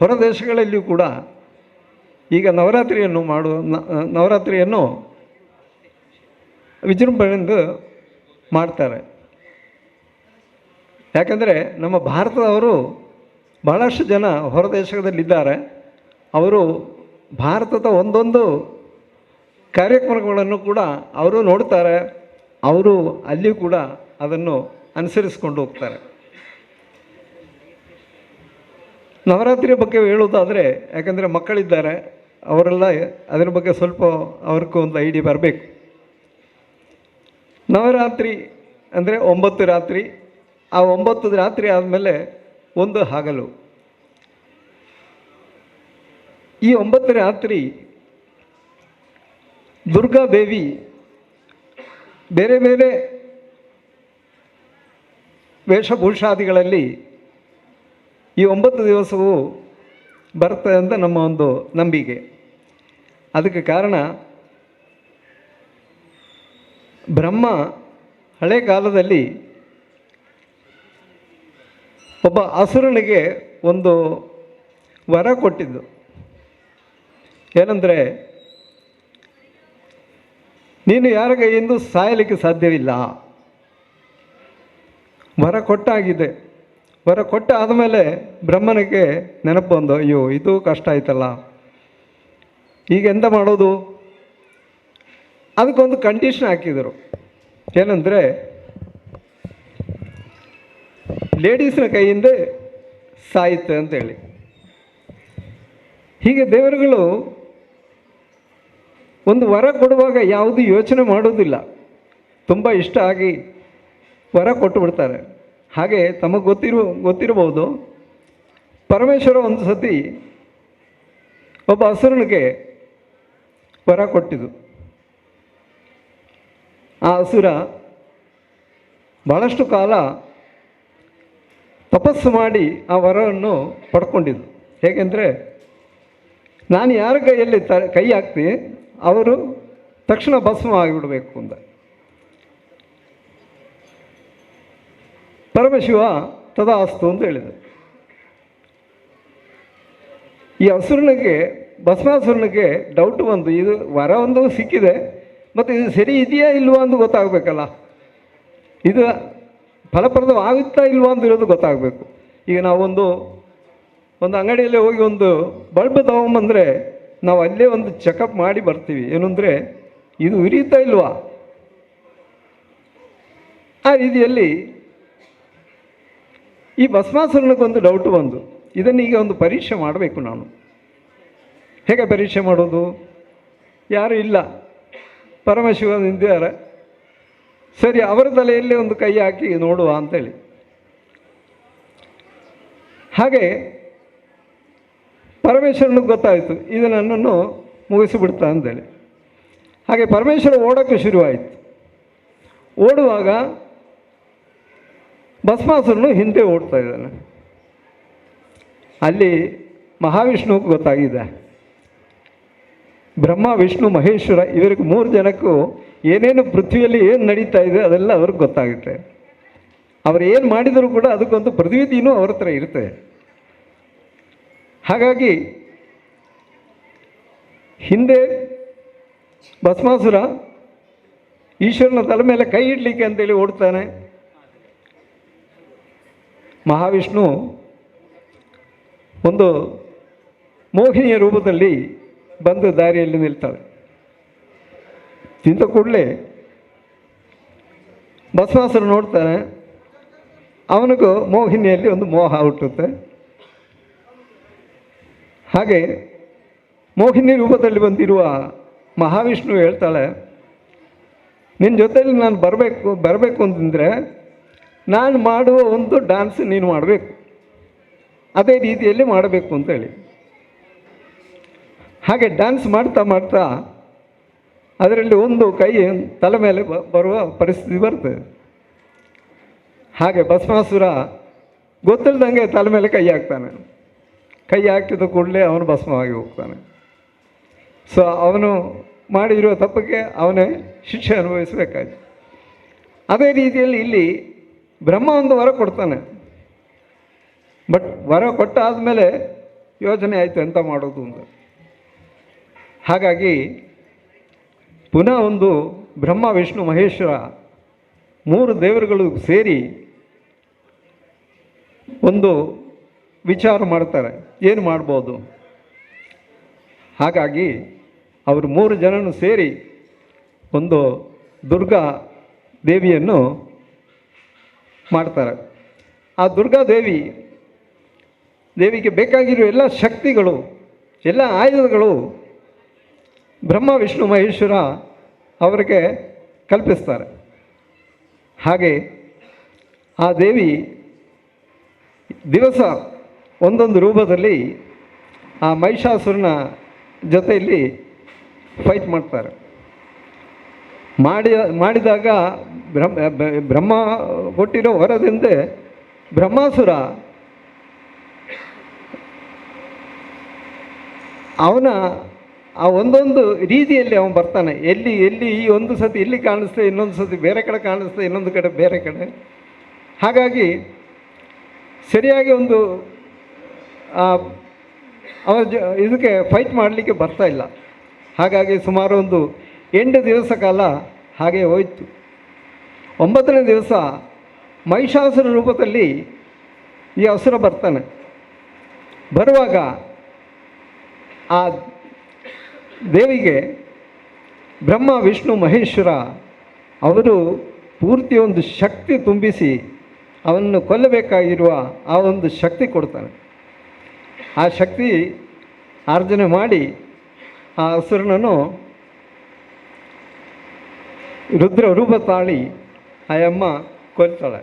ಹೊರ ದೇಶಗಳಲ್ಲಿಯೂ ಕೂಡ ಈಗ ನವರಾತ್ರಿಯನ್ನು ವಿಜೃಂಭಣೆಯಿಂದ ಮಾಡ್ತಾರೆ. ಯಾಕಂದರೆ ನಮ್ಮ ಭಾರತದವರು ಭಾಳಷ್ಟು ಜನ ಹೊರ ದೇಶದಲ್ಲಿದ್ದಾರೆ. ಅವರು ಭಾರತದ ಒಂದೊಂದು ಕಾರ್ಯಕ್ರಮಗಳನ್ನು ಕೂಡ ಅವರು ನೋಡ್ತಾರೆ, ಅವರು ಅಲ್ಲಿಯೂ ಕೂಡ ಅದನ್ನು ಅನುಸರಿಸ್ಕೊಂಡು ಹೋಗ್ತಾರೆ. ನವರಾತ್ರಿಯ ಬಗ್ಗೆ ಹೇಳೋದಾದರೆ, ಯಾಕಂದರೆ ಮಕ್ಕಳಿದ್ದಾರೆ, ಅವರೆಲ್ಲ ಅದರ ಬಗ್ಗೆ ಸ್ವಲ್ಪ ಅವ್ರಿಗೂ ಒಂದು ಐಡಿಯಾ ಬರಬೇಕು. ನವರಾತ್ರಿ ಅಂದರೆ 9 ರಾತ್ರಿ, ಆ 9 ರಾತ್ರಿ ಆದಮೇಲೆ ಒಂದು ಹಗಲು. ಈ 9 ರಾತ್ರಿ ದುರ್ಗಾದೇವಿ ಬೇರೆ ಬೇರೆ ವೇಷಭೂಷಾದಿಗಳಲ್ಲಿ ಈ 9 ದಿವಸವೂ ಬರ್ತದೆ ಅಂತ ನಮ್ಮ ಒಂದು ನಂಬಿಕೆ. ಅದಕ್ಕೆ ಕಾರಣ ಬ್ರಹ್ಮ ಹಳೆ ಕಾಲದಲ್ಲಿ ಒಬ್ಬ ಅಸುರನಿಗೆ ಒಂದು ವರ ಕೊಟ್ಟಿದ್ದು. ಏನಂದರೆ, ನೀನು ಯಾರ ಕೈಯಿಂದ ಸಾಯಲಿಕ್ಕೆ ಸಾಧ್ಯವಿಲ್ಲ. ವರ ಕೊಟ್ಟಾಗಿದೆ. ವರ ಕೊಟ್ಟ ಆದಮೇಲೆ ಬ್ರಹ್ಮನಿಗೆ ನೆನಪು ಬಂದು, ಅಯ್ಯೋ ಇದು ಕಷ್ಟ ಆಯ್ತಲ್ಲ, ಈಗ ಎಂತ ಮಾಡೋದು? ಅದಕ್ಕೊಂದು ಕಂಡೀಷನ್ ಹಾಕಿದರು. ಏನಂದರೆ, ಲೇಡೀಸ್ನ ಕೈಯಿಂದ ಸಾಯಿತೆ ಅಂತೇಳಿ. ಹೀಗೆ ದೇವರುಗಳು ಒಂದು ವರ ಕೊಡುವಾಗ ಯಾವುದು ಯೋಚನೆ ಮಾಡೋದಿಲ್ಲ, ತುಂಬ ಇಷ್ಟ ಆಗಿ ವರ ಕೊಟ್ಟು ಬಿಡ್ತಾರೆ. ಹಾಗೆ ತಮಗೆ ಗೊತ್ತಿರಬಹುದು, ಪರಮೇಶ್ವರ ಒಂದು ಸತಿ ಒಬ್ಬ ಅಸುರನಿಗೆ ವರ ಕೊಟ್ಟಿದ್ದು. ಆ ಅಸುರ ಭಾಳಷ್ಟು ಕಾಲ ತಪಸ್ಸು ಮಾಡಿ ಆ ವರವನ್ನು ಪಡ್ಕೊಂಡಿದ್ದು. ಹೇಗೆಂದರೆ, ನಾನು ಯಾರ ಕೈಯಲ್ಲಿ ಕೈ ಹಾಕ್ತೀನಿ ಅವರು ತಕ್ಷಣ ಭಸ್ಮ ಆಗಿಬಿಡಬೇಕು ಅಂತ. ಪರಮಶಿವ ತದಾಸ್ತು ಅಂತ ಹೇಳಿದರು. ಈ ಭಸ್ಮಾಸುರನಿಗೆ ಡೌಟ್ ಬಂತು, ಇದು ವರ ಒಂದು ಸಿಕ್ಕಿದೆ, ಮತ್ತು ಇದು ಸರಿ ಇದೆಯಾ ಇಲ್ವಾ ಅಂತ ಗೊತ್ತಾಗಬೇಕಲ್ಲ, ಇದು ಫಲಪ್ರದವಾಗುತ್ತಾ ಇಲ್ವಾ ಅಂತ ಇರೋದು ಗೊತ್ತಾಗಬೇಕು. ಈಗ ನಾವೊಂದು ಅಂಗಡಿಯಲ್ಲಿ ಹೋಗಿ ಒಂದು ಬಲ್ಬ್ ತಗೊಂಬಂದರೆ ನಾವು ಅಲ್ಲೇ ಒಂದು ಚೆಕಪ್ ಮಾಡಿ ಬರ್ತೀವಿ, ಏನಂದರೆ ಇದು ಉರಿಯುತ್ತಾ ಇಲ್ವಾ. ಆ ರೀತಿಯಲ್ಲಿ ಈ ಭಸ್ಮಾಸುರನಿಗೊಂದು ಡೌಟ್ ಬಂದು, ಇದನ್ನೀಗ ಒಂದು ಪರೀಕ್ಷೆ ಮಾಡಬೇಕು ನಾನು. ಹೇಗೆ ಪರೀಕ್ಷೆ ಮಾಡೋದು? ಯಾರೂ ಇಲ್ಲ, ಪರಮಶಿವ ನಿಂತಿದ್ದಾರೆ. ಸರಿ, ಅವರ ತಲೆಯಲ್ಲಿ ಒಂದು ಕೈ ಹಾಕಿ ನೋಡುವ ಅಂತೇಳಿ. ಹಾಗೆ ಪರಮೇಶ್ವರನಿಗೆ ಗೊತ್ತಾಯಿತು ಇದು ನನ್ನನ್ನು ಮುಗಿಸಿಬಿಡ್ತಾ ಅಂತೇಳಿ. ಹಾಗೆ ಪರಮೇಶ್ವರ ಓಡೋಕ್ಕೆ ಶುರುವಾಯಿತು. ಓಡುವಾಗ ಭಸ್ಮಾಸುರನು ಹಿಂದೆ ಓಡ್ತಾ ಇದ್ದಾನೆ. ಅಲ್ಲಿ ಮಹಾವಿಷ್ಣುವಿಗೆ ಗೊತ್ತಾಗಿದೆ, ಬ್ರಹ್ಮ ವಿಷ್ಣು ಮಹೇಶ್ವರ ಇವರಿಗೆ 3 ಜನಕ್ಕೂ ಏನೇನು ಪೃಥ್ವಿಯಲ್ಲಿ ಏನು ನಡೀತಾ ಇದೆ ಅದೆಲ್ಲ ಅವ್ರಿಗೆ ಗೊತ್ತಾಗುತ್ತೆ. ಅವರು ಏನು ಮಾಡಿದರೂ ಕೂಡ ಅದಕ್ಕೊಂದು ಪ್ರತಿವಿಧಿನೂ ಅವ್ರ ಹತ್ರ ಇರುತ್ತೆ. ಹಾಗಾಗಿ ಹಿಂದೆ ಭಸ್ಮಾಸುರ ಈಶ್ವರನ ತಲೆ ಮೇಲೆ ಕೈ ಇಡಲಿಕ್ಕೆ ಅಂತೇಳಿ ಓಡ್ತಾನೆ. ಮಹಾವಿಷ್ಣು ಒಂದು ಮೋಹಿನಿಯ ರೂಪದಲ್ಲಿ ಬಂದು ದಾರಿಯಲ್ಲಿ ನಿಲ್ತಾಳೆ. ತಿಂದ ಕೂಡಲೇ ಭಸ್ಮಾಸುರ ನೋಡ್ತಾನೆ, ಅವನಿಗೂ ಮೋಹಿನಿಯಲ್ಲಿ ಒಂದು ಮೋಹ ಹುಟ್ಟುತ್ತೆ. ಹಾಗೆ ಮೋಹಿನಿ ರೂಪದಲ್ಲಿ ಬಂದಿರುವ ಮಹಾವಿಷ್ಣು ಹೇಳ್ತಾಳೆ, ನಿನ್ನ ಜೊತೆಯಲ್ಲಿ ನಾನು ಬರಬೇಕು ಅಂತಂದರೆ ನಾನು ಮಾಡುವ ಒಂದು ಡ್ಯಾನ್ಸ್ ನೀನು ಮಾಡಬೇಕು, ಅದೇ ರೀತಿಯಲ್ಲಿ ಮಾಡಬೇಕು ಅಂತೇಳಿ. ಹಾಗೆ ಡ್ಯಾನ್ಸ್ ಮಾಡ್ತಾ ಮಾಡ್ತಾ ಅದರಲ್ಲಿ ಒಂದು ಕೈ ತಲೆ ಮೇಲೆ ಬರುವ ಪರಿಸ್ಥಿತಿ ಬರ್ತದೆ. ಹಾಗೆ ಭಸ್ಮಾಸುರ ಗೊತ್ತಿಲ್ಲದಂಗೆ ತಲೆ ಮೇಲೆ ಕೈ ಹಾಕ್ತಾನೆ. ಕೈ ಹಾಕಿದ ಕೂಡಲೇ ಅವನು ಭಸ್ಮವಾಗಿ ಹೋಗ್ತಾನೆ. ಸೊ ಅವನು ಮಾಡಿರುವ ತಪ್ಪಕ್ಕೆ ಅವನೇ ಶಿಕ್ಷೆ ಅನುಭವಿಸಬೇಕಾಯ್ತು. ಅದೇ ರೀತಿಯಲ್ಲಿ ಇಲ್ಲಿ ಬ್ರಹ್ಮ ಒಂದು ವರ ಕೊಡ್ತಾನೆ. ಬಟ್ ವರ ಕೊಟ್ಟಾದಮೇಲೆ ಯೋಚನೆ ಆಯಿತು ಎಂತ ಮಾಡೋದು ಅಂತ. ಹಾಗಾಗಿ ಪುನಃ ಒಂದು ಬ್ರಹ್ಮ ವಿಷ್ಣು ಮಹೇಶ್ವರ 3 ದೇವರುಗಳು ಸೇರಿ ಒಂದು ವಿಚಾರ ಮಾಡ್ತಾರೆ, ಏನು ಮಾಡ್ಬೋದು. ಹಾಗಾಗಿ ಅವರು 3 ಜನನು ಸೇರಿ ಒಂದು ದುರ್ಗಾ ದೇವಿಯನ್ನು ಮಾಡ್ತಾರೆ. ಆ ದುರ್ಗಾ ದೇವಿಗೆ ಬೇಕಾಗಿರೋ ಎಲ್ಲ ಶಕ್ತಿಗಳು, ಎಲ್ಲ ಆಯುಧಗಳು ಬ್ರಹ್ಮ ವಿಷ್ಣು ಮಹೇಶ್ವರ ಅವರಿಗೆ ಕಲ್ಪಿಸ್ತಾರೆ. ಹಾಗೆ ಆ ದೇವಿ ದಿವಸ ಒಂದೊಂದು ರೂಪದಲ್ಲಿ ಆ ಮಹಿಷಾಸುರನ ಜೊತೆಯಲ್ಲಿ ಫೈಟ್ ಮಾಡ್ತಾರೆ. ಮಾಡಿದಾಗ ಬ್ರಹ್ಮ ಕೊಟ್ಟಿರೋ ವರದಿಂದ ಬ್ರಹ್ಮಾಸುರ ಅವನ ಆ ಒಂದೊಂದು ರೀತಿಯಲ್ಲಿ ಅವನು ಬರ್ತಾನೆ. ಎಲ್ಲಿ ಈ ಒಂದು ಸತಿ ಇಲ್ಲಿ ಕಾಣಿಸ್ತದೆ, ಇನ್ನೊಂದು ಸತಿ ಬೇರೆ ಕಡೆ ಕಾಣಿಸ್ತದೆ, ಇನ್ನೊಂದು ಕಡೆ ಬೇರೆ ಕಡೆ. ಹಾಗಾಗಿ ಸರಿಯಾಗಿ ಒಂದು ಇದಕ್ಕೆ ಫೈಟ್ ಮಾಡಲಿಕ್ಕೆ ಬರ್ತಾ ಇಲ್ಲ. ಹಾಗಾಗಿ ಸುಮಾರು ಒಂದು 8 ದಿವಸ ಕಾಲ ಹಾಗೆ ಹೋಯಿತು. 9ನೇ ದಿವಸ ಮಹಿಷಾಸುರ ರೂಪದಲ್ಲಿ ಈ ಅಸುರ ಬರ್ತಾನೆ. ಬರುವಾಗ ಆ ದೇವಿಗೆ ಬ್ರಹ್ಮ ವಿಷ್ಣು ಮಹೇಶ್ವರ ಅವರು ಪೂರ್ತಿ ಒಂದು ಶಕ್ತಿ ತುಂಬಿಸಿ ಅವನನ್ನು ಕೊಲ್ಲಬೇಕಾಗಿರುವ ಆ ಒಂದು ಶಕ್ತಿ ಕೊಡ್ತಾನೆ. ಆ ಶಕ್ತಿ ಆರ್ಜನೆ ಮಾಡಿ ಆ ಅಸುರನನ್ನು ರುದ್ರ ರೂಪ ತಾಳಿ ಆ ಅಮ್ಮ ಕೊಲ್ತಾಳೆ.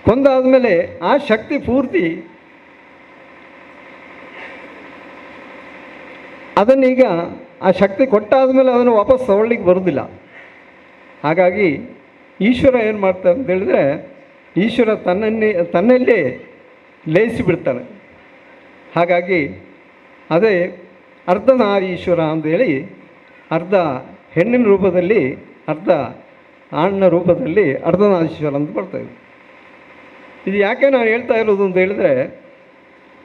ಕೊಂದಾದಮೇಲೆ ಆ ಶಕ್ತಿ ಪೂರ್ತಿ ಅದನ್ನೀಗ ಆ ಶಕ್ತಿ ಕೊಟ್ಟಾದಮೇಲೆ ಅದನ್ನು ವಾಪಸ್ ತಗೊಳ್ಳಿಕ್ಕೆ ಬರೋದಿಲ್ಲ. ಹಾಗಾಗಿ ಈಶ್ವರ ಏನು ಮಾಡ್ತಾರೆ ಅಂತ ಹೇಳಿದ್ರೆ, ಈಶ್ವರ ತನ್ನಲ್ಲೇ ಲಯಿಸಿ ಬಿಡ್ತಾನೆ. ಹಾಗಾಗಿ ಅದೇ ಅರ್ಧನಾರೀಶ್ವರ ಅಂತೇಳಿ, ಅರ್ಧ ಹೆಣ್ಣಿನ ರೂಪದಲ್ಲಿ ಅರ್ಧ ಆಣ್ಣ ರೂಪದಲ್ಲಿ ಅರ್ಧನಾರೀಶ್ವರ ಅಂತ ಬರ್ತಾಯಿದೆ. ಇದು ಯಾಕೆ ನಾನು ಹೇಳ್ತಾ ಇರೋದು ಅಂತ ಹೇಳಿದ್ರೆ,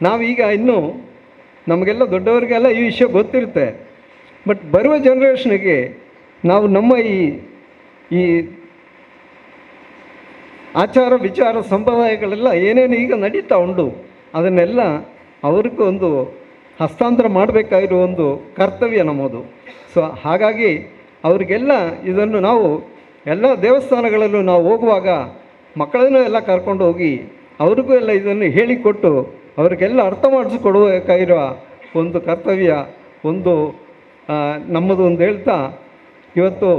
ನಾವೀಗ ಇನ್ನೂ ನಮಗೆಲ್ಲ ದೊಡ್ಡವರಿಗೆಲ್ಲ ಈ ವಿಷಯ ಗೊತ್ತಿರುತ್ತೆ. ಬಟ್ ಬರುವ ಜನ್ರೇಷನ್ಗೆ ನಾವು ನಮ್ಮ ಈ ಆಚಾರ ವಿಚಾರ ಸಂಪ್ರದಾಯಗಳೆಲ್ಲ ಏನೇನು ಈಗ ನಡೀತಾ ಉಂಟು ಅದನ್ನೆಲ್ಲ ಅವ್ರಿಗೆ ಒಂದು ಹಸ್ತಾಂತರ ಮಾಡಬೇಕಾಗಿರೋ ಒಂದು ಕರ್ತವ್ಯ ನಮ್ಮದು. ಸೊ ಹಾಗಾಗಿ ಅವರಿಗೆಲ್ಲ ಇದನ್ನು ನಾವು ಎಲ್ಲ ದೇವಸ್ಥಾನಗಳಲ್ಲೂ ನಾವು ಹೋಗುವಾಗ ಮಕ್ಕಳನ್ನು ಎಲ್ಲ ಕರ್ಕೊಂಡು ಹೋಗಿ ಅವ್ರಿಗೂ ಎಲ್ಲ ಇದನ್ನು ಹೇಳಿಕೊಟ್ಟು ಅವರಿಗೆಲ್ಲ ಅರ್ಥ ಮಾಡಿಸಿಕೊಡಬೇಕಾಗಿರುವ ಒಂದು ಕರ್ತವ್ಯ ಒಂದು ನಮ್ಮದು ಅಂತ ಹೇಳ್ತಾ ಇವತ್ತು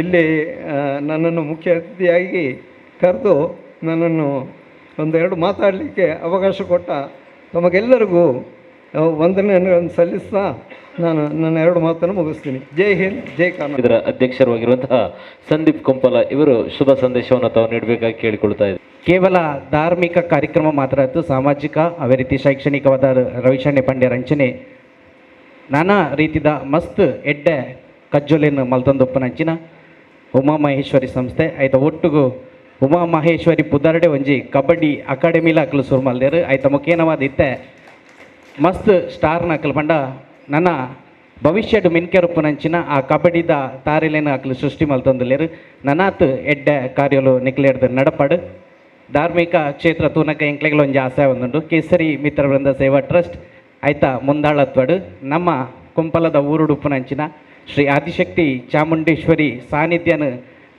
ಇಲ್ಲಿ ನನ್ನನ್ನು ಮುಖ್ಯ ಅತಿಥಿಯಾಗಿ ಕರೆದು ನನ್ನನ್ನು ಒಂದೆರಡು ಮಾತಾಡಲಿಕ್ಕೆ ಅವಕಾಶ ಕೊಟ್ಟ ತಮಗೆಲ್ಲರಿಗೂ ವಂದನೆಯನ್ನು ಸಲ್ಲಿಸ್ತಾ ನಾನು ನನ್ನ ಎರಡು ಮಾತನ್ನು ಮುಗಿಸ್ತೀನಿ. ಜೈ ಹಿಂದ್, ಜೈ ಕರ್ನಾಟಕ. ಇದರ ಅಧ್ಯಕ್ಷರಾಗಿರುವಂತಹ ಸಂದೀಪ್ ಕೊಂಪಲ ಇವರು ಶುಭ ಸಂದೇಶವನ್ನು ತಾವು ನೀಡಬೇಕಾಗಿ ಕೇಳಿಕೊಳ್ತಾ ಇದ್ದಾರೆ. ಕೇವಲ ಧಾರ್ಮಿಕ ಕಾರ್ಯಕ್ರಮ ಮಾತ್ರ ಆಯಿತು, ಸಾಮಾಜಿಕ ಅದೇ ರೀತಿ ಶೈಕ್ಷಣಿಕವಾದ ರವಿಶಣ್ಯ ಪಂಡ್ಯ ರಂಚನೆ ನಾನಾ ರೀತಿದ ಮಸ್ತ್ ಎಡ್ಡೆ ಕಜ್ಜೊಲೆಯನ್ನು ಮಲ್ತೊಂದೊಪ್ಪನಂಚಿನ ಉಮಾಮಹೇಶ್ವರಿ ಸಂಸ್ಥೆ ಆಯ್ತ ಒಟ್ಟಿಗೂ ಉಮಾಮಹೇಶ್ವರಿ ಪುದರ್ಡೆ ಒಂಜಿ ಕಬಡ್ಡಿ ಅಕಾಡೆಮಿಲ ಅಕ್ಲು ಸುರು ಮಲ್ದೇರು ಆಯ್ತ ಮುಖೇನವಾದ ಇತ್ತೆ ಮಸ್ತ್ ಸ್ಟಾರ್ನ ಅಕ್ಲು ಪಂಡ ನನ್ನ ಭವಿಷ್ಯಡ್ ಮಿನ್ಕೆರುಪ್ಪುನಂಚಿನ ಆ ಕಬಡ್ಡಿದ ತಾರೆಲೇನು ಅಕ್ಲು ಸೃಷ್ಟಿ ಮಲ್ತೊಂದುಲ್ಲೇರು ನನಾತ್ ಎಡ್ಡೆ ಕಾರ್ಯಲು ನಿಕ್ಲೇಡ್ದು ನಡಪಡು ಧಾರ್ಮಿಕ ಕ್ಷೇತ್ರ ತೂನಕ ಎಂಕ್ಲೆಗಳು ಒಂಜಿ ಆಸೆ ಒಂದುಂಡು ಕೇಸರಿ ಮಿತ್ರ ವೃಂದ ಸೇವಾ ಟ್ರಸ್ಟ್ ಆಯ್ತ ಮುಂದಾಳತ್ವಡು ನಮ್ಮ ಕುಂಪಲದ ಊರುಡುಪ್ಪುನಂಚಿನ ಶ್ರೀ ಆದಿಶಕ್ತಿ ಚಾಮುಂಡೇಶ್ವರಿ ಸಾನ್ನಿಧ್ಯನ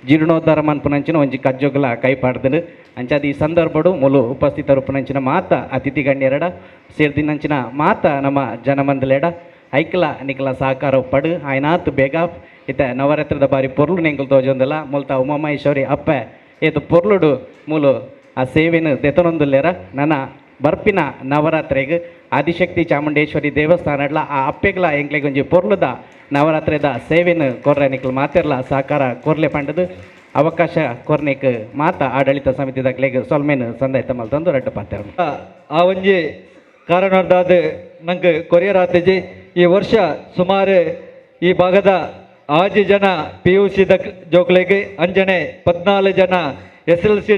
ಜೀರ್ಣೋದ್ಧಾರ ಮನ್ಪುನಂಚಿನ ಒಂಜಿ ಕಜ್ಜೋಗಲ ಕೈಪಾಡ್ದು ಅಂಚಾದ ಈ ಸಂದರ್ಭಡು ಮುಲು ಉಪಸ್ಥಿತರುಪ್ಪುನಂಚಿನ ಮಾತ ಅತಿಥಿ ಗಣ್ಯರಡ ಸೇರ್ದಿನಂಚಿನ ಮಾತ ನಮ್ಮ ಜನಮಂದಲೆಡ ಐಕ್ಲ ನಿಕ್ಲ ಸಹಕಾರ ಪಡು ಆಯ್ನಾತ್ ಬೇಗ ಇತ್ತ ನವರಾತ್ರದ ಬಾರಿ ಪೊರ್ಲು ನೆಂಕಲ್ ತೋಜೊಂದಲ್ಲ ಮುಲ್ತ ಉಮಾಮಹೇಶ್ವರಿ ಅಪ್ಪೆ ಏತು ಪೊರ್ಲುಡು ಮೂಲು ಆ ಸೇವೆನ ದೆತನೊಂದುಲ್ಲೇರ ನನ್ನ ಬರ್ಪಿನ ನವರಾತ್ರಿಗೆ ಆದಿಶಕ್ತಿ ಚಾಮುಂಡೇಶ್ವರಿ ದೇವಸ್ಥಾನಡ್ಲ ಆ ಅಪ್ಪೆಗ್ಲ ಎಂಕ್ಲೆಗೆ ಒಂಜಿ ಪೊರ್ಲುದ ನವರಾತ್ರಿದ ಸೇವೆನ ಕೊರ್ರೆ ನಿಕ್ಲು ಮಾತೆರ್ಲ ಸಹಕಾರ ಕೊರ್ಲೆ ಪಂಡದು ಅವಕಾಶ ಕೊರ್ನೆಕ್ ಮಾತ ಆಡಳಿತ ಸಮಿತಿದಾಗ್ಲೆಗ್ ಸೊಲ್ಮೇನು ಸಂದಾಯ್ತ ಮಲ್ತಂದು ರಡ್ಡು ಪಾತೆರ್ ಆ ಒಂಜಿ ಕಾರಣದಾದ ನಂಗೆ ಕೊರಿಯರಾತಜಿ ಈ ವರ್ಷ ಸುಮಾರು ಈ ಭಾಗದ 6 ಜನ PUC ಜೋಕ್ಲೆಗೆ ಅಂಜನೆ 14 ಜನ SLC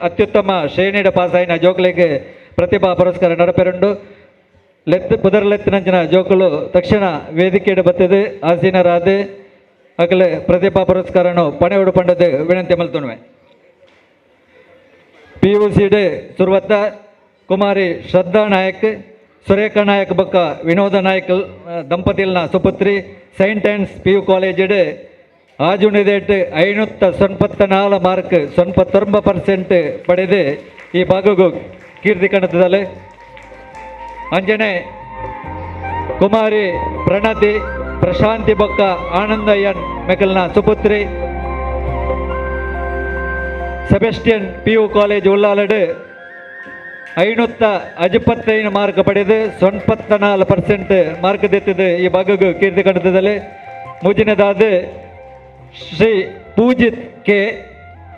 ಅತ್ಯುತ್ತಮ ಶ್ರೇಣಿಡ ಪಾಸಾಯಿನ ಜೋಕ್ಲೆಗೆ ಪ್ರತಿಭಾ ಪುರಸ್ಕಾರ ನಡಪೆರುಂಡು ಪುದರ್ಲೆತ್ತಿನಂಚಿನ ಜೋಕುಲು ತಕ್ಷಣ ವೇದಿಕೆಡು ಬತ್ತದು ಆಸೀನರಾದ ಅಗಲೆ ಪ್ರತಿಭಾ ಪುರಸ್ಕಾರನು ಪಣೆ ಉಡುಪಂಡದು ವಿನಂತಿ ಮಲ್ತುಣ್ವೆ. PUC ಸುರುವತ್ತ ಕುಮಾರಿ ಶ್ರದ್ಧಾ ನಾಯಕ್ ಸುರೇಖಾ ನಾಯಕ್ ಬೊಕ್ಕ ವಿನೋದ ನಾಯಕ್ ದಂಪತಿಲ್ನ ಸುಪುತ್ರಿ ಸೈಂಟ್ ಆ್ಯಂಡ್ಸ್ PU ಕಾಲೇಜ್ ಆಜುಣಿದೇಟ್ 594 ಮಾರ್ಕ್ 99% ಪಡೆದು ಈ ಭಾಗಗೂ ಕೀರ್ತಿ ಕಣತದಲೆ ಅಂಜನೆ ಕುಮಾರಿ ಪ್ರಣತಿ ಪ್ರಶಾಂತಿ ಬೊಕ್ಕ ಆನಂದಯ್ಯನ್ ಮೆಕಲ್ನ ಸುಪುತ್ರಿ ಸೆಬೆಸ್ಟಿಯನ್ PU ಕಾಲೇಜ್ ಉಳ್ಳಾಲಡ್ 525 ಮಾರ್ಕ್ ಪಡೆದು 94% ಮಾರ್ಕ್ ದೆತ್ತಿದ್ದು ಈ ಭಾಗಗೂ ಕೀರ್ತಿ ಕಣತದಲ್ಲಿ ಮುಜಿನದಾದ ಶ್ರೀ ಪೂಜಿತ್ ಕೆ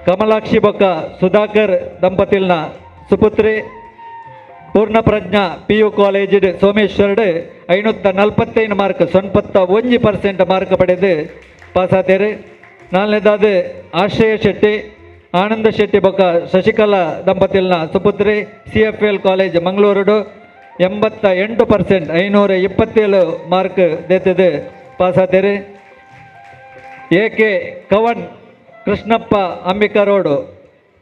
ಕಮಲಾಕ್ಷಿ ಬೊಕ್ಕ ಸುಧಾಕರ್ ದಂಪತಿಲ್ನ ಸುಪುತ್ರಿ ಪೂರ್ಣಪ್ರಜ್ಞಾ PU ಕಾಲೇಜ್ ಸೋಮೇಶ್ವರ್ಡ್ 545 ಮಾರ್ಕ್ 91% ಮಾರ್ಕ್ ಪಡೆದು ಪಾಸಾತೇರು. ನಾಲ್ನೇದಾದ ಆಶ್ರಯ ಶೆಟ್ಟಿ ಆನಂದ ಶೆಟ್ಟಿ ಬೊಕ್ಕ ಶಶಿಕಲಾ ದಂಪತಿಲ್ನ ಸುಪುತ್ರಿ CFL ಕಾಲೇಜ್ ಮಂಗಳೂರು 88% 527 ಮಾರ್ಕ್ ದೆತ್ತಿದ್ದು ಪಾಸಾತೇರು. AK ಕವನ್ ಕೃಷ್ಣಪ್ಪ ಅಂಬಿಕಾ ರೋಡು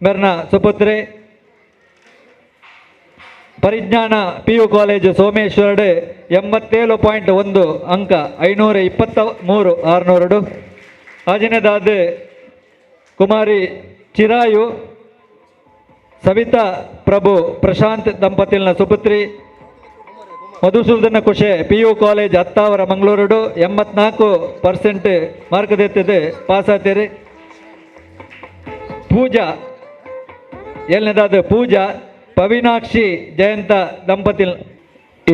ಮೇರ್ನ ಸುಪುತ್ರಿ ಪರಿಜ್ಞಾನ PU ಕಾಲೇಜ್ ಸೋಮೇಶ್ವರ್ಡ್ 87.1 ಅಂಕ 523 600. ಆಜನೇದಾದ ಕುಮಾರಿ ಚಿರಾಯು ಸವಿತಾ ಪ್ರಭು ಪ್ರಶಾಂತ್ ದಂಪತಿಲ್ನ ಸುಪುತ್ರಿ Madhusudana Kushe PU college Hattavara Mangaluru 84% mark ದೆತ್ತಿದ್ದು ಪಾಸಾತೇರಿ. ಪೂಜಾ ಏಳನೇದಾದ ಪೂಜಾ ಪವಿನಾಕ್ಷಿ ಜಯಂತ ದಂಪತಿಲ್ ಈ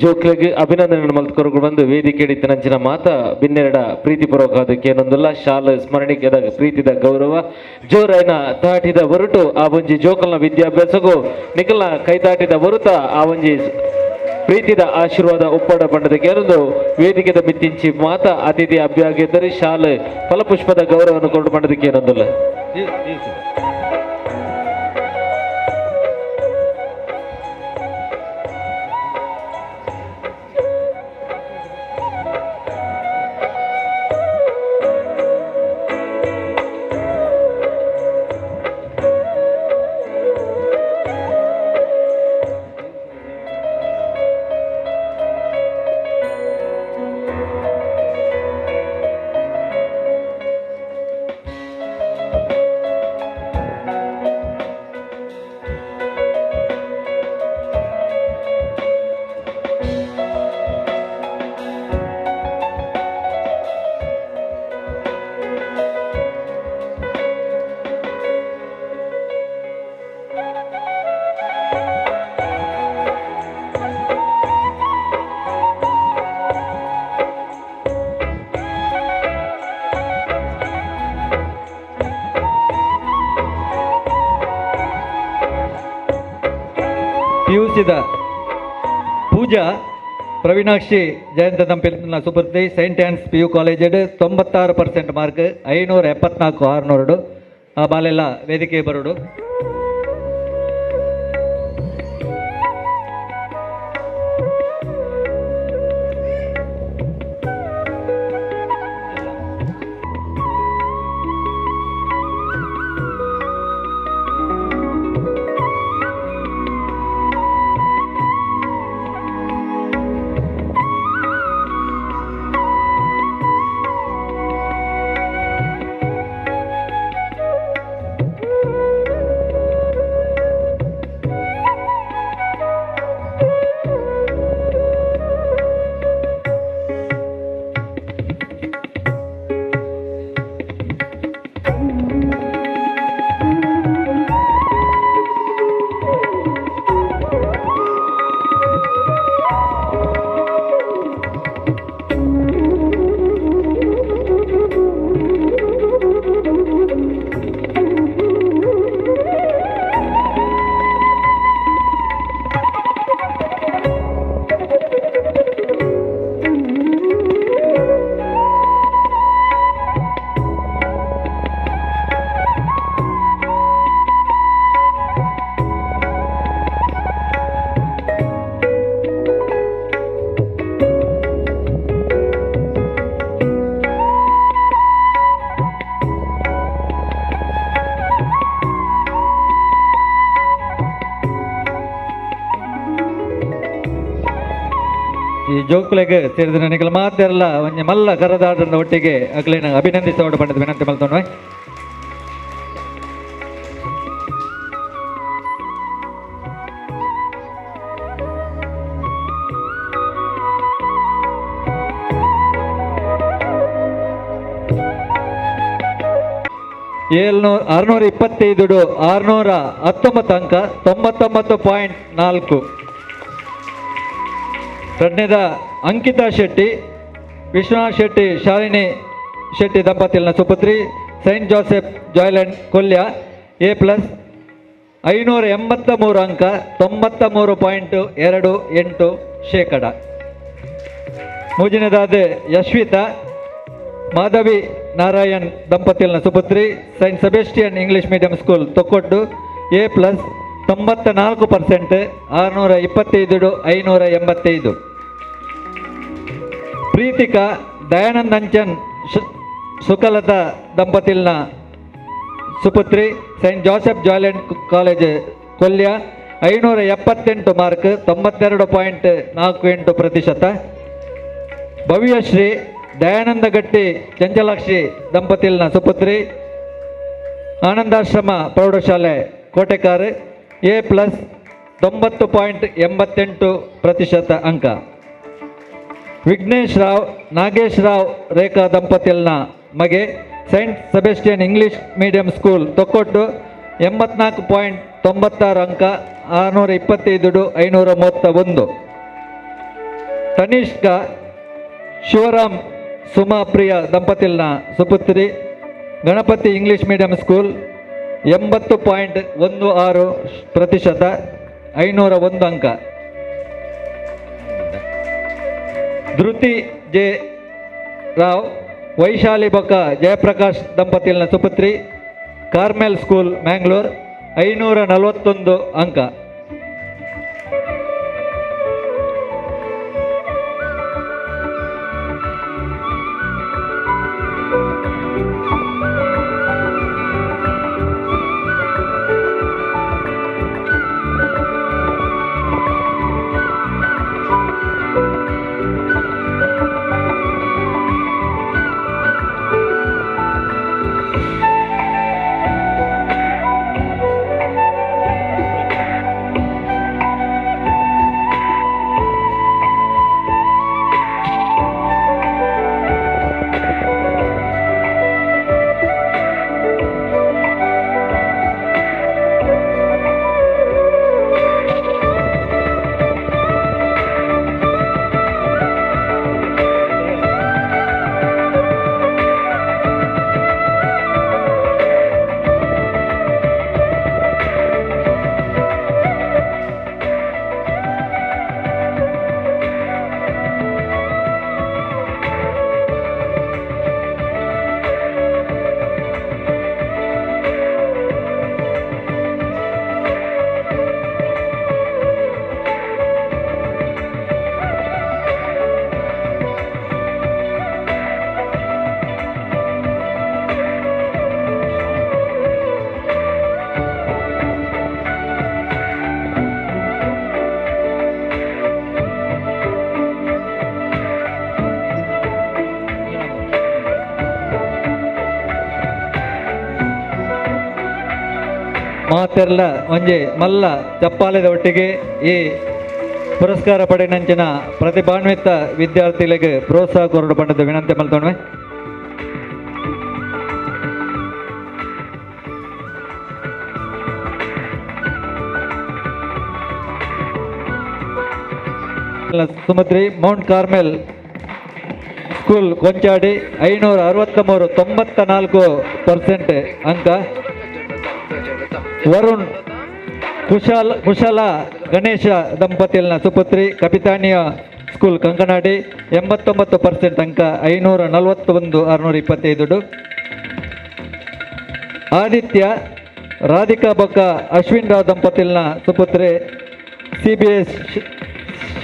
ಜೋಕ್ಲೆಗ್ ಅಭಿನಂದನೆ ಮಲ್ತ್ಕೊರ್ಗು ಬಂದು ವೇದಿಕೆ ಹಿಡಿತನಂಚಿನ ಮಾತ ಬಿನ್ನೆರಡ ಪ್ರೀತಿಪೂರ್ವಕ ಅದಕ್ಕೆ ಏನೊಂದಿಲ್ಲ ಶಾಲೆ ಸ್ಮರಣಿಕೆದ ಪ್ರೀತಿದ ಗೌರವ ಜೋರೈನ ತಾಟಿದ ಹೊರಟು ಆ ಒಂಜಿ ಜೋಕಲ್ನ ವಿದ್ಯಾಭ್ಯಾಸಗೂ ನಿಖಲ್ನ ಕೈತಾಟಿದ ಹೊರತ ಆ ಒಂಜಿ ಪ್ರೀತಿದ ಆಶೀರ್ವಾದ ಒಪ್ಪಡ ಪಂಡದಕ್ಕೆ ಏನೊಂದು ವೇದಿಕೆದ ಮಿತ್ತಿಂಚಿ ಮಾತ ಅತಿಥಿ ಅಭ್ಯಾಗಿದ್ದರೆ ಶಾಲೆ ಫಲಪುಷ್ಪದ ಗೌರವವನ್ನು ಕೊಂಡು ಪಂಡದಕ್ಕೆ ಏನೊಂದಿಲ್ಲ. ಭಾಗವಹಿಸಿದ ಪೂಜಾ ಪ್ರವೀಣಾಕ್ಷಿ ಜಯಂತ ದಂಪತಿನ ಸುಪುತ್ರಿ saint Ann's PU college 96% mark 574 600 ಆ ಬಾಲೆಲ್ಲ ವೇದಿಕೆ ಬರೋಡು. ಈ ಜೋಕುಲೆಗೆ ಸೇರಿದ ನನಗೆಲ್ಲ ಮಾತೆಲ್ಲ ಒಂಜಿ ಮಲ್ಲ ಕರದಾಡ್ರದ ಒಟ್ಟಿಗೆ ಅಗ್ಲೇನ ಅಭಿನಂದಿಸೋಡು ಪಂಡದ ವಿನಂತಿ ಮಲ್ತೋಣ. ಆರುನೂರ 25 619 ಅಂಕ 99.4. ಎರಡನೇದ ಅಂಕಿತಾ ಶೆಟ್ಟಿ ವಿಶ್ವನಾಥ್ ಶೆಟ್ಟಿ ಶಾಲಿನಿ ಶೆಟ್ಟಿ ದಂಪತಿನ ಸುಪುತ್ರಿ saint Joseph Joyland Kolya A+ 583 ಅಂಕ 93.28%. ಮೂರನೇದಾದ ಯಶ್ವಿತಾ ಮಾಧವಿ ನಾರಾಯಣ್ ದಂಪತಿನ ಸುಪುತ್ರಿ saint Sebastian English medium school Thokkottu A+ 94%, 625 Preethika Dayanand Anchan Sukalatha ದಂಪತಿನ ಸುಪುತ್ರಿ saint Joseph Joyland college Kolya 578 mark 92.48%. Bhavyashree Dayananda Gatti Chanchalakshi ದಂಪತಿನ ಸುಪುತ್ರಿ Anandashrama ಪ್ರೌಢಶಾಲೆ ಕೋಟೆಕಾರ್ A+ 90.88% ಅಂಕ. ವಿಘ್ನೇಶ್ ರಾವ್ ನಾಗೇಶ್ ರಾವ್ ರೇಖಾ ದಂಪತಿನ ಮಗೆ saint Sebastian English medium school Thokkottu 84.96 ಅಂಕ 625,531. ತನಿಷ್ಕ ಶಿವರಾಮ್ ಸುಮಾಪ್ರಿಯ ದಂಪತಿನ ಸುಪುತ್ರಿ ಗಣಪತಿ ಇಂಗ್ಲಿಷ್ ಮೀಡಿಯಂ ಸ್ಕೂಲ್ 80.16%, 501 ಅಂಕ. ಧೃತಿ ಜೆ ರಾವ್ ವೈಶಾಲಿ ಬೊಕ್ಕ ಜಯಪ್ರಕಾಶ್ ದಂಪತಿನ ಸುಪುತ್ರಿ ಕಾರ್ಮೆಲ್ ಸ್ಕೂಲ್ ಮ್ಯಾಂಗ್ಳೂರ್ 541 ಅಂಕ. ಮಾತೆರ್ಲ ಒಂಜಿ ಮಲ್ಲ ಚಪ್ಪಾಲೆದ ಒಟ್ಟಿಗೆ ಈ ಪುರಸ್ಕಾರ ಪಡೆನಂಚಿನ ಪ್ರತಿಭಾನ್ವಿತ ವಿದ್ಯಾರ್ಥಿಗಳಿಗೆ ಪ್ರೋತ್ಸಾಹ ಕೊರಡು ಪಂಡದ ವಿನಂತಿ ಮಲ್ತೊಣ್ವೆ. ಸುಮತ್ರಿ ಮೌಂಟ್ ಕಾರ್ಮೆಲ್ ಸ್ಕೂಲ್ ಕೊಂಚಾಡಿ 563 94% ಅಂಕ. ವರುಣ್ ಕುಶಲ ಗಣೇಶ ದಂಪತಿಲ್ನ ಸುಪುತ್ರಿ ಕಪಿತಾನಿಯ ಸ್ಕೂಲ್ ಕಂಕನಾಡಿ 89% ಅಂಕ 541 625. ಆದಿತ್ಯ ರಾಧಿಕಾ ಬೊಕ್ಕ ಅಶ್ವಿನ್ ರಾವ್ ದಂಪತಿಲ್ನ ಸುಪುತ್ರಿ CBS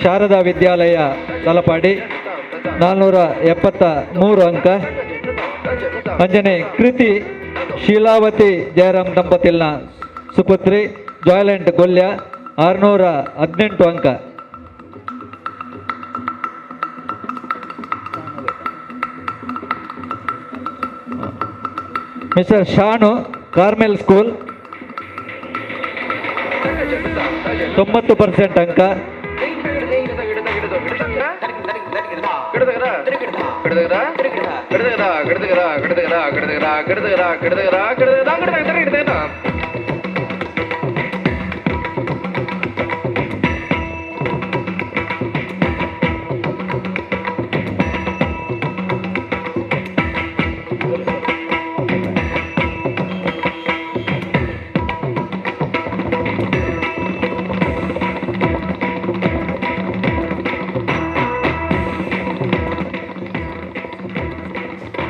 ಶಾರದಾ ವಿದ್ಯಾಲಯ ತಲಪಾಡಿ 473 ಅಂಕ. ಅಂಜನೆ ಕೃತಿ ಶೀಲಾವತಿ ಜಯರಾಮ್ ದಂಪತಿಲ್ನ ಸುಪುತ್ರಿ ಜಾಯ್ಲೆಂಟ್ ಗೊಲ್ಯ 618 ಅಂಕ. ಮಿಸ್ಟರ್ ಶಾನು ಕಾರ್ಮೆಲ್ ಸ್ಕೂಲ್ 90% ಅಂಕ.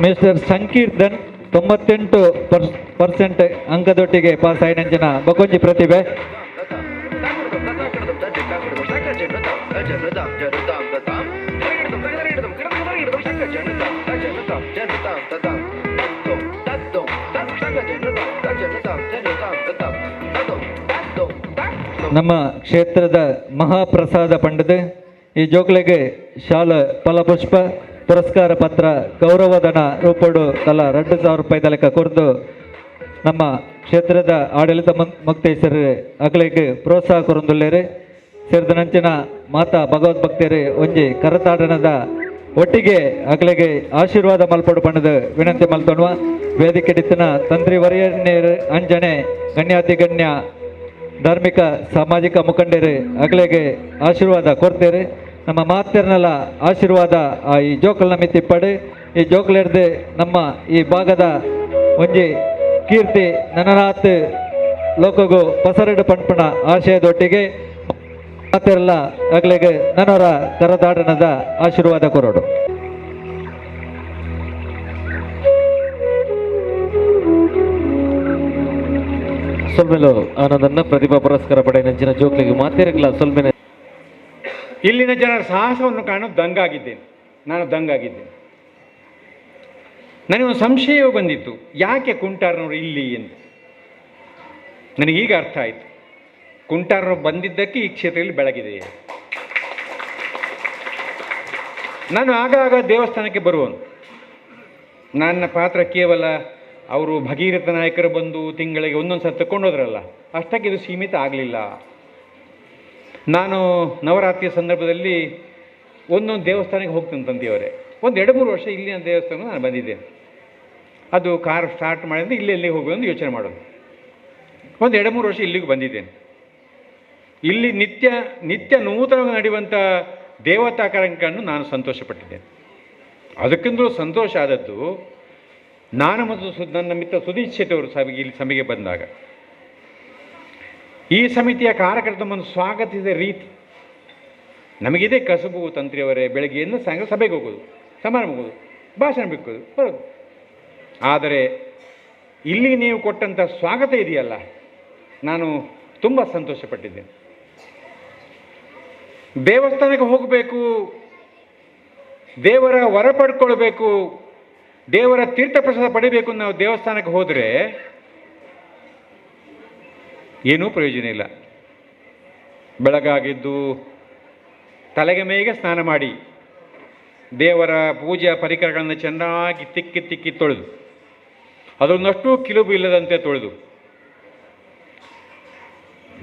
ಮಿಸ್ಟರ್ ಸಂಕೀರ್ತನ್ 98% ಅಂಕದೊಟ್ಟಿಗೆ ಪಾಸ್ ಆಯ್ನಂಚಿನ ಬಕೊಂಜಿ ಪ್ರತಿಭೆ. ನಮ್ಮ ಕ್ಷೇತ್ರದ ಮಹಾಪ್ರಸಾದ ಪಂಡದ ಈ ಜೋಕ್ಲೆಗೆ ಶಾಲ ಫಲಪುಷ್ಪ ಪುರಸ್ಕಾರ ಪತ್ರ ಗೌರವಧನ ರೂಪಡು ತಲಾ 2,000 ರೂಪಾಯಿ ಲೆಕ್ಕ ಕೊರ್ದು ನಮ್ಮ ಕ್ಷೇತ್ರದ ಆಡಳಿತ ಮುಕ್ತೇಶ್ವರ ಅಗಲಿಗೆ ಪ್ರೋತ್ಸಾಹ ಕೊರೊಂದುಲ್ಲೇರು. ಸೇರಿದನಂಚಿನ ಮಾತಾ ಭಗವದ್ಭಕ್ತರು ಒಂಜಿ ಕರತಾಡನದ ಒಟ್ಟಿಗೆ ಅಗಲಿಗೆ ಆಶೀರ್ವಾದ ಮಲ್ಪಡು ಪಣದ ವಿನಂತಿ ಮಲ್ತೊಣ್ವ. ವೇದಿಕೆ ಡಿತ್ತಿನ ತಂತ್ರಿ ವರಿಯನ್ನೇರು ಅಂಜನೆ ಗಣ್ಯಾತಿ ಗಣ್ಯ ಧಾರ್ಮಿಕ ಸಾಮಾಜಿಕ ಮುಖಂಡರು ಅಗಲಿಗೆ ಆಶೀರ್ವಾದ ಕೊಡ್ತೇರು. ನಮ್ಮ ಮಾತೆರ್ನಲ್ಲ ಆಶೀರ್ವಾದ ಈ ಜೋಕಲ್ನ ಮಿತ್ತಿಪ್ಪಡು. ಈ ಜೋಕಲೆಡ್ದು ನಮ್ಮ ಈ ಭಾಗದ ಒಂಜಿ ಕೀರ್ತಿ ನನನಾತ್ ಲೋಕಗು ಪಸರಡು ಪಂಪಣ ಆಶಯದೊಟ್ಟಿಗೆ ಮಾತೆರ್ಲ ಅಗ್ಲೆಗೆ ನನವರ ಕರದಾಡನದ ಆಶೀರ್ವಾದ ಕೊರೋಡು. ಸೊಲ್ಮೆಲು ಆನಂದನ್ನ ಪ್ರತಿಭಾ ಪುರಸ್ಕಾರ ಪಡೆ ನಂಚಿನ ಜೋಕ್ಲಿಗೆ ಮಾತೆರಗ್ಲ ಸೊಲ್ಮೆನೆ. ಇಲ್ಲಿನ ಜನರ ಸಾಹಸವನ್ನು ಕಾಣಲು ದಂಗಾಗಿದ್ದೇನೆ. ನನಗೊಂದು ಸಂಶಯವೂ ಬಂದಿತ್ತು, ಯಾಕೆ ಕುಂಟಾರನವರು ಇಲ್ಲಿ ಎಂದು. ನನಗೀಗ ಅರ್ಥ ಆಯಿತು, ಕುಂಟಾರನವರು ಬಂದಿದ್ದಕ್ಕೆ ಈ ಕ್ಷೇತ್ರದಲ್ಲಿ ಬೆಳಗಿದೆ. ನಾನು ಆಗಾಗ ದೇವಸ್ಥಾನಕ್ಕೆ ಬರುವನು. ನನ್ನ ಪಾತ್ರ ಕೇವಲ ಅವರು ಭಗೀರಥ ನಾಯಕರು ಬಂದು ತಿಂಗಳಿಗೆ ಒಂದೊಂದು ಸಲ ತಗೊಂಡೋದ್ರಲ್ಲ, ಅಷ್ಟಕ್ಕೆ ಇದು ಸೀಮಿತ ಆಗಲಿಲ್ಲ. ನಾನು ನವರಾತ್ರಿಯ ಸಂದರ್ಭದಲ್ಲಿ ಒಂದೊಂದು ದೇವಸ್ಥಾನಕ್ಕೆ ಹೋಗ್ತೇನೆ ತಂದೆಯವರೇ. ಒಂದು 2-3 ವರ್ಷ ಇಲ್ಲಿನ ದೇವಸ್ಥಾನ ನಾನು ಬಂದಿದ್ದೇನೆ. ಅದು ಕಾರ್ ಸ್ಟಾರ್ಟ್ ಮಾಡಿದ್ರೆ ಇಲ್ಲಿ ಹೋಗೋದು ಅಂತ ಯೋಚನೆ ಮಾಡೋದು. ಒಂದು 2-3 ವರ್ಷ ಇಲ್ಲಿಗೂ ಬಂದಿದ್ದೇನೆ. ಇಲ್ಲಿ ನಿತ್ಯ ನೂತನವಾಗಿ ನಡೆಯುವಂಥ ದೇವತಾ ಕಾರ್ಯಕ್ರಮವನ್ನು ನಾನು ಸಂತೋಷಪಟ್ಟಿದ್ದೇನೆ. ಅದಕ್ಕಿಂತಲೂ ಸಂತೋಷ ಆದದ್ದು, ನಾನು ಮತ್ತು ನನ್ನ ಮಿತ್ರ ಸುದೀಶ್ ಶೆಟ್ಟಿ ಅವರು ಇಲ್ಲಿ ಸಭೆಗೆ ಬಂದಾಗ ಈ ಸಮಿತಿಯ ಕಾರ್ಯಕರ್ತರನ್ನು ಸ್ವಾಗತಿಸಿದ ರೀತಿ. ನಮಗಿದೆ ಕಸುಬು ತಂತ್ರಿಯವರೇ, ಬೆಳಗ್ಗೆಯಿಂದ ಸಾಯಂಕಾಲ ಸಭೆಗೆ ಹೋಗೋದು, ಸಮಾರಂಭ ಹೋಗೋದು, ಭಾಷಣ ಬಿಕ್ಕೋದು, ಬರೋದು. ಆದರೆ ಇಲ್ಲಿ ನೀವು ಕೊಟ್ಟಂಥ ಸ್ವಾಗತ ಇದೆಯಲ್ಲ, ನಾನು ತುಂಬ ಸಂತೋಷಪಟ್ಟಿದ್ದೇನೆ. ದೇವಸ್ಥಾನಕ್ಕೆ ಹೋಗಬೇಕು, ದೇವರ ವರ ಪಡ್ಕೊಳ್ಬೇಕು, ದೇವರ ತೀರ್ಥ ಪ್ರಸಾದ ಪಡಿಬೇಕು. ನಾವು ದೇವಸ್ಥಾನಕ್ಕೆ ಹೋದರೆ ಏನೂ ಪ್ರಯೋಜನ ಇಲ್ಲ. ಬೆಳಗಾಗಿದ್ದು ತಲೆಗೆ ಮೇಗೆ ಸ್ನಾನ ಮಾಡಿ ದೇವರ ಪೂಜೆಯ ಪರಿಕರಗಳನ್ನು ಚೆನ್ನಾಗಿ ತಿಕ್ಕಿ ತೊಳೆದು, ಅದೊಂದಷ್ಟು ಕಿಲುಬು ಇಲ್ಲದಂತೆ ತೊಳೆದು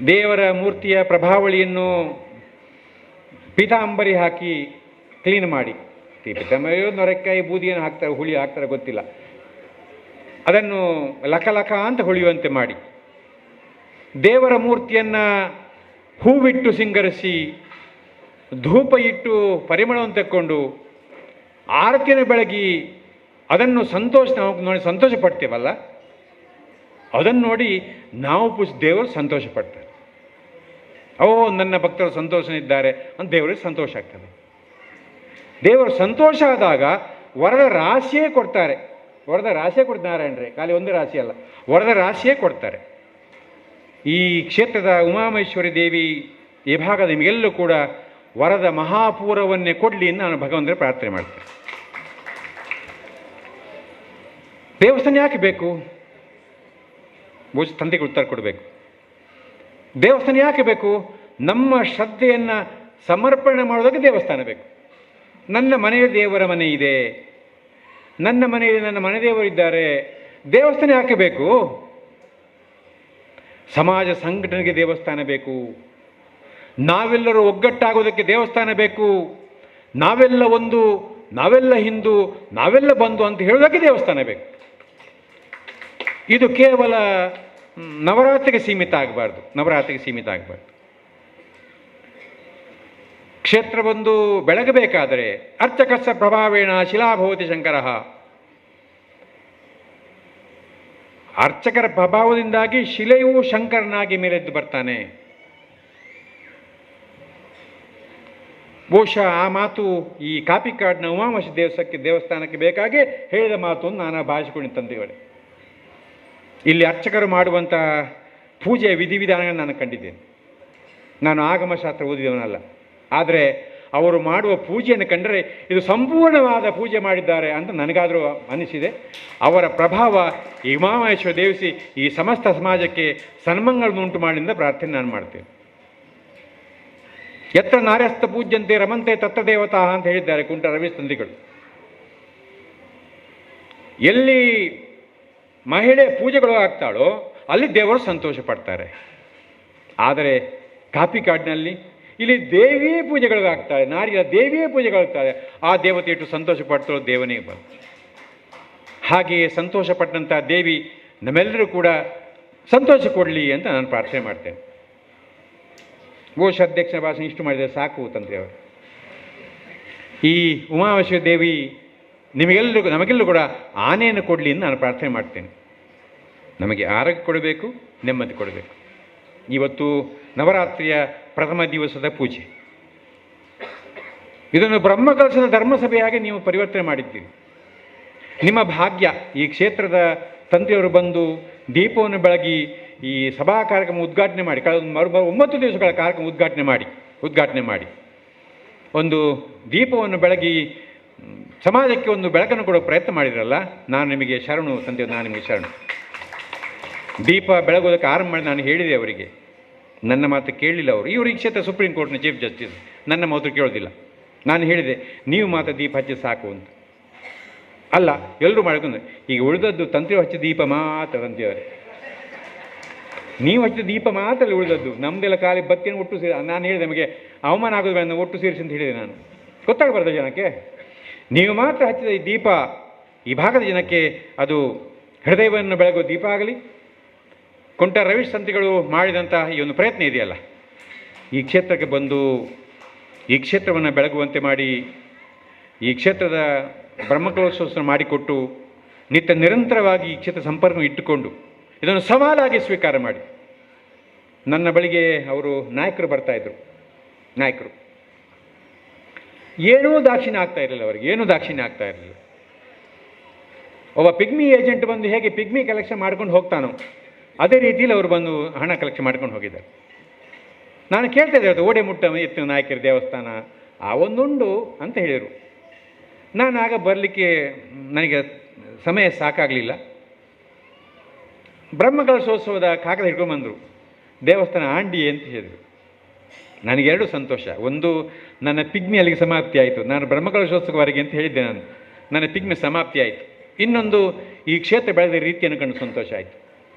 ದೇವರ ಮೂರ್ತಿಯ ಪ್ರಭಾವಳಿಯನ್ನು ಪೀತಾಂಬರಿ ಹಾಕಿ ಕ್ಲೀನ್ ಮಾಡಿ, ಪೀತಾಂಬರಿಯೋ ನೊರೆಕಾಯಿ ಬೂದಿಯನ್ನು ಹಾಕ್ತಾರೆ, ಹುಳಿ ಹಾಕ್ತಾರೆ ಗೊತ್ತಿಲ್ಲ, ಅದನ್ನು ಲಕ ಅಂತ ಹೊಳೆಯುವಂತೆ ಮಾಡಿ, ದೇವರ ಮೂರ್ತಿಯನ್ನು ಹೂವಿಟ್ಟು ಸಿಂಗರಿಸಿ, ಧೂಪ ಇಟ್ಟು ಪರಿಮಳವನ್ನು ತೆಕ್ಕೊಂಡು, ಆರತಿಯನ್ನು ಬೆಳಗಿ, ಅದನ್ನು ನಾವು ನೋಡಿ ಸಂತೋಷ ಪಡ್ತೇವಲ್ಲ, ಅದನ್ನು ನೋಡಿ ನಾವು ದೇವರು ಸಂತೋಷ ಪಡ್ತಾರೆ. ನನ್ನ ಭಕ್ತರು ಸಂತೋಷನಿದ್ದಾರೆ ಅಂತ ದೇವರಿಗೆ ಸಂತೋಷ ಆಗ್ತದೆ. ದೇವರು ಸಂತೋಷ ಆದಾಗ ವರದ ರಾಶಿಯೇ ಕೊಡ್ತಾರೆ. ವರದ ರಾಶಿಯೇ ಕೊಡ್ತಾರೆ ನಾರಾಯಣರೇ, ಖಾಲಿ ಒಂದು ರಾಶಿ ಅಲ್ಲ, ವರದ ರಾಶಿಯೇ ಕೊಡ್ತಾರೆ. ಈ ಕ್ಷೇತ್ರದ ಉಮಾಮಹೇಶ್ವರಿ ದೇವಿ ಈ ಭಾಗದ ನಿಮಗೆಲ್ಲೂ ಕೂಡ ವರದ ಮಹಾಪೂರವನ್ನೇ ಕೊಡಲಿ ಎಂದು ನಾನು ಭಗವಂತನ ಪ್ರಾರ್ಥನೆ ಮಾಡ್ತೇನೆ. ದೇವಸ್ಥಾನ ಯಾಕೆ ಬೇಕು? ತಂದೆಗೆ ಉತ್ತರ ಕೊಡಬೇಕು. ದೇವಸ್ಥಾನ ಯಾಕೆ ಬೇಕು? ನಮ್ಮ ಶ್ರದ್ಧೆಯನ್ನು ಸಮರ್ಪಣೆ ಮಾಡೋದಕ್ಕೆ ದೇವಸ್ಥಾನ ಬೇಕು. ನನ್ನ ಮನೆಯ ದೇವರ ಮನೆ ಇದೆ, ನನ್ನ ಮನೆಯಲ್ಲಿ ನನ್ನ ಮನೆ ದೇವರಿದ್ದಾರೆ, ದೇವಸ್ಥಾನ ಯಾಕೆ ಬೇಕು? ಸಮಾಜ ಸಂಘಟನೆಗೆ ದೇವಸ್ಥಾನ ಬೇಕು, ನಾವೆಲ್ಲರೂ ಒಗ್ಗಟ್ಟಾಗೋದಕ್ಕೆ ದೇವಸ್ಥಾನ ಬೇಕು, ನಾವೆಲ್ಲ ಒಂದು, ನಾವೆಲ್ಲ ಹಿಂದೂ, ನಾವೆಲ್ಲ ಬಂಧು ಅಂತ ಹೇಳೋದಕ್ಕೆ ದೇವಸ್ಥಾನ ಬೇಕು. ಇದು ಕೇವಲ ನವರಾತ್ರಿಗೆ ಸೀಮಿತ ಆಗಬಾರ್ದು, ನವರಾತ್ರಿಗೆ ಸೀಮಿತ ಆಗಬಾರ್ದು. ಕ್ಷೇತ್ರವೊಂದು ಬೆಳಗಬೇಕಾದರೆ ಅರ್ಚಕಸ್ಯ ಪ್ರಭಾವೇಣ ಶಿಲಾಭವತಿ ಶಂಕರ, ಅರ್ಚಕರ ಪ್ರಭಾವದಿಂದಾಗಿ ಶಿಲೆಯೂ ಶಂಕರನಾಗಿ ಮೇಲೆದ್ದು ಬರ್ತಾನೆ. ಬಹುಶಃ ಆ ಮಾತು ಈ ಕಾಪಿಕಾಡ್ನ ಉಮಾಮಹೇಶ್ವರಿ ದೇವಸ್ಥಾನಕ್ಕೆ ಬೇಕಾಗಿ ಹೇಳಿದ ಮಾತು ಅಂತ ನಾನು ಭಾವಿಸಿಕೊಂಡು ತಂದೆಗಳೇ. ಇಲ್ಲಿ ಅರ್ಚಕರು ಮಾಡುವಂಥ ಪೂಜೆಯ ವಿಧಿವಿಧಾನಗಳನ್ನು ನಾನು ಕಂಡಿದ್ದೇನೆ. ನಾನು ಆಗಮಶಾಸ್ತ್ರ ಓದಿದವನಲ್ಲ, ಆದರೆ ಅವರು ಮಾಡುವ ಪೂಜೆಯನ್ನು ಕಂಡರೆ ಇದು ಸಂಪೂರ್ಣವಾದ ಪೂಜೆ ಮಾಡಿದ್ದಾರೆ ಅಂತ ನನಗಾದರೂ ಅನಿಸಿದೆ. ಅವರ ಪ್ರಭಾವ ಈ ಉಮಾಮಹೇಶ್ವರಿ ದೇವಿಸಿ ಈ ಸಮಸ್ತ ಸಮಾಜಕ್ಕೆ ಸನ್ಮಂಗಳನ್ನುಂಟು ಮಾಡಿಂದ ಪ್ರಾರ್ಥನೆ ನಾನು ಮಾಡ್ತೇನೆ. ಯತ್ರ ನಾರ್ಯಸ್ಥ ಪೂಜ್ಯಂತೆ ರಮಂತೆ ತತ್ರ ದೇವತಾ ಅಂತ ಹೇಳಿದ್ದಾರೆ ಕುಂಟ ರವೀಶ್ ತಂದಿಗಳು. ಎಲ್ಲಿ ಮಹಿಳೆ ಪೂಜೆಗಳು ಆಗ್ತಾಳೋ ಅಲ್ಲಿ ದೇವರು ಸಂತೋಷ ಪಡ್ತಾರೆ. ಆದರೆ ಕಾಪಿಕಾಡಿನಲ್ಲಿ ಇಲ್ಲಿ ದೇವಿಯೇ ಪೂಜೆಗಳಿಗಾಗ್ತಾಳೆ, ನಾರಿಯ ದೇವಿಯೇ ಪೂಜೆಗಳಾಗ್ತಾಳೆ, ಆ ದೇವತೆ ಇಟ್ಟು ಸಂತೋಷ ಪಡ್ತಾಳೋ ದೇವನೇ ಬಂದು. ಹಾಗೆಯೇ ಸಂತೋಷ ಪಟ್ಟಂಥ ದೇವಿ ನಮ್ಮೆಲ್ಲರೂ ಕೂಡ ಸಂತೋಷ ಕೊಡಲಿ ಅಂತ ನಾನು ಪ್ರಾರ್ಥನೆ ಮಾಡ್ತೇನೆ. ಘೋಷ ಅಧ್ಯಕ್ಷರ ಭಾಷಣ ಇಷ್ಟು ಮಾಡಿದರೆ ಸಾಕು ತಂದೆಯವರು. ಈ ಉಮಾಮಹೇಶ್ವರಿ ದೇವಿ ನಮಗೆಲ್ಲರೂ ಕೂಡ ಆನೆಯನ್ನು ಕೊಡಲಿ ಅಂತ ನಾನು ಪ್ರಾರ್ಥನೆ ಮಾಡ್ತೇನೆ. ನಮಗೆ ಆರೋಗ್ಯ ಕೊಡಬೇಕು, ನೆಮ್ಮದಿ ಕೊಡಬೇಕು. ಇವತ್ತು ನವರಾತ್ರಿಯ ಪ್ರಥಮ ದಿವಸದ ಪೂಜೆ, ಇದನ್ನು ಬ್ರಹ್ಮಕಲಶದ ಧರ್ಮಸಭೆಯಾಗಿ ನೀವು ಪರಿವರ್ತನೆ ಮಾಡಿದ್ದೀರಿ. ನಿಮ್ಮ ಭಾಗ್ಯ. ಈ ಕ್ಷೇತ್ರದ ತಂದೆಯವರು ಬಂದು ದೀಪವನ್ನು ಬೆಳಗಿ ಈ ಸಭಾ ಕಾರ್ಯಕ್ರಮ ಉದ್ಘಾಟನೆ ಮಾಡಿ, ಕಳೆದ 9 ದಿವಸಗಳ ಕಾರ್ಯಕ್ರಮ ಉದ್ಘಾಟನೆ ಮಾಡಿ ಒಂದು ದೀಪವನ್ನು ಬೆಳಗಿ ಸಮಾಜಕ್ಕೆ ಒಂದು ಬೆಳಕನ್ನು ಕೊಡೋ ಪ್ರಯತ್ನ ಮಾಡಿದ್ರಲ್ಲ, ನಾನು ನಿಮಗೆ ಶರಣು ತಂದೆಯವರು, ನಾನು ನಿಮಗೆ ಶರಣು. ದೀಪ ಬೆಳಗೋದಕ್ಕೆ ಆರಂಭ ಮಾಡಿ ನಾನು ಹೇಳಿದೆ ಅವರಿಗೆ, ನನ್ನ ಮಾತು ಕೇಳಲಿಲ್ಲ ಅವರು. ಇವರು ಈ ಕ್ಷೇತ್ರ ಸುಪ್ರೀಂ ಕೋರ್ಟ್ನ ಚೀಫ್ ಜಸ್ಟಿಸ್, ನನ್ನ ಮಾತು ಕೇಳೋದಿಲ್ಲ. ನಾನು ಹೇಳಿದೆ ನೀವು ಮಾತ್ರ ದೀಪ ಹಚ್ಚಿ ಸಾಕು ಅಂತ. ಅಲ್ಲ, ಎಲ್ಲರೂ ಮಾಡ್ಕೊಂಡು ಈಗ ಉಳಿದದ್ದು ತಂತ್ರಿ ಹಚ್ಚಿದ ದೀಪ ಮಾತ್ರ ತಂತೆಯವರೇ, ನೀವು ಹಚ್ಚಿದ ದೀಪ ಮಾತ್ರ ಉಳಿದದ್ದು, ನಮ್ಮದೆಲ್ಲ ಖಾಲಿ ಬತ್ತಿಯನ್ನು ಒಟ್ಟು ಸೇರಿ. ನಾನು ಹೇಳಿದೆ ನಮಗೆ ಅವಮಾನ ಆಗೋದು ಬೇಡ, ಒಟ್ಟು ಸೇರಿಸಿ ಅಂತ ಹೇಳಿದೆ ನಾನು. ಗೊತ್ತಾಗಬಾರ್ದು ಜನಕ್ಕೆ, ನೀವು ಮಾತ್ರ ಹಚ್ಚಿದ ಈ ದೀಪ ಈ ಭಾಗದ ಜನಕ್ಕೆ ಅದು ಹೃದಯವನ್ನು ಬೆಳಗುವ ದೀಪ ಆಗಲಿ. ಕುಂಟ ರವೀಶ್ ಸಂತಿಗಳು ಮಾಡಿದಂತಹ ಈ ಒಂದು ಪ್ರಯತ್ನ ಇದೆಯಲ್ಲ, ಈ ಕ್ಷೇತ್ರಕ್ಕೆ ಬಂದು ಈ ಕ್ಷೇತ್ರವನ್ನು ಬೆಳಗುವಂತೆ ಮಾಡಿ, ಈ ಕ್ಷೇತ್ರದ ಬ್ರಹ್ಮಕಲಶೋತ್ಸವ ಮಾಡಿಕೊಟ್ಟು ನಿರಂತರವಾಗಿ ಈ ಕ್ಷೇತ್ರ ಸಂಪರ್ಕ ಇಟ್ಟುಕೊಂಡು ಇದನ್ನು ಸವಾಲಾಗಿ ಸ್ವೀಕಾರ ಮಾಡಿ. ನನ್ನ ಬಳಿಗೆ ಅವರು ನಾಯಕರು ಬರ್ತಾಯಿದ್ರು, ನಾಯಕರು ಏನೂ ದಾಕ್ಷಿಣ್ಯ ಆಗ್ತಾ ಇರಲಿಲ್ಲ, ಅವರಿಗೆ ಏನೂ ದಾಕ್ಷಿಣ್ಯ ಆಗ್ತಾ ಇರಲಿಲ್ಲ. ಒಬ್ಬ ಪಿಗ್ಮಿ ಏಜೆಂಟ್ ಬಂದು ಹೇಗೆ ಪಿಗ್ಮಿ ಕಲೆಕ್ಷನ್ ಮಾಡ್ಕೊಂಡು ಹೋಗ್ತಾನೋ ಅದೇ ರೀತಿಯಲ್ಲಿ ಅವರು ಬಂದು ಹಣ ಕಲೆಕ್ಷನ್ ಮಾಡ್ಕೊಂಡು ಹೋಗಿದ್ದಾರೆ. ನಾನು ಕೇಳ್ತಾ ಇದ್ದೆ, ಓಡೆ ಮುಟ್ಟ ಎತ್ತಿನ ನಾಯಕರ ದೇವಸ್ಥಾನ ಆ ಒಂದುಂಡು ಅಂತ ಹೇಳಿದರು. ನಾನು ಆಗ ಬರಲಿಕ್ಕೆ ನನಗೆ ಸಮಯ ಸಾಕಾಗಲಿಲ್ಲ. ಬ್ರಹ್ಮಕಲಶೋತ್ಸವದ ಕಾಗದ ಹಿಡ್ಕೊಂಡ್ಬಂದರು, ದೇವಸ್ಥಾನ ಆಂಡಿ ಅಂತ ಹೇಳಿದರು. ನನಗೆರಡು ಸಂತೋಷ. ಒಂದು, ನನ್ನ ಪಿಗ್ಮಿ ಅಲ್ಲಿಗೆ ಸಮಾಪ್ತಿ ಆಯಿತು, ನಾನು ಬ್ರಹ್ಮಕಲಶೋತ್ಸವವರೆಗೆ ಅಂತ ಹೇಳಿದ್ದೆ, ನನ್ನ ಪಿಗ್ಮಿ ಸಮಾಪ್ತಿ ಆಯಿತು. ಇನ್ನೊಂದು, ಈ ಕ್ಷೇತ್ರ ಬೆಳೆದ ರೀತಿಯನ್ನು ಕಂಡು ಸಂತೋಷ ಆಯಿತು.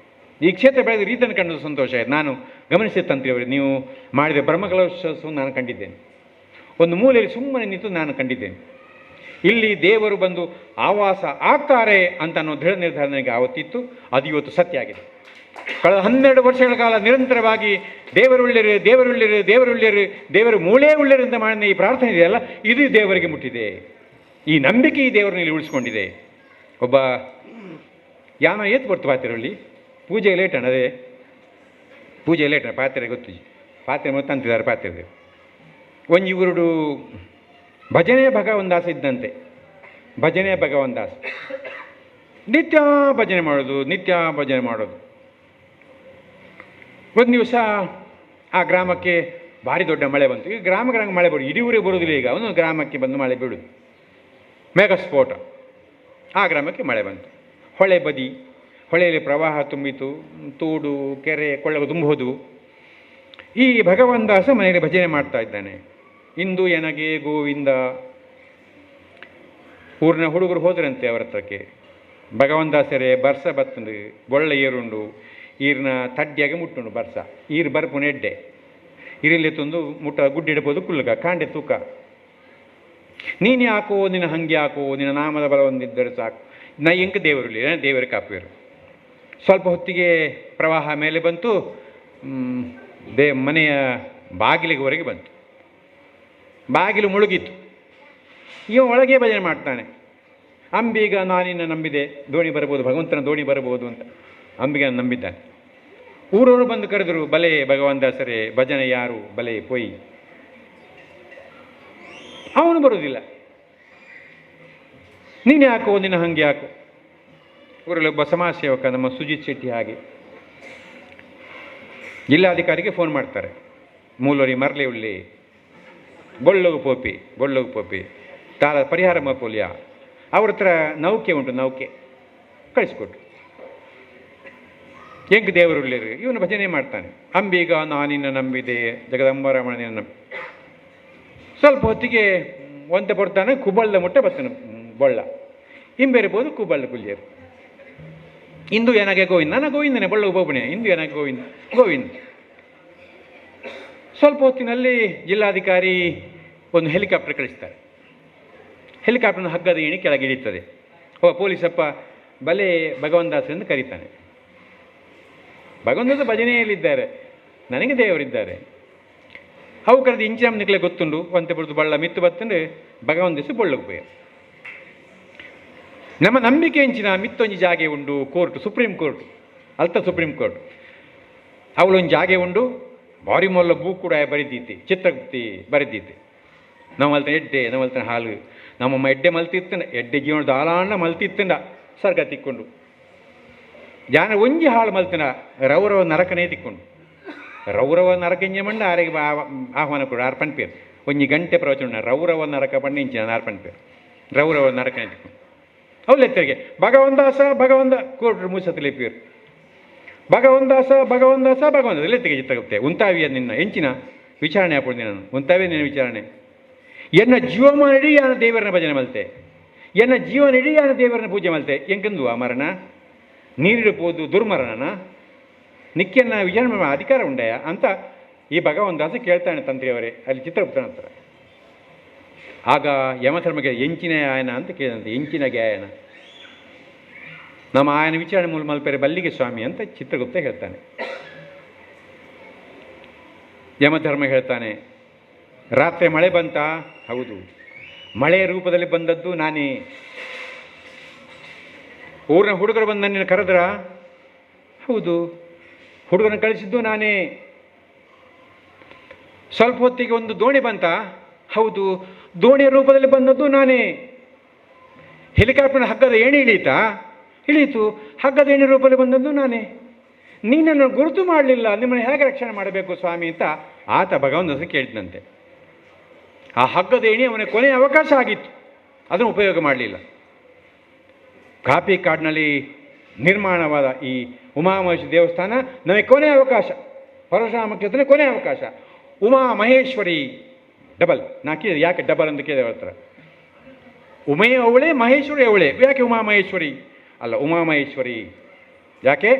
ಈ ಕ್ಷೇತ್ರ ಬೆಳೆದ ರೀತಿಯನ್ನು ಕಂಡು ಸಂತೋಷ ಆಯಿತು. ನಾನು ಗಮನಿಸಿದ ತಂತ್ರಿಯವರು, ನೀವು ಮಾಡಿದ ಬ್ರಹ್ಮಕಲಶೋತ್ಸವ ನಾನು ಕಂಡಿದ್ದೇನೆ. ಒಂದು ಮೂಲೆಯಲ್ಲಿ ಸುಮ್ಮನೆ ನಿಂತು ನಾನು ಕಂಡಿದ್ದೇನೆ. ಇಲ್ಲಿ ದೇವರು ಬಂದು ಆವಾಸ ಆಗ್ತಾರೆ ಅಂತ ಅನ್ನೋ ದೃಢ ನಿರ್ಧಾರ ನನಗೆ ಆವತ್ತಿತ್ತು. ಅದು ಇವತ್ತು ಸತ್ಯ ಆಗಿದೆ. ಕಳೆದ 12 ವರ್ಷಗಳ ಕಾಲ ನಿರಂತರವಾಗಿ ದೇವರುಳ್ಳಿರು ದೇವರುಳ್ಳಿರು ದೇವರುಳ್ಳಿರು ದೇವರು ಮೂಳೇ ಉಳ್ಳಿರು ಅಂತ ಮಾಡಿದ ಈ ಪ್ರಾರ್ಥನೆ ಇದೆಯಲ್ಲ, ಇದು ದೇವರಿಗೆ ಮುಟ್ಟಿದೆ. ಈ ನಂಬಿಕೆ ಈ ದೇವರನ್ನ ಇಲ್ಲಿ ಉಳಿಸ್ಕೊಂಡಿದೆ. ಒಬ್ಬ ಯಾನ ಏತ್ ಬರ್ತು ಪಾತ್ರೆಯಲ್ಲಿ ಪೂಜೆ ಲೇಟ್ ಅಣ್ಣ, ಅದೇ ಪೂಜೆ ಲೇಟ್ ಅಣ್ಣ, ಪಾತ್ರೆ ಗೊತ್ತು, ಪಾತ್ರೆ ಮೊತ್ತ ಅಂತಿದ್ದಾರೆ ಪಾತ್ರೆ. ಒಂದು ಇವರು ಭಜನೆ ಭಗವಂದಾಸ ಇದ್ದಂತೆ, ಭಜನೆ ಭಗವಂದಾಸ ನಿತ್ಯ ಭಜನೆ ಮಾಡೋದು, ನಿತ್ಯ ಭಜನೆ ಮಾಡೋದು. ಒಂದು ದಿವಸ ಆ ಗ್ರಾಮಕ್ಕೆ ಭಾರಿ ದೊಡ್ಡ ಮಳೆ ಬಂತು. ಈಗ ಗ್ರಾಮಕ್ಕೆ ಮಳೆ ಬರೋದು, ಇಡೀ ಊರಿಗೆ ಬರೋದಿಲ್ಲ. ಈಗ ಒಂದು ಗ್ರಾಮಕ್ಕೆ ಬಂದು ಮಳೆ ಬೀಳುದು, ಮೇಘಸ್ಫೋಟ. ಆ ಗ್ರಾಮಕ್ಕೆ ಮಳೆ ಬಂತು. ಹೊಳೆ ಬದಿ, ಹೊಳೆಯಲ್ಲಿ ಪ್ರವಾಹ ತುಂಬಿತು, ತೋಡು ಕೆರೆ ಕೊಳ್ಳ ತುಂಬೋದು. ಈ ಭಗವಂದಾಸ ಮನೆಯಲ್ಲಿ ಭಜನೆ ಮಾಡ್ತಾ ಇದ್ದಾನೆ. ಇಂದು ಎನಗೆ ಗೋವಿಂದ. ಊರಿನ ಹುಡುಗರು ಹೋದ್ರಂತೆ ಅವರ ಹತ್ರಕ್ಕೆ. ಭಗವಂದಾಸರೇ ಬರ್ಸ ಬತ್ತಂದು ಬೊಳ್ಳ ಏರುಂಡು ಈರಿನ ತಡ್ಡಿಯಾಗಿ ಮುಟ್ಟುಂಡು ಬರ್ಸ ಈರು ಬರ್ಪುನ ಎಡ್ಡೆ ಇರಿಲ್ಲಿ ತಂದು ಮುಟ್ಟ ಗುಡ್ಡಿಡ್ಬೋದು ಕುಲ್ಲಗ ಕಾಂಡೆ ತೂಕ. ನೀನು ಯಾಕೋ ನಿನ್ನ ಹಂಗೆ ಯಾಕೋ, ನಿನ್ನ ನಾಮದ ಬಲ ಒಂದಿದ್ದರೆ ಸಾಕು. ನಾ ಎಂಕ ದೇವರಲ್ಲಿ ದೇವರ ಕಾಪುವರು. ಸ್ವಲ್ಪ ಹೊತ್ತಿಗೆ ಪ್ರವಾಹ ಮೇಲೆ ಬಂತು, ಮನೆಯ ಬಾಗಿಲಿಗೆವರೆಗೆ ಬಂತು. ಬಾಗಿಲು ಮುಳುಗಿತ್ತು. ಇವ ಒಳಗೆ ಭಜನೆ ಮಾಡ್ತಾನೆ. ಅಂಬೀಗ ನಾನಿನ್ನ ನಂಬಿದೆ, ದೋಣಿ ಬರಬಹುದು, ಭಗವಂತನ ದೋಣಿ ಬರಬಹುದು ಅಂತ ಅಂಬಿಗ ನಂಬಿದ್ದಾನೆ. ಊರವರು ಬಂದು ಕರೆದರು, ಬಲೆ ಭಗವಂದಾಸರೇ ಭಜನೆ ಯಾರು, ಬಲೆ ಪೊಯ್. ಅವನು ಬರುವುದಿಲ್ಲ. ನೀನು ಯಾಕೋ, ನಿನ್ನ ಹಂಗೆ ಯಾಕೋ. ಊರಲ್ಲಿ ಒಬ್ಬ ಸಮಾಜ ಸೇವಕ ನಮ್ಮ ಸುಜಿತ್ ಶೆಟ್ಟಿ ಹಾಗೆ ಜಿಲ್ಲಾಧಿಕಾರಿಗೆ ಫೋನ್ ಮಾಡ್ತಾರೆ. ಮೂಲೋರಿ ಮರ್ಲೆ ಉಳ್ಳಿ ಬೊಳ್ಳಗು ಪೋಪಿ ತಾಳ ಪರಿಹಾರ ಮಪೋಲಿಯ ಅವ್ರ ಹತ್ರ ನೌಕೆ ಉಂಟು, ನೌಕೆ ಕಳಿಸ್ಕೊಟ್ರು. ಹೆಂಗೆ ದೇವರುಳ್ಳಿರು ಇವನು ಭಜನೆ ಮಾಡ್ತಾನೆ. ಅಂಬೀಗ ನಾನಿನ್ನ ನಂಬಿದೆ, ಜಗದಂಬರಮಣ ನಂಬಿ. ಸ್ವಲ್ಪ ಹೊತ್ತಿಗೆ ಒಂತೆ ಬರ್ತಾನೆ, ಕುಬಳ್ಳ ಮುಟ್ಟ ಬರ್ತಾನೆ ಬೊಳ್ಳ. ಹಿಂಬೆರಬಹುದು ಕುಬಳ್ಳ ಕುಲ್ಯರು. ಇಂದು ಏನಾಗೆ ಗೋವಿಂದ, ನಾನು ಗೋವಿಂದನೇ, ಬೊಳ್ಳಗೆ ಬೋಬಣೆ, ಇಂದು ಏನಾಗೆ ಗೋವಿಂದ ಗೋವಿಂದ. ಸ್ವಲ್ಪ ಹೊತ್ತಿನಲ್ಲಿ ಜಿಲ್ಲಾಧಿಕಾರಿ ಒಂದು ಹೆಲಿಕಾಪ್ಟರ್ ಕಳಿಸ್ತಾರೆ. ಹೆಲಿಕಾಪ್ಟರ್ನ ಹಗ್ಗದ ಏಣಿ ಕೆಳಗೆ ಇಳಿತದೆ. ಪೊಲೀಸಪ್ಪ ಬಲೆ ಭಗವಂದಾಸರಿಂದ ಕರೀತಾನೆ. ಭಗವಂತದ ಭಜನೆಯಲ್ಲಿದ್ದಾರೆ, ನನಗೆ ದೇವರಿದ್ದಾರೆ. ಅವು ಕರೆದು ಇಂಚಿನ ನಿಕ್ಲೆ ಗೊತ್ತುಂಡು, ಒಂತೆ ಬಿಡ್ದು ಬಳ್ಳ ಮಿತ್ತು ಬತ್ತಂದ್ರೆ ಭಗವಂತ ಬೊಳ್ಳಗೆ ಪೋಯ. ನಮ್ಮ ನಂಬಿಕೆ ಇಂಚಿನ ಮಿತ್ತೊಂದು ಜಾಗೆ ಉಂಡು. ಕೋರ್ಟ್, ಸುಪ್ರೀಂ ಕೋರ್ಟ್, ಅಲ್ತ ಸುಪ್ರೀಂ ಕೋರ್ಟ್ ಅವಳೊಂದು ಜಾಗೆ ಉಂಡು. ಭಾರಿ ಮೊಲ್ಲ ಬೂ ಕೂಡ ಬರೆದೀತಿ, ಚಿತ್ರಗುಪ್ತಿ ಬರೆದೀತಿ. ನಾವು ಮಲ್ತಾನೆ ಎಡ್ಡೆ, ನಾವು ಮಲ್ತಾನೆ ಹಾಲು. ನಮ್ಮಮ್ಮ ಎಡ್ಡೆ ಮಲ್ತಿತ್ತಂಡ, ಎಡ್ಡೆ ಜೀವನದ ಆಲಾಂಡ ಮಲ್ತಿತ್ತಂಡ ಸ್ವರ್ಗ ತಿಕ್ಕೊಂಡು. ಜಾನ ಒಂಜಿ ಹಾಳು ಮಲ್ತಿನ ರೌರವ ನರಕನೇ ತಿಕ್ಕೊಂಡು. ರೌರವ ನರಕ ಇಂಜ ಮಂಡ ಆರೆಗೆ ಆಹ್ವಾನ ಕೊಡು ಆರು ಪನ್ಪೇರು. ಒಂಜಿ ಗಂಟೆ ಪ್ರವಚನ ರೌರವ ನರಕ ಬಂಡ ಇಂಚಿನ ಆರು ಪನ್ಪೇರು. ರೌರವ ನರಕನೇ ತಿಕ್ಕೊಂಡು ಅವಳೆತ್ತರಿಗೆ ಭಗವಂದಾಸ ಭಗವಂತ ಕೋರ್ಟ್ರು ಮೂಸತ್ತಲೇಪಿಯರು. ಭಗವಂದಾಸ ಭಗವಂದಾಸ ಭಗವಂತ ಎತ್ತೆಗೆ ಚಿತ್ರಗುಪ್ತೆ ಉಂತಾವಿಯ ನಿನ್ನ ಎಂಚಿನ ವಿಚಾರಣೆ ಹಾಕೊಂಡು ನಾನು ಉಂತಾವೇ ನಿನ್ನ ವಿಚಾರಣೆ. ಎನ್ನ ಜೀವಮಾನ ಇಡೀ ಯಾನ ದೇವರನ್ನ ಭಜನೆ ಮಲ್ತೆ, ಎನ್ನ ಜೀವನ ಇಡೀ ಯಾನ ದೇವರನ್ನ ಪೂಜೆ ಮಲ್ತೆ. ಎಂಕಂದು ಆ ಮರಣ ನೀರಿಡಬಹುದು ದುರ್ಮರಣನ ನಿಕ್ಕೆನ್ನ ವಿಚಾರಣೆ ಮಾಡುವ ಅಧಿಕಾರ ಉಂಡಯ ಅಂತ ಈ ಭಗವಂದಾಸ ಕೇಳ್ತಾನೆ ತಂತ್ರಿಯವರೇ ಅಲ್ಲಿ ಚಿತ್ರಗುಪ್ತನ ಹತ್ರ. ಆಗ ಯಮಧರ್ಮಗೆ ಎಂಚಿನ ಆಯನ ಅಂತ ಕೇಳಿದಂತೆ. ಎಂಚಿನ ಗಾಯನ ನಮ್ಮ ಆಯನ ವಿಚಾರಣೆ ಮೂಲ ಮಲ್ಪೆರೆ ಬಲ್ಲಿಗೆ ಸ್ವಾಮಿ ಅಂತ ಚಿತ್ರಗುಪ್ತ ಹೇಳ್ತಾನೆ. ಯಮಧರ್ಮ ಹೇಳ್ತಾನೆ, ರಾತ್ರಿ ಮಳೆ ಬಂತ? ಹೌದು. ಮಳೆಯ ರೂಪದಲ್ಲಿ ಬಂದದ್ದು ನಾನೇ. ಊರಿನ ಹುಡುಗರು ಬಂದು ನನ್ನನ್ನು ಕರೆದ್ರ? ಹೌದು. ಹುಡುಗನ ಕಳಿಸಿದ್ದು ನಾನೇ. ಸ್ವಲ್ಪ ಹೊತ್ತಿಗೆ ಒಂದು ದೋಣಿ ಬಂತ? ಹೌದು. ದೋಣಿಯ ರೂಪದಲ್ಲಿ ಬಂದದ್ದು ನಾನೇ. ಹೆಲಿಕಾಪ್ಟರ್ನ ಹಗ್ಗದ ಏಣಿ ಇಳೀತಾ? ಇಳೀತು. ಹಗ್ಗದ ಏಣಿ ರೂಪದಲ್ಲಿ ಬಂದದ್ದು ನಾನೇ. ನೀನನ್ನು ಗುರುತು ಮಾಡಲಿಲ್ಲ, ನಿಮ್ಮನ್ನು ಹೇಗೆ ರಕ್ಷಣೆ ಮಾಡಬೇಕು ಸ್ವಾಮಿ ಅಂತ ಆತ ಭಗವಂತ ಕೇಳಿದಂತೆ. ಆ ಹಗ್ಗದ ಏಣಿ ಅವನ ಕೊನೆಯ ಅವಕಾಶ ಆಗಿತ್ತು, ಅದನ್ನು ಉಪಯೋಗ ಮಾಡಲಿಲ್ಲ. ಕಾಪಿ ಕಾಡಿನಲ್ಲಿ ನಿರ್ಮಾಣವಾದ ಈ ಉಮಾಮಹೇಶ್ವರಿ ದೇವಸ್ಥಾನ ನಮಗೆ ಕೊನೆಯ ಅವಕಾಶ. ಪರಶುರಾಮ ಕ್ಷೇತ್ರ ಕೊನೆಯ ಅವಕಾಶ. ಉಮಾ ಮಹೇಶ್ವರಿ ಡಬಲ್. ನಾ ಕೇಳಿದೆ ಯಾಕೆ ಡಬಲ್ ಅಂತ ಕೇಳಿದೆ ಅವ್ರ ಹತ್ರ. ಉಮೆಯ ಅವಳೇ, ಮಹೇಶ್ವರಿ ಅವಳೇ, ಯಾಕೆ ಉಮಾ ಮಹೇಶ್ವರಿ ಅಲ್ಲ ಉಮಾ ಮಹೇಶ್ವರಿ? ಯಾಕೆ?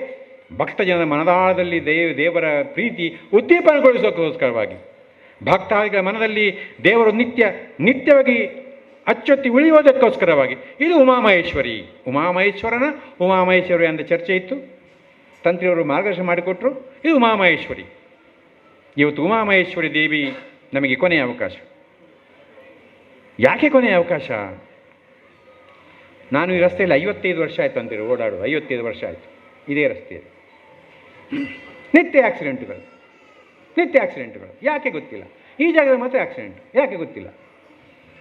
ಭಕ್ತಜನರ ಮನದಾಳದಲ್ಲಿ ದೇವರ ಪ್ರೀತಿ ಉದ್ದೀಪನಗೊಳಿಸೋಕ್ಕೋಸ್ಕರವಾಗಿ ಭಕ್ತಾದಿಗಳ ಮನದಲ್ಲಿ ದೇವರು ನಿತ್ಯವಾಗಿ ಅಚ್ಚೊತ್ತಿ ಉಳಿಯೋದಕ್ಕೋಸ್ಕರವಾಗಿ ಇದು ಉಮಾಮಹೇಶ್ವರಿ ಅಂತ ಚರ್ಚೆ ಇತ್ತು. ತಂತ್ರಿಯವರು ಮಾರ್ಗದರ್ಶನ ಮಾಡಿಕೊಟ್ರು. ಇದು ಉಮಾಮಹೇಶ್ವರಿ. ಇವತ್ತು ಉಮಾಮಹೇಶ್ವರಿ ದೇವಿ ನಮಗೆ ಕೊನೆಯ ಅವಕಾಶ. ಯಾಕೆ ಕೊನೆಯ ಅವಕಾಶ? ನಾನು ಈ ರಸ್ತೆಯಲ್ಲಿ 55 ವರ್ಷ ಆಯಿತು ಅಂತೀರಿ ಓಡಾಡೋದು. 55 ವರ್ಷ ಆಯಿತು ಇದೇ ರಸ್ತೆಯಲ್ಲಿ. ನಿತ್ಯ ಆಕ್ಸಿಡೆಂಟ್ಗಳು. ಯಾಕೆ ಗೊತ್ತಿಲ್ಲ. ಈ ಜಾಗದಲ್ಲಿ ಮಾತ್ರ ಆಕ್ಸಿಡೆಂಟ್. ಯಾಕೆ ಗೊತ್ತಿಲ್ಲ.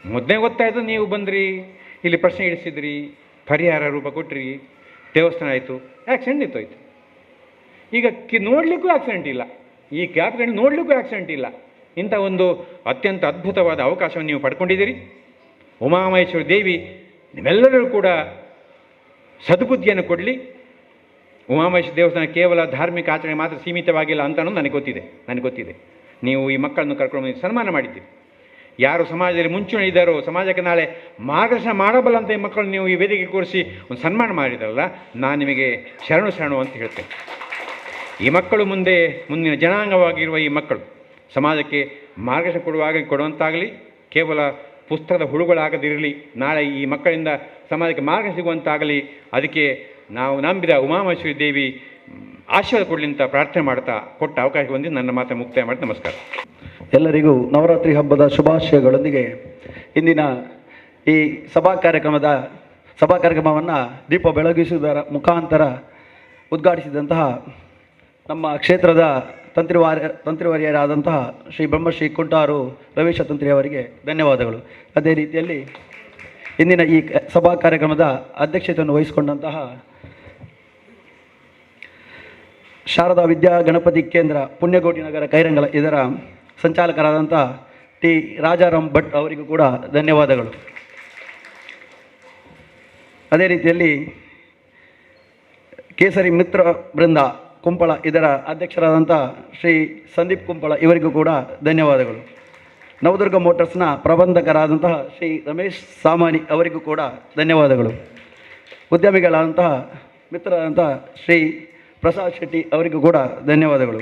ಮೊದಲೇ ಗೊತ್ತಾಯಿತು, ನೀವು ಬಂದ್ರಿ, ಇಲ್ಲಿ ಪ್ರಶ್ನೆ ಇಡಿಸಿದ್ರಿ, ಪರಿಹಾರ ರೂಪ ಕೊಟ್ರಿ, ದೇವಸ್ಥಾನ ಆಯಿತು, ಆಕ್ಸಿಡೆಂಟ್ ನಿಂತೋಯ್ತು. ಈಗ ನೋಡಲಿಕ್ಕೂ ಆಕ್ಸಿಡೆಂಟ್ ಇಲ್ಲ. ಈ ಕ್ಯಾಬ್ಗಳನ್ನು ನೋಡಲಿಕ್ಕೂ ಆಕ್ಸಿಡೆಂಟ್ ಇಲ್ಲ. ಇಂಥ ಒಂದು ಅತ್ಯಂತ ಅದ್ಭುತವಾದ ಅವಕಾಶವನ್ನು ನೀವು ಪಡ್ಕೊಂಡಿದ್ದೀರಿ. ಉಮಾಮಹೇಶ್ವರಿ ದೇವಿ ನಿಮ್ಮೆಲ್ಲರೂ ಕೂಡ ಸದ್ಬುದ್ಧಿಯನ್ನು ಕೊಡಲಿ. ಉಮಾಮಹೇಶ್ವರಿ ದೇವಸ್ಥಾನ ಕೇವಲ ಧಾರ್ಮಿಕ ಆಚರಣೆ ಮಾತ್ರ ಸೀಮಿತವಾಗಿಲ್ಲ ಅಂತ ಅನ್ನೋದು ನನಗೆ ಗೊತ್ತಿದೆ. ನೀವು ಈ ಮಕ್ಕಳನ್ನು ಕರ್ಕೊಂಡು ಸನ್ಮಾನ ಮಾಡಿದ್ದೀರಿ. ಯಾರು ಸಮಾಜದಲ್ಲಿ ಮುಂಚೂಣಿ ಇದ್ದಾರೋ, ಸಮಾಜಕ್ಕೆ ನಾಳೆ ಮಾರ್ಗದರ್ಶನ ಮಾಡಬಲ್ಲಂಥ ಈ ಮಕ್ಕಳು ನೀವು ಈ ವೇದಿಕೆ ಕೂರಿಸಿ ಒಂದು ಸನ್ಮಾನ ಮಾಡಿದ್ರಲ್ಲ, ನಾನು ನಿಮಗೆ ಶರಣು ಅಂತ ಹೇಳ್ತೇನೆ. ಈ ಮಕ್ಕಳು ಮುಂದಿನ ಜನಾಂಗವಾಗಿರುವ ಈ ಮಕ್ಕಳು ಸಮಾಜಕ್ಕೆ ಮಾರ್ಗದರ್ಶನ ಕೊಡುವಂತಾಗಲಿ, ಕೇವಲ ಪುಸ್ತಕದ ಹುಳುಗಳಾಗದಿರಲಿ. ನಾಳೆ ಈ ಮಕ್ಕಳಿಂದ ಸಮಾಜಕ್ಕೆ ಮಾರ್ಗ ಸಿಗುವಂತಾಗಲಿ. ಅದಕ್ಕೆ ನಾವು ನಂಬಿದ ಉಮಾಮಹೇಶ್ವರಿ ದೇವಿ ಆಶೀರ್ವಾದ ಕೊಡಲಿ ಅಂತ ಪ್ರಾರ್ಥನೆ ಮಾಡ್ತಾ ಕೊಟ್ಟ ಅವಕಾಶ ಹೊಂದಿ ನನ್ನ ಮಾತನ್ನು ಮುಕ್ತಾಯ ಮಾಡಿ ನಮಸ್ಕಾರ. ಎಲ್ಲರಿಗೂ ನವರಾತ್ರಿ ಹಬ್ಬದ ಶುಭಾಶಯಗಳೊಂದಿಗೆ ಇಂದಿನ ಈ ಸಭಾ ಕಾರ್ಯಕ್ರಮವನ್ನು ದೀಪ ಬೆಳಗಿಸುವುದರ ಮುಖಾಂತರ ಉದ್ಘಾಟಿಸಿದಂತಹ ನಮ್ಮ ಕ್ಷೇತ್ರದ ತಂತ್ರಿವರ್ಯರಾದಂತಹ ಶ್ರೀ ಬ್ರಹ್ಮಶ್ರೀ ಕುಂಟಾರು ರವೀಶ ತಂತ್ರಿ ಅವರಿಗೆ ಧನ್ಯವಾದಗಳು. ಅದೇ ರೀತಿಯಲ್ಲಿ ಇಂದಿನ ಈ ಸಭಾ ಕಾರ್ಯಕ್ರಮದ ಅಧ್ಯಕ್ಷತೆಯನ್ನು ವಹಿಸಿಕೊಂಡಂತಹ ಶಾರದಾ ವಿದ್ಯಾ ಗಣಪತಿ ಕೇಂದ್ರ ಪುಣ್ಯಕೋಟಿ ನಗರ ಕೈರಂಗಲ ಇದರ ಸಂಚಾಲಕರಾದಂಥ ಟಿ ರಾಜಾರಾಮ್ ಭಟ್ ಅವರಿಗೂ ಕೂಡ ಧನ್ಯವಾದಗಳು. ಅದೇ ರೀತಿಯಲ್ಲಿ ಕೇಸರಿ ಮಿತ್ರ ಬೃಂದ ಕುಂಪಳ ಇದರ ಅಧ್ಯಕ್ಷರಾದಂಥ ಶ್ರೀ ಸಂದೀಪ್ ಕುಂಪಳ ಇವರಿಗೂ ಕೂಡ ಧನ್ಯವಾದಗಳು. ನವದುರ್ಗ ಮೋಟರ್ಸ್ನ ಪ್ರಬಂಧಕರಾದಂತಹ ಶ್ರೀ ರಮೇಶ್ ಸಾಮಾನಿ ಅವರಿಗೂ ಕೂಡ ಧನ್ಯವಾದಗಳು. ಉದ್ಯಮಿಗಳಾದಂತಹ ಮಿತ್ರರಾದಂತಹ ಶ್ರೀ ಪ್ರಸಾದ್ ಶೆಟ್ಟಿ ಅವರಿಗೂ ಕೂಡ ಧನ್ಯವಾದಗಳು.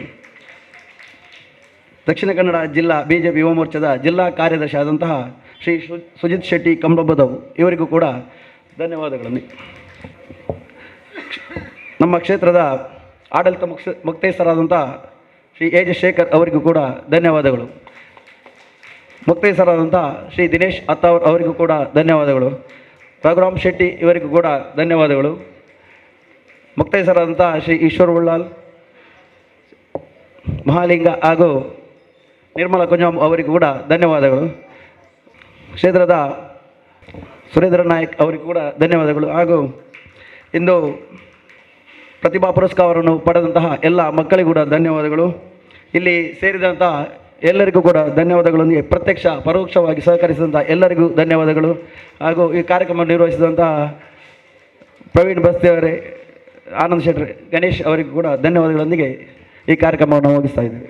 ದಕ್ಷಿಣ ಕನ್ನಡ ಜಿಲ್ಲಾ BJP ಯುವ ಮೋರ್ಚಾದ ಜಿಲ್ಲಾ ಕಾರ್ಯದರ್ಶಿ ಆದಂತಹ ಶ್ರೀ ಸುಜಿತ್ ಶೆಟ್ಟಿ ಕಂಬಬದವ್ ಇವರಿಗೂ ಕೂಡ ಧನ್ಯವಾದಗಳನ್ನು. ನಮ್ಮ ಕ್ಷೇತ್ರದ ಆಡಳಿತ ಮುಕ್ತೇಸರಾದಂಥ ಶ್ರೀ AJ ಶೇಖರ್ ಅವರಿಗೂ ಕೂಡ ಧನ್ಯವಾದಗಳು. ಮುಕ್ತೇಸರಾದಂಥ ಶ್ರೀ ದಿನೇಶ್ ಅತ್ತಾವರ್ ಅವರಿಗೂ ಕೂಡ ಧನ್ಯವಾದಗಳು. ರಘುರಾಮ್ ಶೆಟ್ಟಿ ಇವರಿಗೂ ಕೂಡ ಧನ್ಯವಾದಗಳು. ಮುಕ್ತೇಸರಾದಂಥ ಶ್ರೀ ಈಶ್ವರ್ ಉಳ್ಳಾಲ್, ಮಹಾಲಿಂಗ ಹಾಗೂ ನಿರ್ಮಲಾ ಕುಂಜಾಮ್ ಅವರಿಗೂ ಕೂಡ ಧನ್ಯವಾದಗಳು. ಕ್ಷೇತ್ರದ ಸುರೇಂದ್ರ ನಾಯಕ್ ಅವರಿಗೂ ಕೂಡ ಧನ್ಯವಾದಗಳು. ಹಾಗೂ ಇಂದು ಪ್ರತಿಭಾ ಪುರಸ್ಕಾರವನ್ನು ಪಡೆದಂತಹ ಎಲ್ಲ ಮಕ್ಕಳಿಗೂ ಕೂಡ ಧನ್ಯವಾದಗಳು. ಇಲ್ಲಿ ಸೇರಿದಂತಹ ಎಲ್ಲರಿಗೂ ಕೂಡ ಧನ್ಯವಾದಗಳೊಂದಿಗೆ ಪ್ರತ್ಯಕ್ಷ ಪರೋಕ್ಷವಾಗಿ ಸಹಕರಿಸಿದಂಥ ಎಲ್ಲರಿಗೂ ಧನ್ಯವಾದಗಳು. ಹಾಗೂ ಈ ಕಾರ್ಯಕ್ರಮ ನಿರ್ವಹಿಸಿದಂತಹ ಪ್ರವೀಣ್ ಬಸ್ತಿಯವರೇ, ಆನಂದ್ ಶೆಟ್ಟಿ, ಗಣೇಶ್ ಅವರಿಗೂ ಕೂಡ ಧನ್ಯವಾದಗಳೊಂದಿಗೆ ಈ ಕಾರ್ಯಕ್ರಮವನ್ನು ಮುಗಿಸ್ತಾ ಇದ್ದೇವೆ.